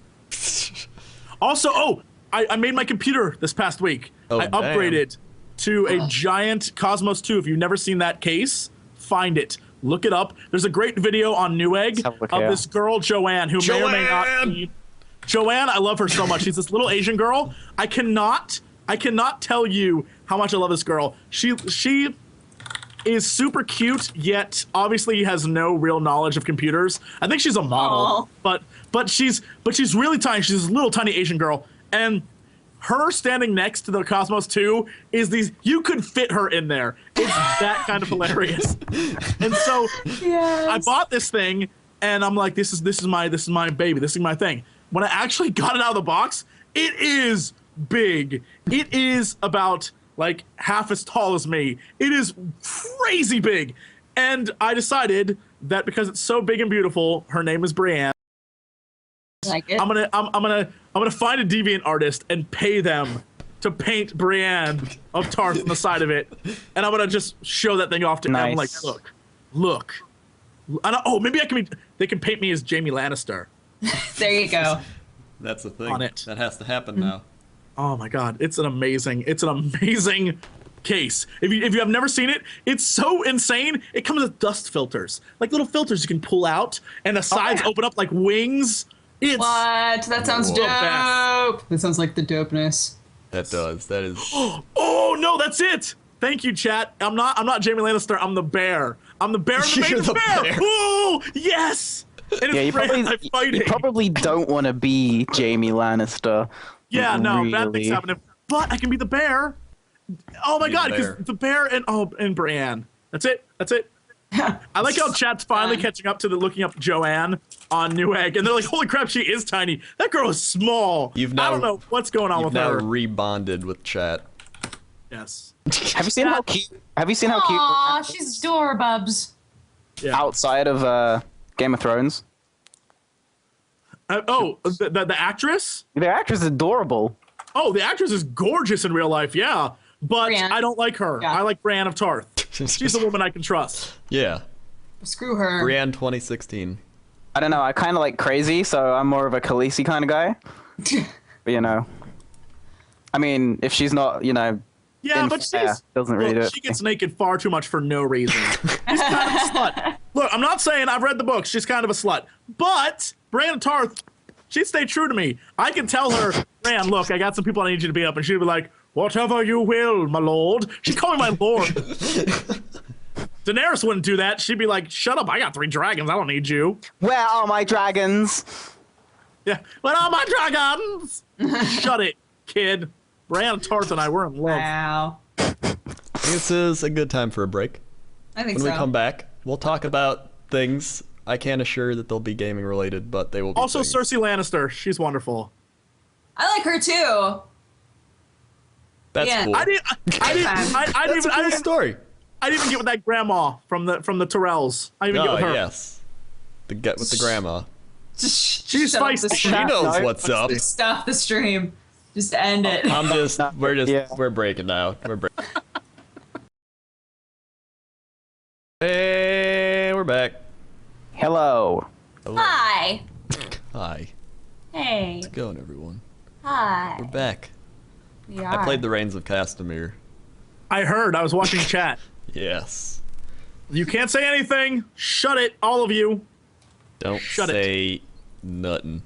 Also, I made my computer this past week. I upgraded to a giant Cosmos 2. If you've never seen that case, find it. Look it up. There's a great video on Newegg of this girl, Joanne, who may or may not be... Joanne, I love her so much. She's this little Asian girl. I cannot tell you how much I love this girl. She is super cute, yet obviously has no real knowledge of computers. I think she's a model, but she's really tiny. She's this little tiny Asian girl, and her standing next to the Cosmos 2 is these. You could fit her in there. It's that kind of hilarious. And so I bought this thing, and I'm like, this is my baby. This is my thing. When I actually got it out of the box, it is big. It is about like half as tall as me. It is crazy big. And I decided that because it's so big and beautiful, her name is Brienne. Like it. I'm gonna find a deviant artist and pay them to paint Brienne of Tarth on the side of it, and I'm gonna just show that thing off to them. Like, look. And maybe they can paint me as Jaime Lannister. There you go. That's the thing. On it. That has to happen now. Oh my God, it's an amazing case. If you have never seen it, it's so insane. It comes with dust filters, like little filters you can pull out, and the sides open up like wings. What? That sounds dope. That sounds like the dopeness. That does. That is. Oh no, that's it. Thank you, chat. I'm not Jaime Lannister. I'm the bear. I'm the bear in the main bear. Oh yes. You probably don't want to be Jaime Lannister. Yeah, no, bad things happen. But I can be the bear. Oh my God, because the bear and Brienne. That's it. I like how chat's finally catching up to looking up Joanne on Newegg, and they're like, "Holy crap, she is tiny. That girl is small." I don't know what's going on with her. You've now rebonded with chat. Yes. Have you seen how cute? Aw, she's adorbubs. Yeah. Outside of Game of Thrones. The actress? The actress is adorable. Oh, the actress is gorgeous in real life, yeah. But Brienne. I don't like her. Yeah. I like Brienne of Tarth. She's a woman I can trust. Yeah. Screw her. Brienne 2016. I don't know. I kind of like crazy, so I'm more of a Khaleesi kind of guy. But, you know. I mean, if she's not, you know. Yeah, but doesn't really do it. She gets naked far too much for no reason. She's kind of a slut. Look, I'm not saying I've read the books. She's kind of a slut. But Brienne of Tarth, she'd stay true to me. I can tell her, Brienne, look, I got some people I need you to beat up. And she'd be like, whatever you will, my lord. She'd call me my lord. Daenerys wouldn't do that. She'd be like, shut up, I got 3 dragons. I don't need you. Where are my dragons? Yeah, where are my dragons? Shut it, kid. Brienne of Tarth and I were in love. Wow. This is a good time for a break. I think when we come back, we'll talk about things. I can't assure that they'll be gaming related, but they will be. Also, things. Cersei Lannister. She's wonderful. I like her too. That's cool. I didn't story. I didn't even get with that grandma from the Tyrells. I didn't even get with her. Yes. Get with the grandma. She's feisty. She knows what's up. Stop the stream. Just end it. We're breaking now. Hey, we're back. Hello. Hi. Hi. Hey. How's it going, everyone? Hi. We're back. We are. I played the Reigns of Castamere. I heard. I was watching chat. Yes. You can't say anything. Shut it, all of you. Don't say nothing.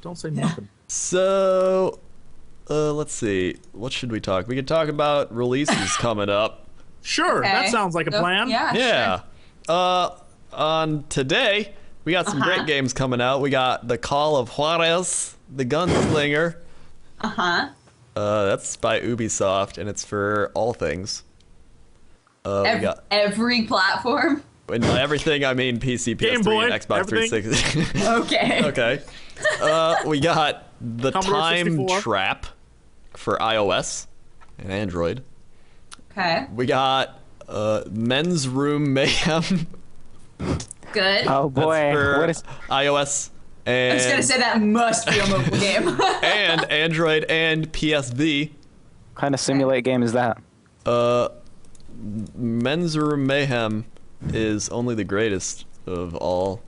Don't say nothing. So, let's see. What should we talk? We could talk about releases coming up. Sure, that sounds like a plan. Yeah. Sure. On today, we got some great games coming out. We got The Call of Juarez, The Gunslinger. That's by Ubisoft, and it's for all things. Every platform? And by everything, I mean PC, PS3, and Xbox 360. Okay. Okay. We got The Time Trap for iOS and Android. Okay. We got Men's Room Mayhem. Good. Oh boy. What is iOS and I was gonna say that must be a mobile game. and Android and PSV. What kind of simulate game is that? Men's Room Mayhem is only the greatest of all.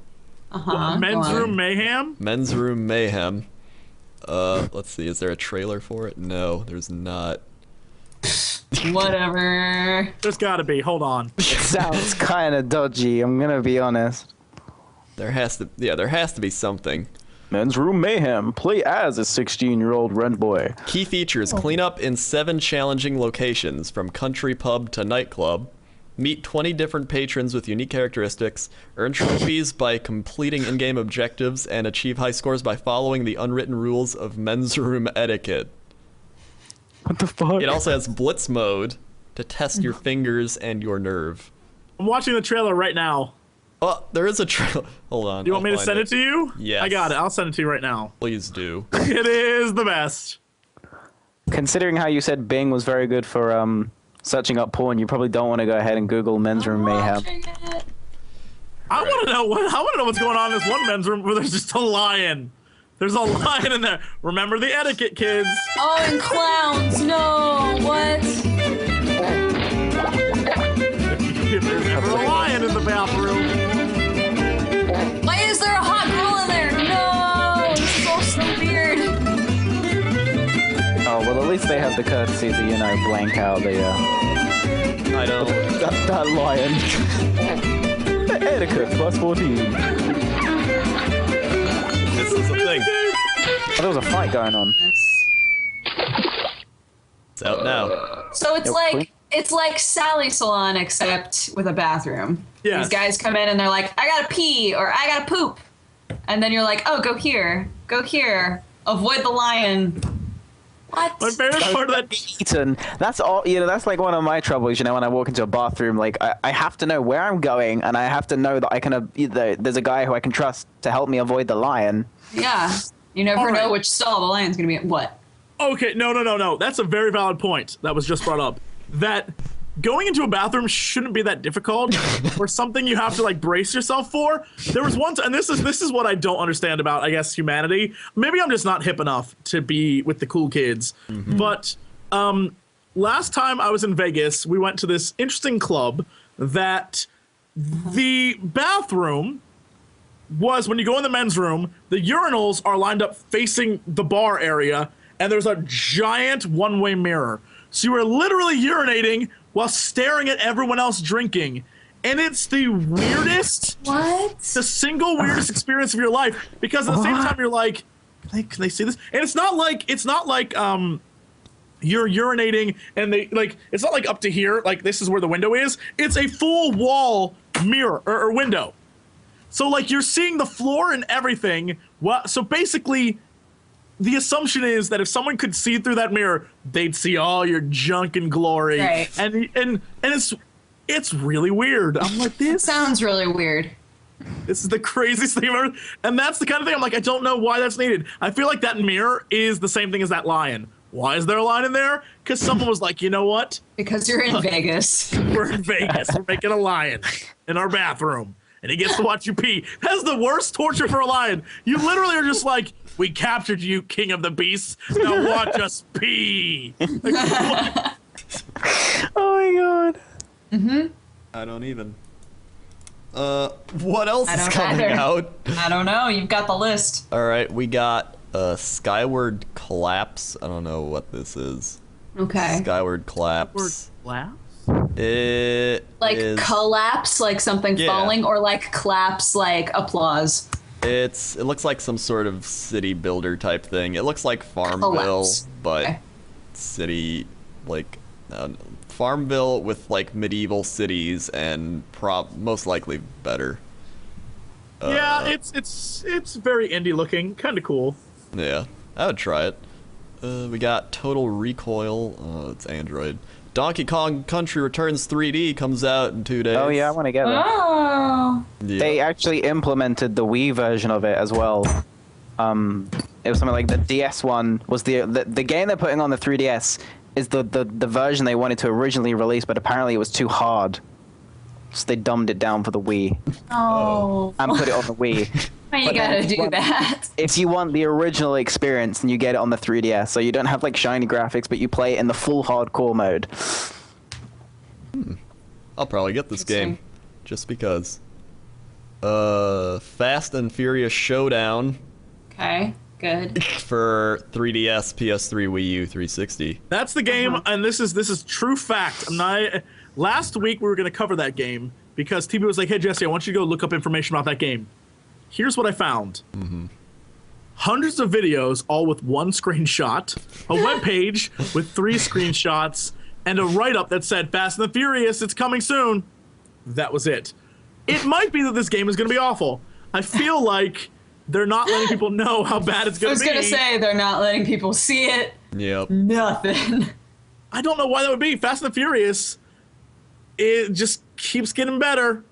Men's Room Mayhem? Men's Room Mayhem. Let's see, is there a trailer for it? No, there's not. Whatever. There's gotta be. Hold on. It sounds kind of dodgy, I'm gonna be honest. There has to be something. Men's room mayhem. Play as a 16-year-old rent boy. Key features: clean up in 7 challenging locations, from country pub to nightclub. Meet 20 different patrons with unique characteristics. Earn trophies by completing in-game objectives, and achieve high scores by following the unwritten rules of men's room etiquette. What the fuck? It also has blitz mode to test your fingers and your nerve. I'm watching the trailer right now. Oh, there is a trailer. Hold on. You want me to send it to you? Yes. I got it. I'll send it to you right now. Please do. It is the best. Considering how you said Bing was very good for searching up porn, you probably don't want to go ahead and Google men's room mayhem. I want to know what's going on in this one men's room where there's just a lion. There's a lion in there. Remember the etiquette, kids. Oh, and clowns. No. What? If there's ever a lion in the bathroom. Why is there a hot girl in there? No. This is all so weird. Oh, well, at least they have the courtesy to, you know, blank out the, I know. that lion. Etiquette plus 14. This is the thing. Oh, there was a fight going on. It's out now. So it's like Sally Salon, except with a bathroom. Yes. These guys come in and they're like, I gotta pee, or I gotta poop. And then you're like, oh, go here, avoid the lion. What? My favorite part of that. Eaten. That's all, you know, that's like one of my troubles, you know, when I walk into a bathroom, like, I have to know where I'm going, and I have to know that I can, there's a guy who I can trust to help me avoid the lion. Yeah. You never know which stall the lion's gonna be in. What? Okay, no. That's a very valid point that was just brought up. That going into a bathroom shouldn't be that difficult, or something you have to like brace yourself for. There was one, and this is what I don't understand about, I guess, humanity. Maybe I'm just not hip enough to be with the cool kids. Mm-hmm. But last time I was in Vegas, we went to this interesting club that the bathroom was, when you go in the men's room, the urinals are lined up facing the bar area, and there's a giant one-way mirror. So you are literally urinating while staring at everyone else drinking. And it's the weirdest, the single weirdest experience of your life. Because at the same time, you're like, can they see this? And it's not like you're urinating and they, like, it's not like up to here, like this is where the window is. It's a full wall mirror or window. So like you're seeing the floor and everything. So basically, the assumption is that if someone could see through that mirror, they'd see all your junk and glory. Right. And it's really weird. I'm like, this sounds really weird. This is the craziest thing I've ever. And that's the kind of thing I'm like, I don't know why that's needed. I feel like that mirror is the same thing as that lion. Why is there a lion in there? Because someone was like, you know what? Because you're in Vegas. We're in Vegas. We're making a lion in our bathroom. And he gets to watch you pee. That's the worst torture for a lion. You literally are just like, we captured you, king of the beasts. Now watch us pee. Like, oh my god. Mm-hmm. I don't even. What else is coming out? I don't know. You've got the list. All right, we got Skyward Collapse. I don't know what this is. Okay. Skyward Collapse. Collapse? It like is, collapse, like something falling, or like claps, like applause. It looks like some sort of city builder type thing. It looks like Farmville, Collapse. but Okay. city, like Farmville with like medieval cities and most likely better. Yeah, it's very indie looking, kind of cool. Yeah, I would try it. We got Total Recoil. Oh, it's Android. Donkey Kong Country Returns 3D comes out in 2 days. Oh yeah, I want to get that. Oh. Yeah. They actually implemented the Wii version of it as well. It was something like the DS one was the game they're putting on the 3DS is the version they wanted to originally release, but apparently it was too hard, so they dumbed it down for the Wii. Oh. And put it on the Wii. Why you gotta do that? If you want the original experience, then you get it on the 3DS, so you don't have like shiny graphics, but you play it in the full hardcore mode. I'll probably get this game, just because. Fast and Furious Showdown. Okay. Good. For 3DS, PS3, Wii U, 360. That's the game, and this is true fact. I'm not. Last week we were going to cover that game because TB was like, "Hey Jesse, I want you to go look up information about that game." Here's what I found. Hundreds of videos, all with one screenshot, a web page with 3 screenshots, and a write-up that said, "Fast and the Furious, it's coming soon." That was it. It might be that this game is going to be awful. I feel like they're not letting people know how bad it's going to be. I was going to say, they're not letting people see it. Yep. Nothing. I don't know why that would be. Fast and the Furious, it just keeps getting better.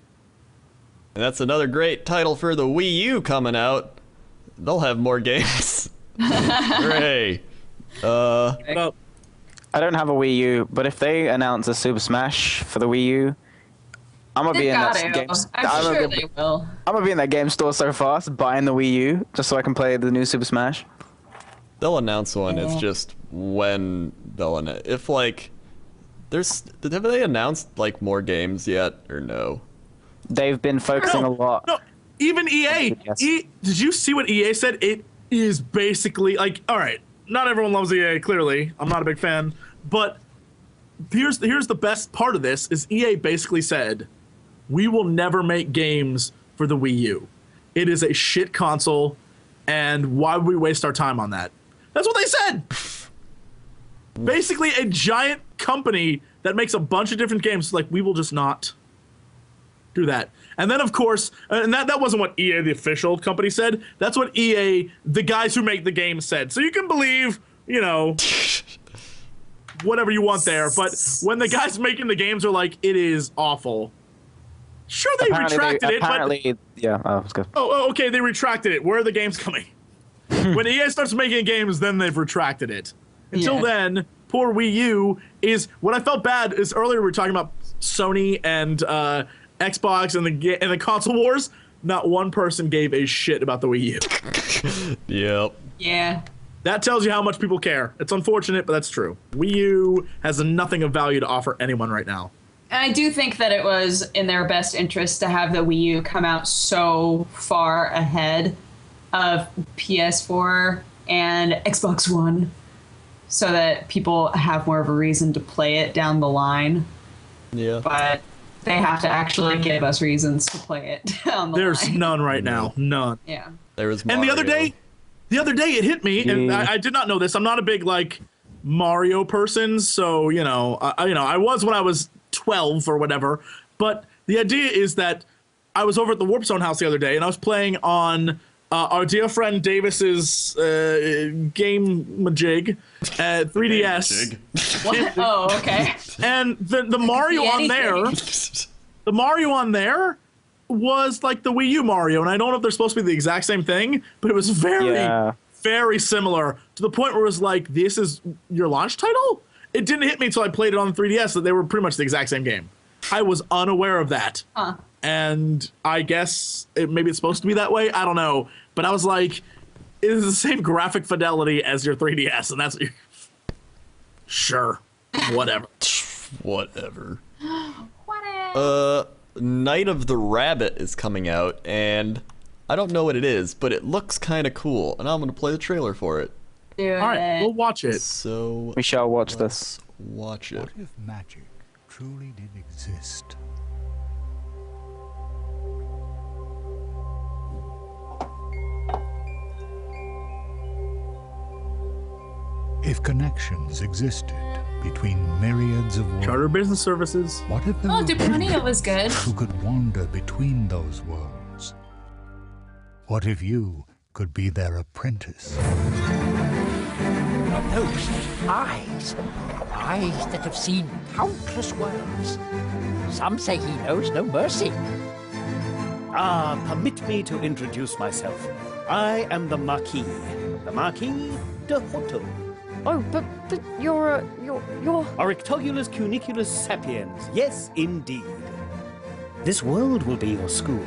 And that's another great title for the Wii U coming out. They'll have more games. Hooray. Well, I don't have a Wii U, but if they announce a Super Smash for the Wii U, I'm gonna be in that game. I'm sure they will. I'm gonna be in that game store so fast buying the Wii U just so I can play the new Super Smash. They'll announce one. It's just when they'll announce. If like, have they announced like more games yet or no? They've been focusing a lot. No, even EA. Yes. Did you see what EA said? It is basically like, all right, not everyone loves EA. Clearly, I'm not a big fan, but here's the best part of this is EA basically said, we will never make games for the Wii U. It is a shit console, and why would we waste our time on that? That's what they said. Basically, a giant company that makes a bunch of different games, like, we will just not do that. And then, of course, and that wasn't what EA, the official company, said. That's what EA, the guys who make the game, said. So you can believe, you know, whatever you want there. But when the guys making the games are like, it is awful. Sure, they retracted it, but... Yeah, I was good. Oh, okay, they retracted it. Where are the games coming? When EA starts making games, then they've retracted it. Until then, poor Wii U is... What I felt bad is earlier we were talking about Sony and Xbox and the console wars. Not one person gave a shit about the Wii U. Yep. Yeah. That tells you how much people care. It's unfortunate, but that's true. Wii U has nothing of value to offer anyone right now. And I do think that it was in their best interest to have the Wii U come out so far ahead of PS4 and Xbox One so that people have more of a reason to play it down the line. Yeah. But they have to actually give us reasons to play it down the line. There's none right now. None. Yeah. There was Mario. And the other day it hit me, and I did not know this. I'm not a big, like, Mario person, so, you know, I was when I was 12 or whatever, but the idea is that I was over at the Warp Zone house the other day and I was playing on our dear friend Davis's game majig 3DS. Oh, okay. And the Mario on there, the Mario on there was like the Wii U Mario, and I don't know if they're supposed to be the exact same thing, but it was very similar to the point where it was like, this is your launch title? It didn't hit me until I played it on the 3DS that they were pretty much the exact same game. I was unaware of that. And I guess maybe it's supposed to be that way. I don't know. But I was like, it is the same graphic fidelity as your 3DS, and that's what you're... Sure. Whatever. Whatever. Night of the Rabbit is coming out, and I don't know what it is, but it looks kind of cool, and I'm going to play the trailer for it. All right, we'll watch it. So we shall watch this. Watch it. What if magic truly did exist? If connections existed between myriads of worlds, Charter Business Services. What if there Oh, were Dupunia was good. who could wander between those worlds? What if you could be their apprentice? Those eyes that have seen countless worlds. Some say he knows no mercy. Permit me to introduce myself. I am the Marquis de Hoto. Oh, but you're Aurictolulus cuniculus sapiens. Yes, indeed. This world will be your school,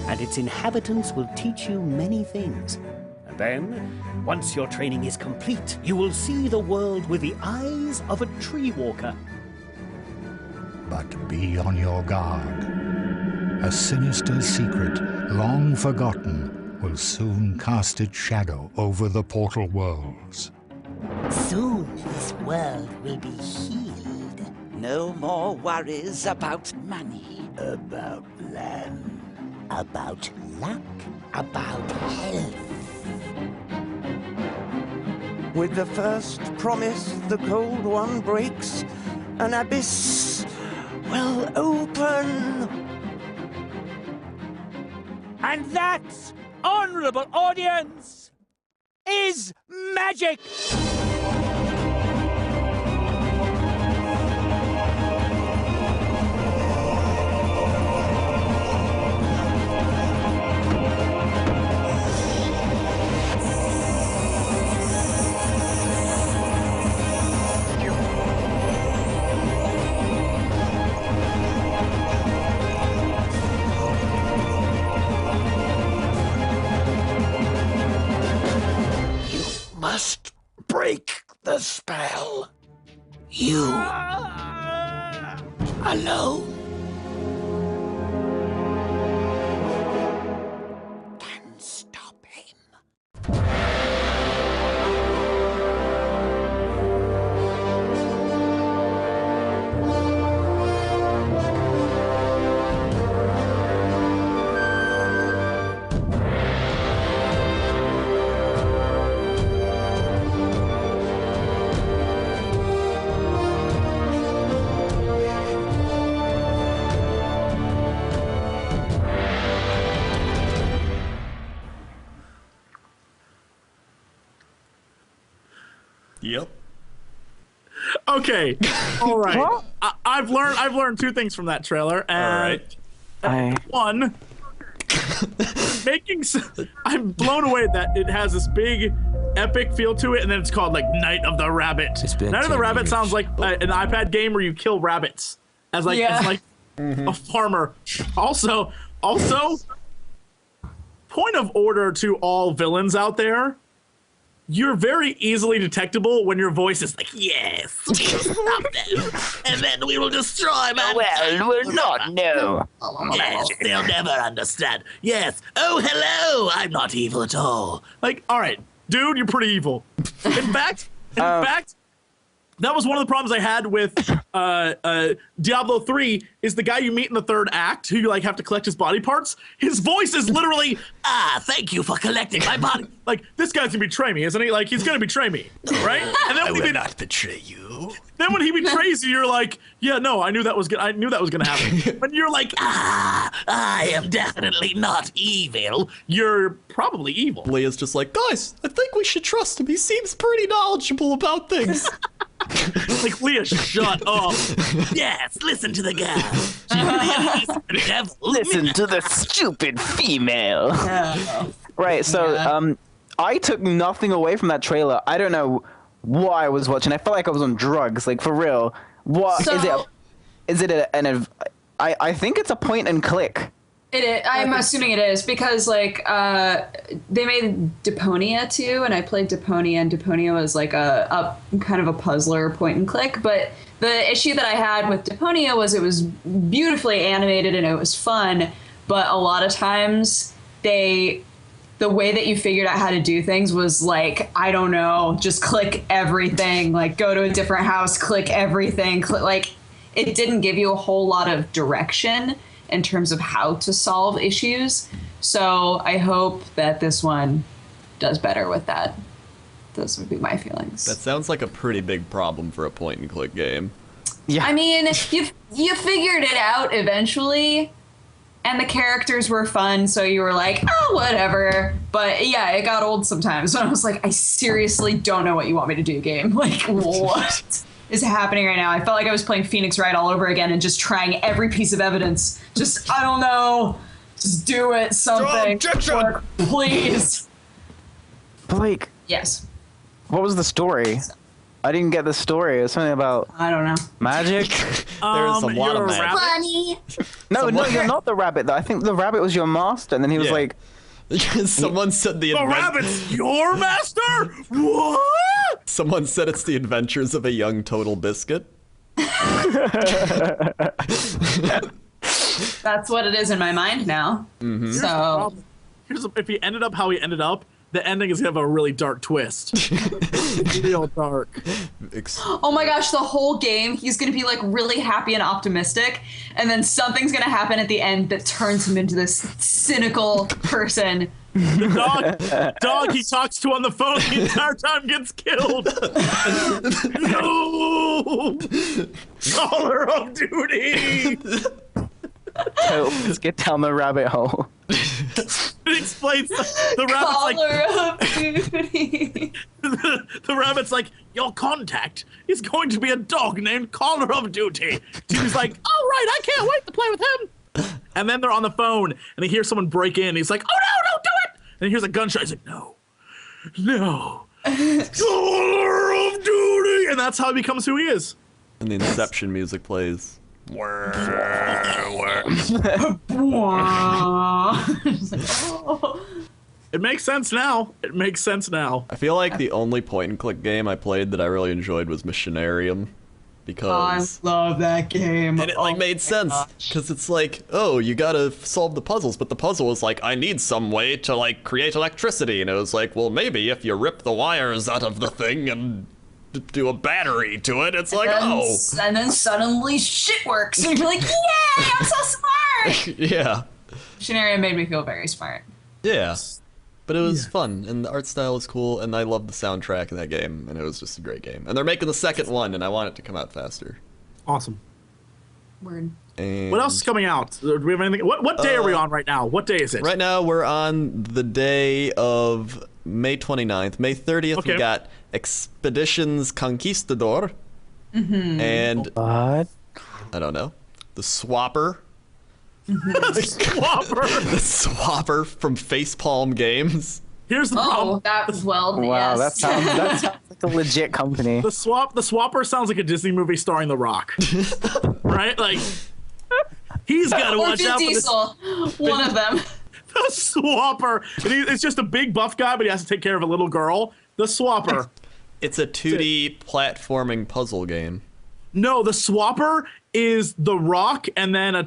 and its inhabitants will teach you many things. And then, once your training is complete, you will see the world with the eyes of a tree walker. But be on your guard. A sinister secret, long forgotten, will soon cast its shadow over the portal worlds. Soon this world will be healed. No more worries about money, about land, about luck, about health. With the first promise the Cold One breaks, an abyss will open. And that, honorable audience, is magic! Must break the spell. You alone can stop him. Yep. Okay. All right. I've learned two things from that trailer. And one, I'm blown away that it has this big epic feel to it, and then it's called like Night of the Rabbit. Night of the Rabbit sounds like an iPad game where you kill rabbits as like a farmer. Also, point of order to all villains out there. You're very easily detectable when your voice is like, yes, we'll stop them, and then we will destroy mankind. Well, we'll not know. Yes, they'll never understand. Yes, oh, hello, I'm not evil at all. Like, all right, dude, you're pretty evil. In fact, that was one of the problems I had with Diablo 3 is the guy you meet in the third act who you like have to collect his body parts. His voice is literally, thank you for collecting my body. Like, this guy's gonna betray me, isn't he? Like, he's gonna betray me, right? And then I will not betray you. Then when he betrays you, you're like, yeah, no, I knew that was gonna happen. But you're like, I am definitely not evil. You're probably evil. Leah's just like, guys, I think we should trust him. He seems pretty knowledgeable about things. Like, Leah, shut up. Yes, listen to the guy. Listen to the stupid female. Right, so I took nothing away from that trailer. I don't know what I was watching. I felt like I was on drugs, like for real. What is it? Is it I think it's a point and click. It is. I'm assuming it is because like they made Deponia too, and I played Deponia, and Deponia was like a kind of a puzzler point and click. But the issue that I had with Deponia was it was beautifully animated and it was fun, but a lot of times the way that you figured out how to do things was like, I don't know, just click everything, like go to a different house, click everything, like it didn't give you a whole lot of direction in terms of how to solve issues. So I hope that this one does better with that. Those would be my feelings. That sounds like a pretty big problem for a point and click game. Yeah. I mean, you figured it out eventually, and the characters were fun, so you were like, oh, whatever. But yeah, it got old sometimes when I was like, I seriously don't know what you want me to do, game. Like, what is happening right now? I felt like I was playing Phoenix Wright all over again and just trying every piece of evidence. Just, I don't know, just do it, something. Work, please. Blake. Yes. What was the story? I didn't get the story. It was something about I don't know. Magic. There's a lot of magic. Bunny. No, you're not the rabbit though. I think the rabbit was your master, and then he was like, someone said the rabbit's your master? What? Someone said it's the adventures of a young Total Biscuit. That's what it is in my mind now. Mm-hmm. So if he ended up how he ended up, the ending is gonna have a really dark twist. Real dark. Oh my gosh, the whole game, he's gonna be like really happy and optimistic, and then something's gonna happen at the end that turns him into this cynical person. The dog he talks to on the phone the entire time gets killed. No! Caller of Duty! Let's get down the rabbit hole. It explains the rabbit's Caller of Duty. the rabbit's like, your contact is going to be a dog named Caller of Duty. He's like, all right, I can't wait to play with him. And then they're on the phone, and he hears someone break in. He's like, oh no, don't do it! And he hears a gunshot. He's like, no. Caller of Duty! And that's how he becomes who he is. And the Inception music plays. It makes sense now. It makes sense now. I feel like the only point-and-click game I played that I really enjoyed was Machinarium. Because I love that game. And it like made sense because it's like, oh, you gotta solve the puzzles, but the puzzle was like, I need some way to like create electricity, and it was like, well, maybe if you rip the wires out of the thing and do a battery to it, it's like, and then suddenly shit works, and you're like, yay, I'm so smart. Yeah. Machinarium made me feel very smart. Yeah. But it was fun, and the art style was cool, and I loved the soundtrack in that game, and it was just a great game. And they're making the second one, and I want it to come out faster. Awesome. Word. And what else is coming out? Do we have anything? What day are we on right now? What day is it? Right now, we're on the day of May 29th. May 30th, we got Expeditions Conquistador. And... What? I don't know. The Swapper. The Swapper from Facepalm Games. Here's the problem. That was Wow, yes. that sounds like a legit company. The Swapper sounds like a Disney movie starring The Rock. Right? Like, he's got to watch out for this. One of them. The Swapper. And it's just a big buff guy, but he has to take care of a little girl. The Swapper. It's a 2D platforming puzzle game. No, the Swapper is The Rock and then a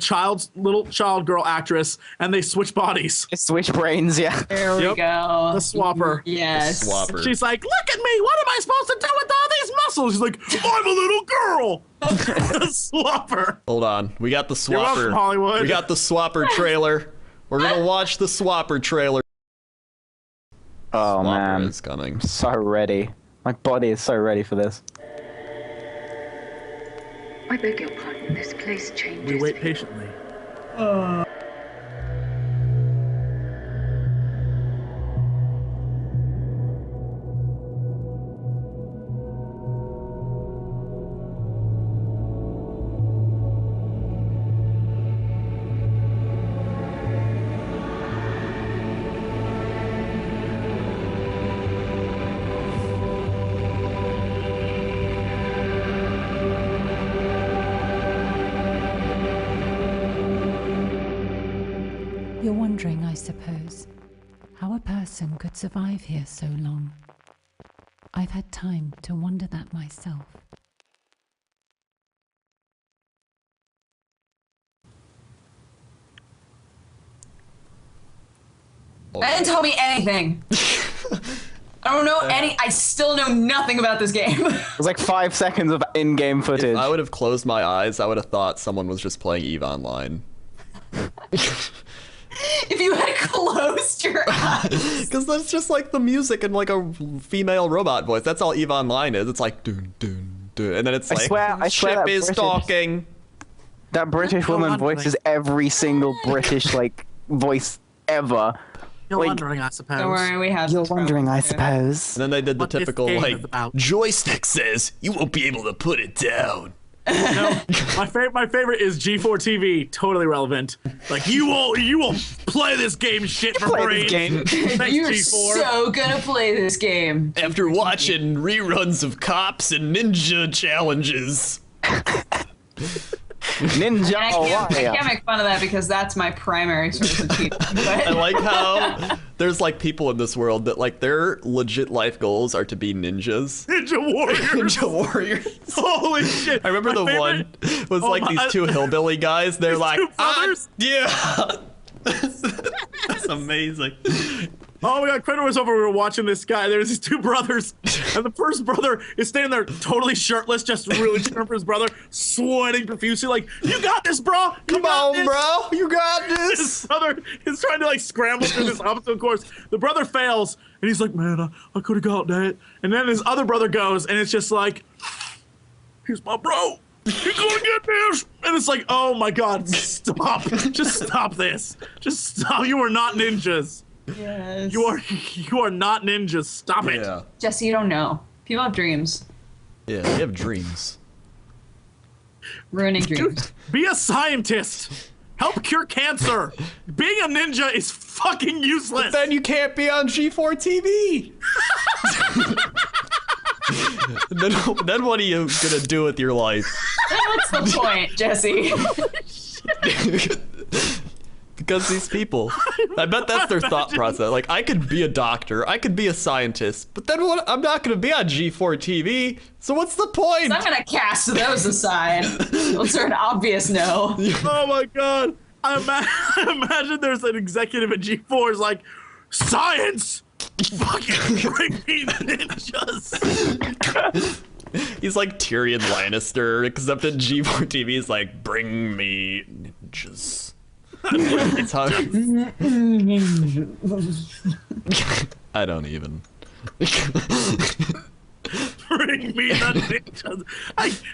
little child girl actress, and they switch bodies. They switch brains, yeah. There we go. The Swapper. Yes. The Swapper. She's like, look at me, what am I supposed to do with all these muscles? She's like, I'm a little girl. The Swapper. Hold on, we got the Swapper. You're welcome, Hollywood. We got the Swapper trailer. We're gonna watch the Swapper trailer. Oh Swapper man, is coming. I'm so ready. My body is so ready for this. I beg your pardon, this place changes. We wait patiently. You're wondering, I suppose, how a person could survive here so long. I've had time to wonder that myself. That didn't tell me anything. I don't know I still know nothing about this game. It was like 5 seconds of in-game footage. If I would have closed my eyes, I would have thought someone was just playing EVE Online. If you had closed your eyes. Because that's just like the music and like a female robot voice. That's all EVE Online is. It's like dun dun dun, and then it's like I swear ship that is talking. That British woman voices every single British like voice ever. You're like, wondering, I suppose. Don't worry, we have. You're wondering, I suppose. And then they did the What this typical game like is about. joystick says you won't be able to put it down. No, my favorite is G4 TV. Totally relevant. Like you won't play this game shit for free. Thanks, You're G4. so gonna play this game. After watching reruns of Cops and Ninja challenges. Ninja I can't make fun of that because that's my primary source of cheating. I like how there's like people in this world that like their legit life goals are to be ninjas. Ninja Warriors. Ninja Warriors. Holy shit. I remember the one was like these two hillbilly guys. They're like, two brothers? yeah. amazing. Oh my god, Crendor was over, we were watching this guy. There's these two brothers, and the first brother is standing there totally shirtless, just really cheering for his brother, sweating profusely, like, you got this, bro! Come on, bro! You got this! His brother is trying to, like, scramble through this obstacle course. The brother fails, and he's like, man, I could have got that. And then his other brother goes, and it's just like, here's my bro! You're gonna get this! And it's like, oh my god, stop. Just stop this. Just stop. You are not ninjas. Yes. You are not ninjas. Stop it. Yeah. Jesse, you don't know. People have dreams. Yeah, they have dreams. Ruining dreams. Dude, be a scientist. Help cure cancer. Being a ninja is fucking useless. But then you can't be on G4 TV. then what are you gonna do with your life? Then what's the point, Jesse? Because these people, I bet that's their thought process. Like, I could be a doctor, I could be a scientist, but then what? I'm not gonna be on G4 TV. So what's the point? So I'm gonna cast those aside. Those are an obvious no. Oh my god! I imagine there's an executive at G4 is like, science. Fucking bring me ninjas. He's like Tyrion Lannister, except at G4 TV he's like, bring me ninjas. It's how I don't even. Bring me the ninjas.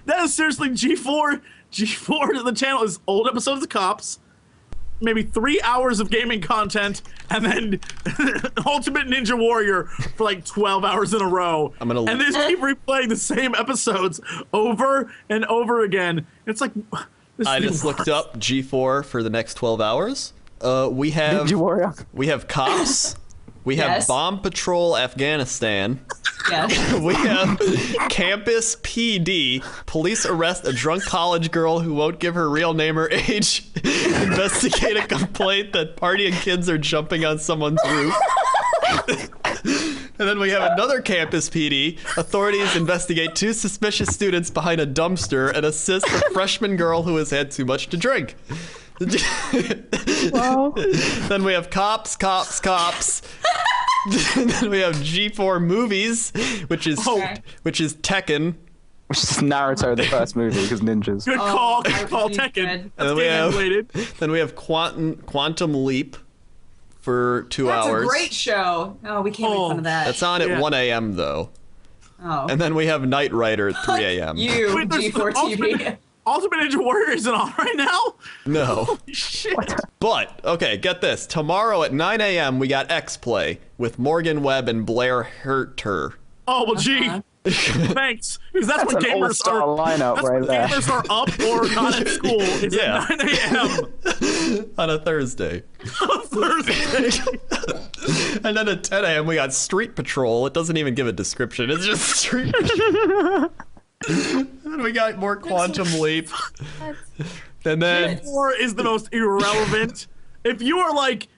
That is seriously G4. G4 the channel is old episodes of Cops, maybe 3 hours of gaming content, and then Ultimate Ninja Warrior for like 12 hours in a row. And they just keep replaying the same episodes over and over again. It's like, I just looked up G4 for the next 12 hours. We have Ninja Warrior. We have Cops. We have Yes. Bomb Patrol Afghanistan. Yes. We have Campus PD. Police arrest a drunk college girl who won't give her real name or age. Investigate a complaint that partying kids are jumping on someone's roof. And then we have another Campus PD. Authorities investigate 2 suspicious students behind a dumpster and assist a freshman girl who has had too much to drink. Wow. Then we have Cops. And then we have G4 Movies, which is Tekken. Which is Naruto, the first movie, because ninjas. Good call, Tekken. Then we have Quantum Leap for 2 hours. That's a great show. Oh, we can't make fun of that. That's on at 1 a.m. though. Oh. And then we have Knight Rider at 3 a.m. You, G4 TV. Ultimate Ninja Warrior isn't on right now? No. Holy shit. But, okay, get this. Tomorrow at 9 a.m. we got X-Play with Morgan Webb and Blair Herter. Oh, well, gee. Thanks. Because that's when an gamers all-star are lineup that's right when there. gamers are up or not at school. It's Yeah. at 9 a.m. On a Thursday. And then at 10 a.m. we got Street Patrol. It doesn't even give a description. It's just Street Patrol. And then we got more Quantum Leap. And then G4 is the most irrelevant. If you are like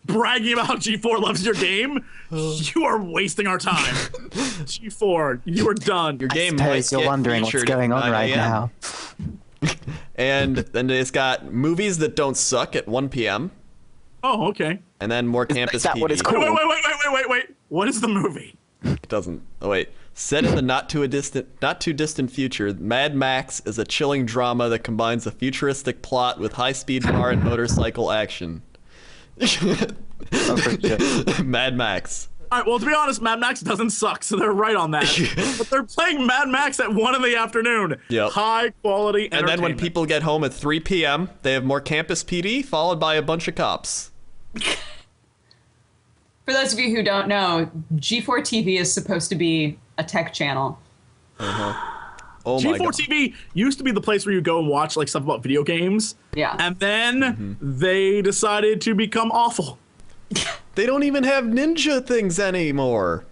bragging about how G4 loves your game, you are wasting our time. G4, you are done. Your game I might suppose you're get wondering what's featured going at on 9 right a.m. now. And then it's got Movies That Don't Suck at 1 p.m. Oh, okay. And then more Campus that PD. what it's called? Wait. What is the movie? It doesn't. Oh wait. Set in the not too distant future, Mad Max is a chilling drama that combines a futuristic plot with high-speed car and motorcycle action. Mad Max. All right, well, to be honest, Mad Max doesn't suck, so they're right on that. But they're playing Mad Max at 1 in the afternoon. Yep. High quality And then when people get home at 3 p.m., they have more Campus PD, followed by a bunch of cops. For those of you who don't know, G4 TV is supposed to be a tech channel. Oh my G4 God. TV used to be the place where you go and watch like stuff about video games. Yeah. And then they decided to become awful. They don't even have ninja things anymore.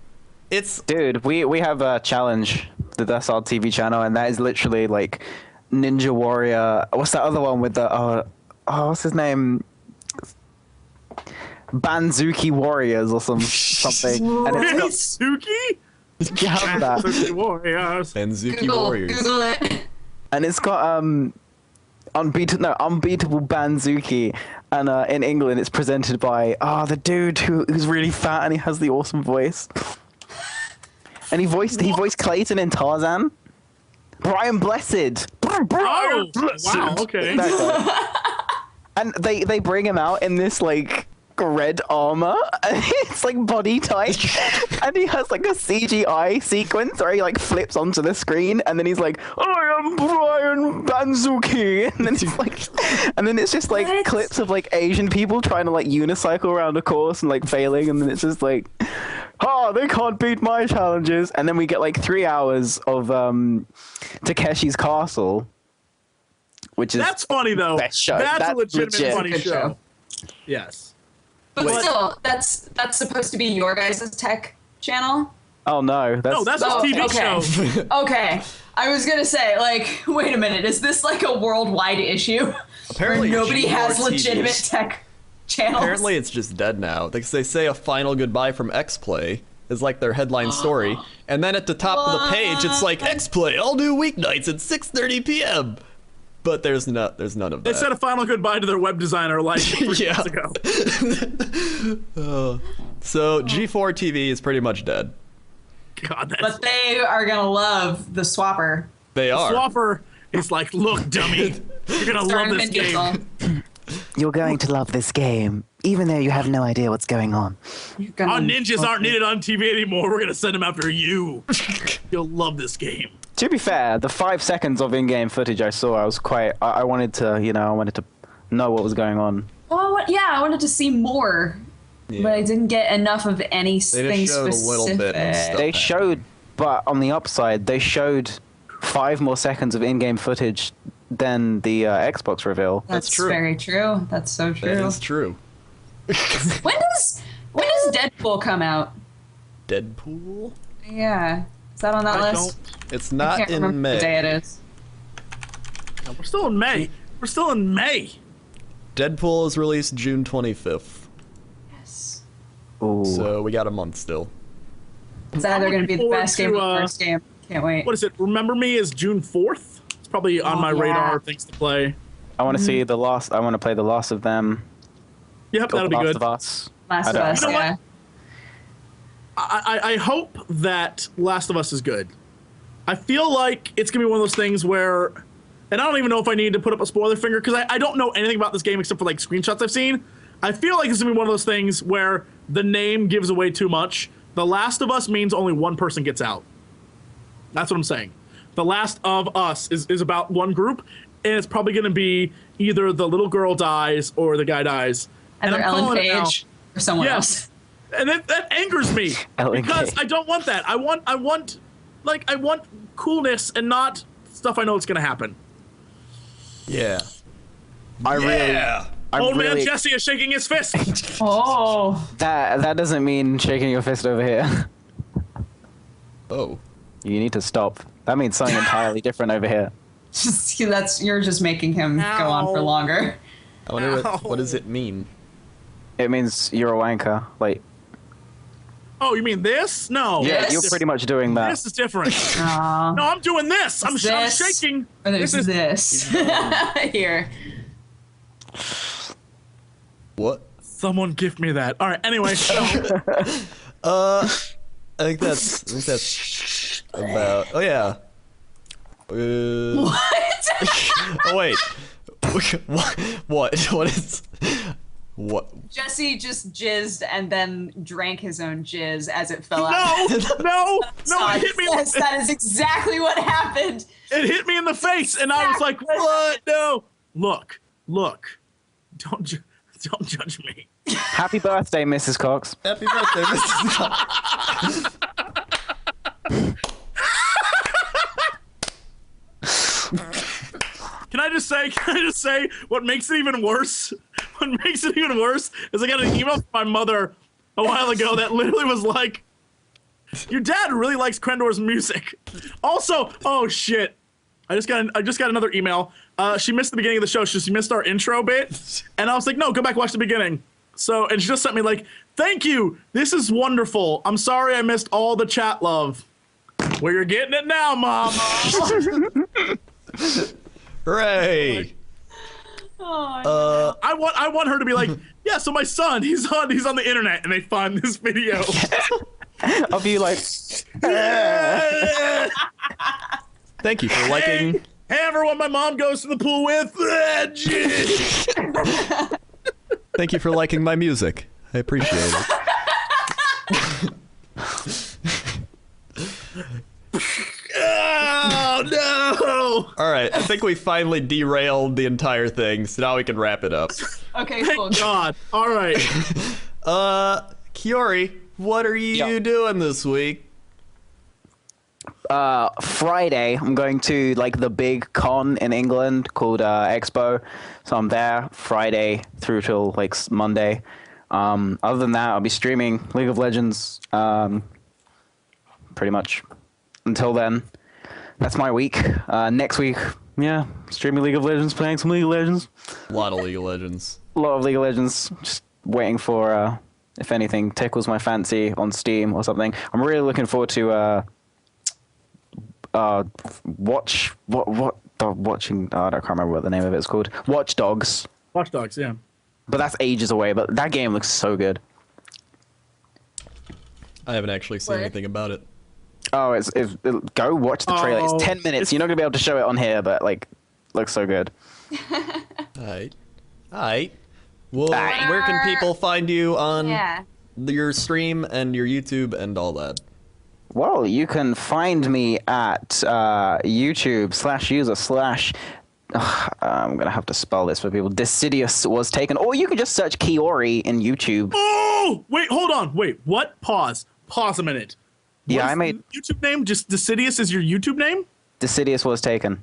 It's Dude, we have a challenge, that's our TV channel, and that is literally like Ninja Warrior. What's that other one with the what's his name? Banzuki Warriors or something. And it's Suki? got, you have that. Banzuki Warriors. Banzuki Warriors. Google it. And it's got unbeatable Banzuki, And in England, it's presented by the dude who's really fat and he has the awesome voice. And he voiced Clayton in Tarzan. Brian Blessed. Brian Blessed. Wow. Okay. And they bring him out in this like red armor. It's like body tight, and he has like a CGI sequence where he like flips onto the screen, and then he's like, "I am Brian Banzuki," and then he's like, and then it's just like clips of like Asian people trying to like unicycle around a course and like failing, and then it's just like, they can't beat my challenges, and then we get like 3 hours of Takeshi's Castle, which is that's funny though. Best show. That's a legitimate funny show. Yes. But still, that's supposed to be your guys' tech channel? Oh no, that's a TV show. Okay. I was gonna say, like, wait a minute, is this like a worldwide issue? Apparently where nobody has GeForce legitimate TVs. tech channels? Apparently it's just dead now. They say a final goodbye from X-Play is like their headline story, and then at the top of the page it's like X-Play all new weeknights at 6:30 p.m. But there's none of that. They said a final goodbye to their web designer like 3 years ago. So G4 TV is pretty much dead. God, but they are gonna love the Swapper. They are. The Swapper is like, look, dummy, you're gonna love this game. You're going to love this game, even though you have no idea what's going on. Our ninjas aren't needed on TV anymore. We're gonna send them after you. You'll love this game. To be fair, the 5 seconds of in-game footage I saw, I wanted to know what was going on. Well, yeah, I wanted to see more, but I didn't get enough of anything showed specific. a little bit of stuff. They showed, but on the upside, they showed 5 more seconds of in-game footage than the Xbox reveal. That's true. Very true. That's so true. That is true. When does Deadpool come out? Deadpool? Yeah. Is that on that list? It's not I can't in remember May. what day it is. No, we're still in May. We're still in May. Deadpool is released June 25th. Yes. Ooh. So we got a month still. It's either going to be the best game or the worst game. Can't wait. What is it? Remember Me is June 4th. It's probably on my radar of things to play. I want to see the last. I want to play The Last of Them. Yep, that'll be Last good. of Us. Last of Us, You know yeah. what? I hope that Last of Us is good. I feel like it's going to be one of those things where, and I don't even know if I need to put up a spoiler finger because I don't know anything about this game except for like screenshots I've seen. I feel like it's going to be one of those things where the name gives away too much. The Last of Us means only one person gets out. That's what I'm saying. The Last of Us is about one group, and it's probably going to be either the little girl dies or the guy dies. Either Ellen Page or someone else. And that angers me because I don't want that. I want coolness and not stuff I know it's gonna happen. Yeah. Old man Jesse is shaking his fist. Oh. That doesn't mean shaking your fist over here. Oh. You need to stop. That means something entirely different over here. You're just making him go on for longer. I wonder what does it mean? It means you're a wanker. Like. Oh, you mean this? No. Yeah, you're pretty much doing that. This is different. No, I'm doing this. I'm shaking. Or there's this. Here. What? Someone give me that. All right. Anyway. I think that's about. Oh yeah. What? Oh wait. What is? What? Jesse just jizzed and then drank his own jizz as it fell out. No, it hit me. Yes, that is exactly what happened. It hit me in the face, and I was like, "What? No! Look! Don't judge me." Happy birthday, Mrs. Cox. Happy birthday, Mrs. Cox. Can I just say what makes it even worse? What makes it even worse is I got an email from my mother a while ago that literally was like, "Your dad really likes Crendor's music." Also, oh shit, I just got another email. She missed the beginning of the show. She missed our intro bit, and I was like, "No, go back watch the beginning." So, and she just sent me like, "Thank you. This is wonderful. I'm sorry I missed all the chat love." Well, you're getting it now, Mom. Hooray! Oh, I want her to be like, yeah. So my son, he's on the internet, and they find this video. I'll be like, Thank you for liking. Hey everyone, my mom goes to the pool with. Thank you for liking my music. I appreciate it. Oh no! All right, I think we finally derailed the entire thing, so now we can wrap it up. Okay, cool. Thank God. All right. Kiori, what are you doing this week? Friday, I'm going to like the big con in England called Expo, so I'm there Friday through till like Monday. Other than that, I'll be streaming League of Legends, pretty much until then. That's my week. Next week, streaming League of Legends, playing some League of Legends. A lot of League of Legends. A lot of League of Legends. Just waiting for if anything tickles my fancy on Steam or something. I'm really looking forward to watching. I can't remember what the name of it's called. Watch Dogs. Watch Dogs, yeah. But that's ages away. But that game looks so good. I haven't actually seen anything about it. Oh, go watch the trailer. It's 10 minutes. You're not gonna be able to show it on here, but like, looks so good. Alright. Well, where can people find you on your stream and your YouTube and all that? Well, you can find me at YouTube/user/ I'm gonna have to spell this for people. DissidiusWasTaken, or you can just search Kiori in YouTube. Oh, wait, hold on, wait, what? Pause a minute. Yeah, What's I made the YouTube name. Just Dissidius is your YouTube name. DissidiusWasTaken.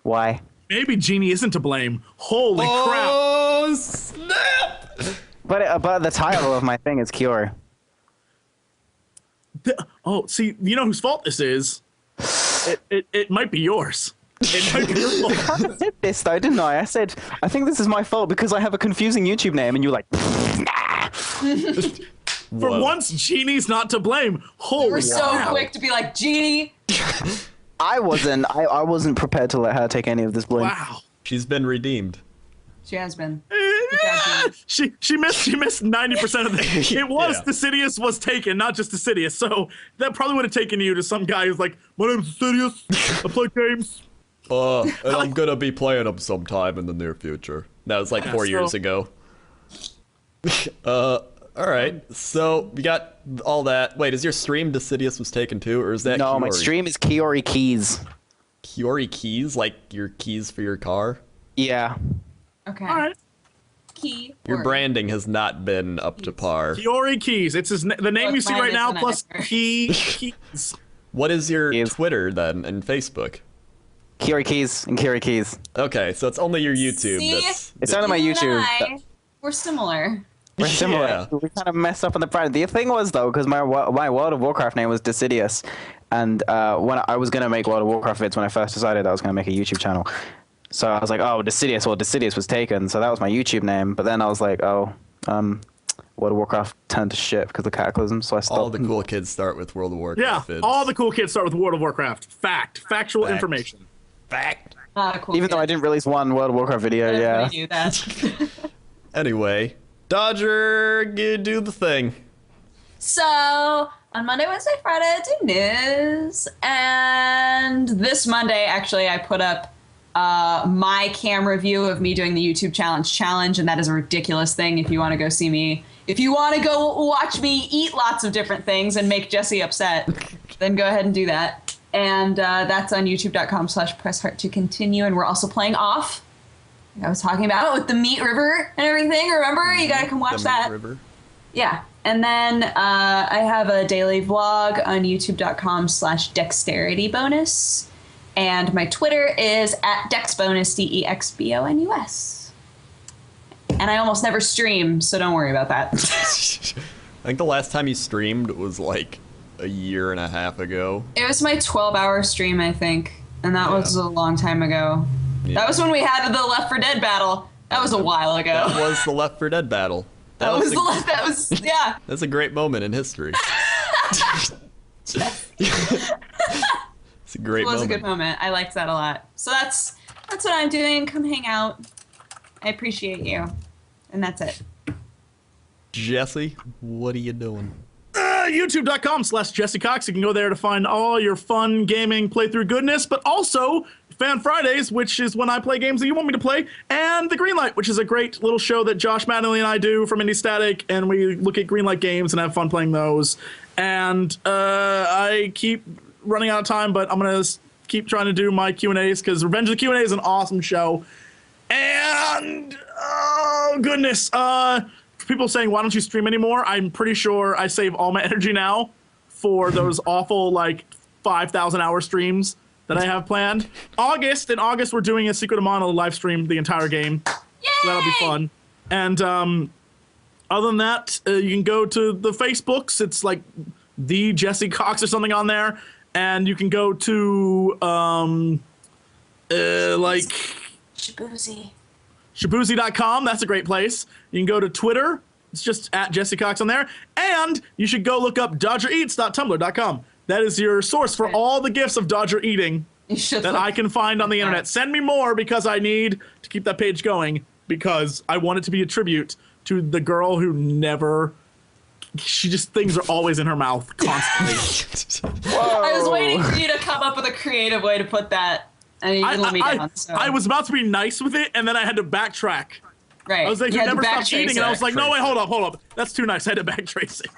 Why? Maybe Genie isn't to blame. Holy crap! Oh snap! But the title of my thing is Kiori. See, you know whose fault this is? It might be yours. It might be your fault. I said this though, didn't I? I said I think this is my fault because I have a confusing YouTube name, and you're like, nah. For once, Genie's not to blame. Holy You were so quick to be like, Genie. I wasn't prepared to let her take any of this blame. Wow. She's been redeemed. She has been. She missed 90% of it. It was DissidiusWasTaken, not just Dissidius. So that probably would have taken you to some guy who's like, my name's Dissidius. I play games. And I'm gonna be playing them sometime in the near future. That was like 4 years ago. All right, so you got all that. Wait, is your stream DissidiusWasTaken too, or is that No, Kiori? my stream is Kiori Keys. Kiori Keys? Like your keys for your car? Yeah. Okay. All right. Key. Your branding has not been up to par. Kiori Keys. It's the name you see right now plus Keys. What is your Twitter then and Facebook? Kiori Keys and Kiori Keys. Okay, so it's only your YouTube. See? It's only my YouTube. We're similar. We're similar. Yeah. We kind of messed up on the brand. The thing was though, because my World of Warcraft name was Dissidius, and when I was gonna make World of Warcraft vids when I first decided I was gonna make a YouTube channel, so I was like, oh, Dissidius, well, DissidiusWasTaken, so that was my YouTube name. But then I was like, oh, World of Warcraft turned to shit because of the Cataclysm, so I stopped. All the cool kids start with World of Warcraft. Yeah, vids. all the cool kids start with World of Warcraft. Factual information. Fact. Cool Even though I didn't release one World of Warcraft video, yeah. Knew that. Anyway, Dodger, you do the thing. So on Monday, Wednesday, Friday, I do news, and this Monday, actually, I put up my camera view of me doing the YouTube challenge, and that is a ridiculous thing. If you want to go see me, if you want to go watch me eat lots of different things and make Jesse upset, then go ahead and do that. And that's on youtube.com/pressheart2continue. And we're also playing Off. I was talking about with the Meat River and everything. Remember? You gotta come watch that. Meat River. Yeah. And then I have a daily vlog on youtube.com/dexterity_bonus. And my Twitter is @dexbonus, DEXBONUS. And I almost never stream, so don't worry about that. I think the last time you streamed was like a year and a half ago. It was my 12-hour stream, I think. And that was a long time ago. Yeah. That was when we had the Left 4 Dead battle. That was a while ago. That was the Left 4 Dead battle. That was yeah. That's a great moment in history. It's a great moment. It was a good moment. I liked that a lot. So that's That's what I'm doing. Come hang out. I appreciate you. And that's it. Jesse, what are you doing? YouTube.com/Jesse Cox. You can go there to find all your fun gaming playthrough goodness, but also Fan Fridays, which is when I play games that you want me to play, and The Greenlight, which is a great little show that Josh Mattingly and I do from Indie Static, and we look at Greenlight games and have fun playing those. And I keep running out of time, but I'm going to keep trying to do my Q&As, because Revenge of the Q&A is an awesome show. And, oh, goodness, people saying, why don't you stream anymore? I'm pretty sure I save all my energy now for those awful, like, 5,000-hour streams that I have planned. In August, we're doing a Secret of Mana live stream the entire game. Yay! So that'll be fun. And other than that, you can go to the Facebooks. It's like the Jesse Cox or something on there. And you can go to, Shabuzi.com. That's a great place. You can go to Twitter. It's just at Jesse Cox on there. And you should go look up DodgerEats.tumblr.com. That is your source for all the gifts of Dodger eating that I can find on the internet. Send me more, because I need to keep that page going, because I want it to be a tribute to the girl who never... things are always in her mouth constantly. I was waiting for you to come up with a creative way to put that. And you didn't let me down. So. I was about to be nice with it, and then I had to backtrack. Right. I was like, you never stopped eating, and I was like, no, wait, hold up. That's too nice. I had to backtrace it.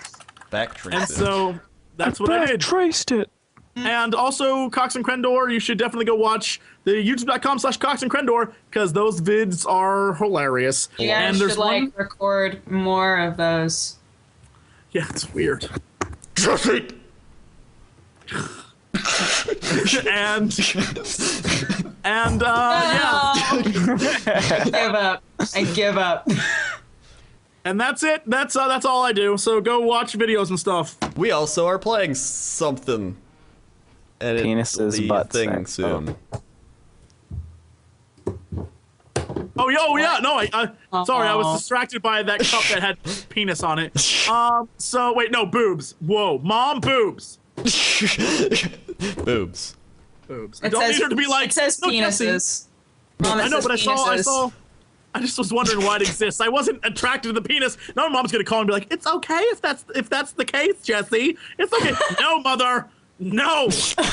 And so that's what I did. Traced it. And also, Cox and Crendor, you should definitely go watch the youtube.com/Cox and Crendor, because those vids are hilarious. You guys should record more of those. Yeah, it's weird. Jesse! and yeah. I give up. And that's it. That's all I do. So go watch videos and stuff. We also are playing something. And Penises, butts, thing soon. Oh yeah. No, sorry, I was distracted by that cup that had penis on it. So wait, no, boobs. Whoa, mom, boobs. Boobs. I don't need her to be like. It says penises. Mom, I know, but I saw. I just was wondering why it exists. I wasn't attracted to the penis. Now my mom's gonna call and be like, "It's okay if that's the case, Jesse. It's okay." No, mother. No. It's okay.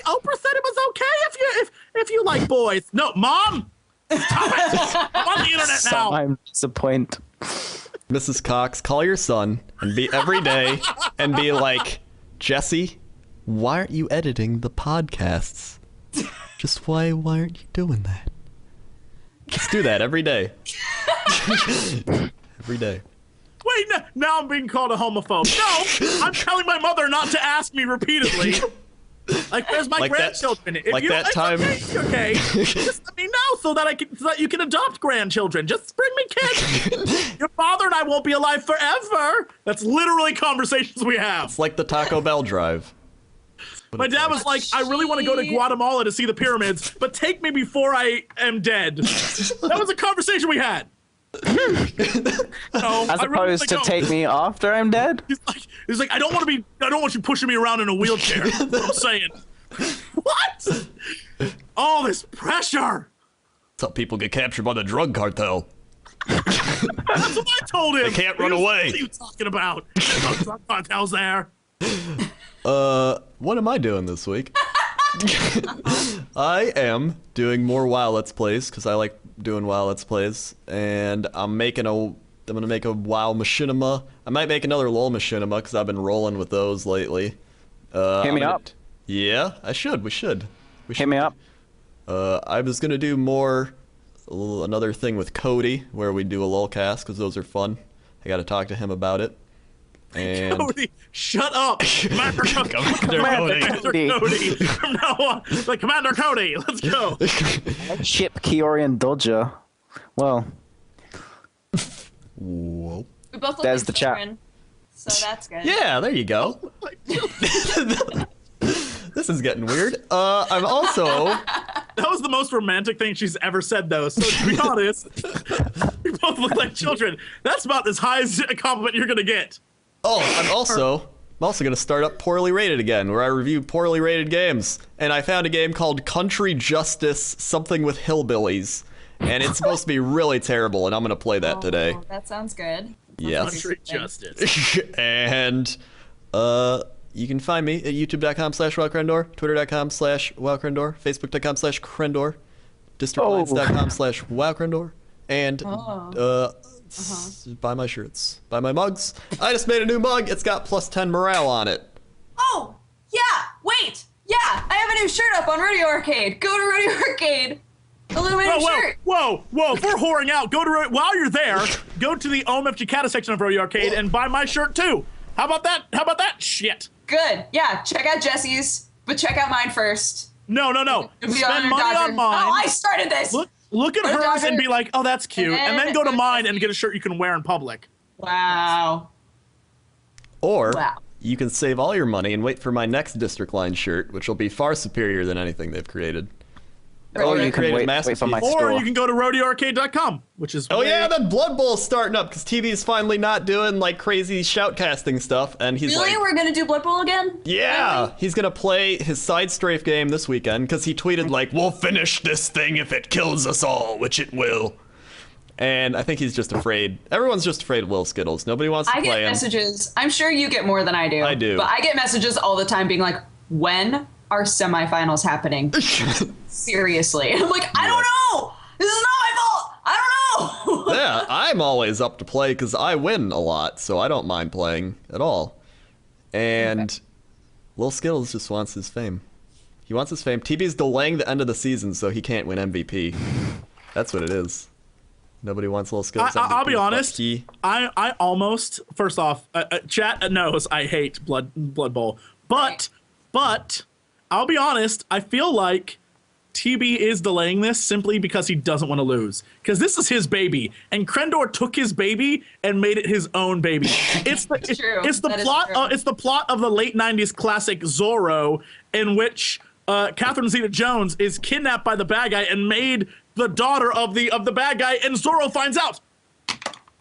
Oprah said it was okay if you like boys. No, Mom. Stop it. I'm on the internet now. I'm disappointed. Mrs. Cox, call your son and be every day and be like, Jesse, why aren't you editing the podcasts? Just why aren't you doing that? Just do that every day. Every day. Wait, now I'm being called a homophobe. No, I'm telling my mother not to ask me repeatedly. Like, where's my grandchildren? If you that time. Okay. Just let me know so that you can adopt grandchildren. Just bring me kids. Your father and I won't be alive forever. That's literally conversations we have. It's like the Taco Bell drive. My dad was like, I really want to go to Guatemala to see the pyramids, but take me before I am dead. That was a conversation we had. As opposed to take me after I'm dead? He's like, I don't want you pushing me around in a wheelchair. That's what I'm saying. What? All this pressure. That's how people get captured by the drug cartel. That's what I told him. They can't run away. What are you talking about? No drug cartels there. What am I doing this week? I am doing more WoW Let's Plays, because I like doing WoW Let's Plays, and I'm gonna make a WoW machinima. I might make another LOL machinima, because I've been rolling with those lately. Hit me up. Yeah, we should. Hit me up. I was gonna do another thing with Cody, where we do a LOL cast, because those are fun. I gotta talk to him about it. And Cody, shut up! Commander Cody. From now on, like Commander Cody, let's go. Chip Kiorian Dodger. Well. Whoa. We both look There's like the children, chat. so that's good. Yeah, there you go. This is getting weird. I'm also. That was the most romantic thing she's ever said, though. So to be honest, we both look like children. That's about as high as a compliment you're gonna get. Oh, I'm also I'm also going to start up Poorly Rated again, where I review poorly rated games. And I found a game called Country Justice, something with hillbillies. And it's supposed to be really terrible, and I'm going to play that today. That sounds good. Yes. Country Justice. And you can find me at youtube.com/WowCrendor, twitter.com/WowCrendor, facebook.com/Crendor, districtlines.com/WowCrendor, and buy my shirts, buy my mugs. I just made a new mug. It's got +10 morale on it. Oh, yeah, wait. Yeah, I have a new shirt up on Rodeo Arcade. Go to Rodeo Arcade. Illuminated shirt. Whoa. If we're whoring out, while you're there, go to the OMFG Cata section of Rodeo Arcade and buy my shirt too. How about that? Shit. Good. Yeah, check out Jesse's, but check out mine first. No. Spend money on mine. Oh, I started this. Look at hers and be like, oh, that's cute. And then go to mine and get a shirt you can wear in public. Wow. Or you can save all your money and wait for my next District Line shirt, which will be far superior than anything they've created. Or you can wait for my store. Or you can go to rodeoarcade.com, which is then Blood Bowl's starting up because TV's finally not doing like crazy shoutcasting stuff, and he's really? like, We're gonna do Blood Bowl again? Yeah, really? He's gonna play his side strafe game this weekend because he tweeted like, "We'll finish this thing if it kills us all," which it will. And I think he's just afraid. Everyone's just afraid of Will Skittles. Nobody wants to play him. I get messages. I'm sure you get more than I do. I do. But I get messages all the time being like, when are semifinals happening? Seriously. I'm like, I don't know. This is not my fault. I don't know. Yeah, I'm always up to play because I win a lot, so I don't mind playing at all. And Will Skittles just wants his fame. He wants his fame. TB's delaying the end of the season so he can't win MVP. That's what it is. Nobody wants Will Skittles. I'll be honest. I almost, first off, chat knows I hate Blood Bowl. But I'll be honest, I feel like TB is delaying this simply because he doesn't want to lose. Because this is his baby, and Crendor took his baby and made it his own baby. It's the plot of the late '90s classic Zorro, in which Catherine Zeta-Jones is kidnapped by the bad guy and made the daughter of the bad guy, and Zorro finds out.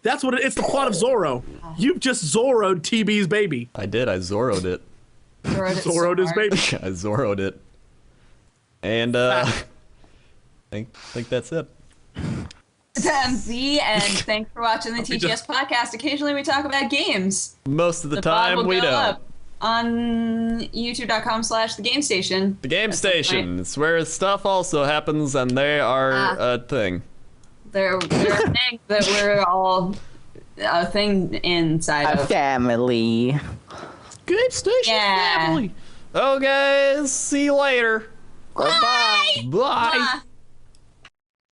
That's what it's the plot of Zorro. You've just Zorro'd TB's baby. I did. I Zorro'd it. Zorro'd his baby. I Zorro'd it. And I think that's it. That's the end. Thanks for watching the TGS podcast. Occasionally we talk about games. Most of the time we don't. Up on youtube.com/The Game Station. The Game Station. It's where stuff also happens, and they are a thing. They're a thing that we're all a thing inside of. Family. Game Station family. Okay, see you later. Bye. Bye.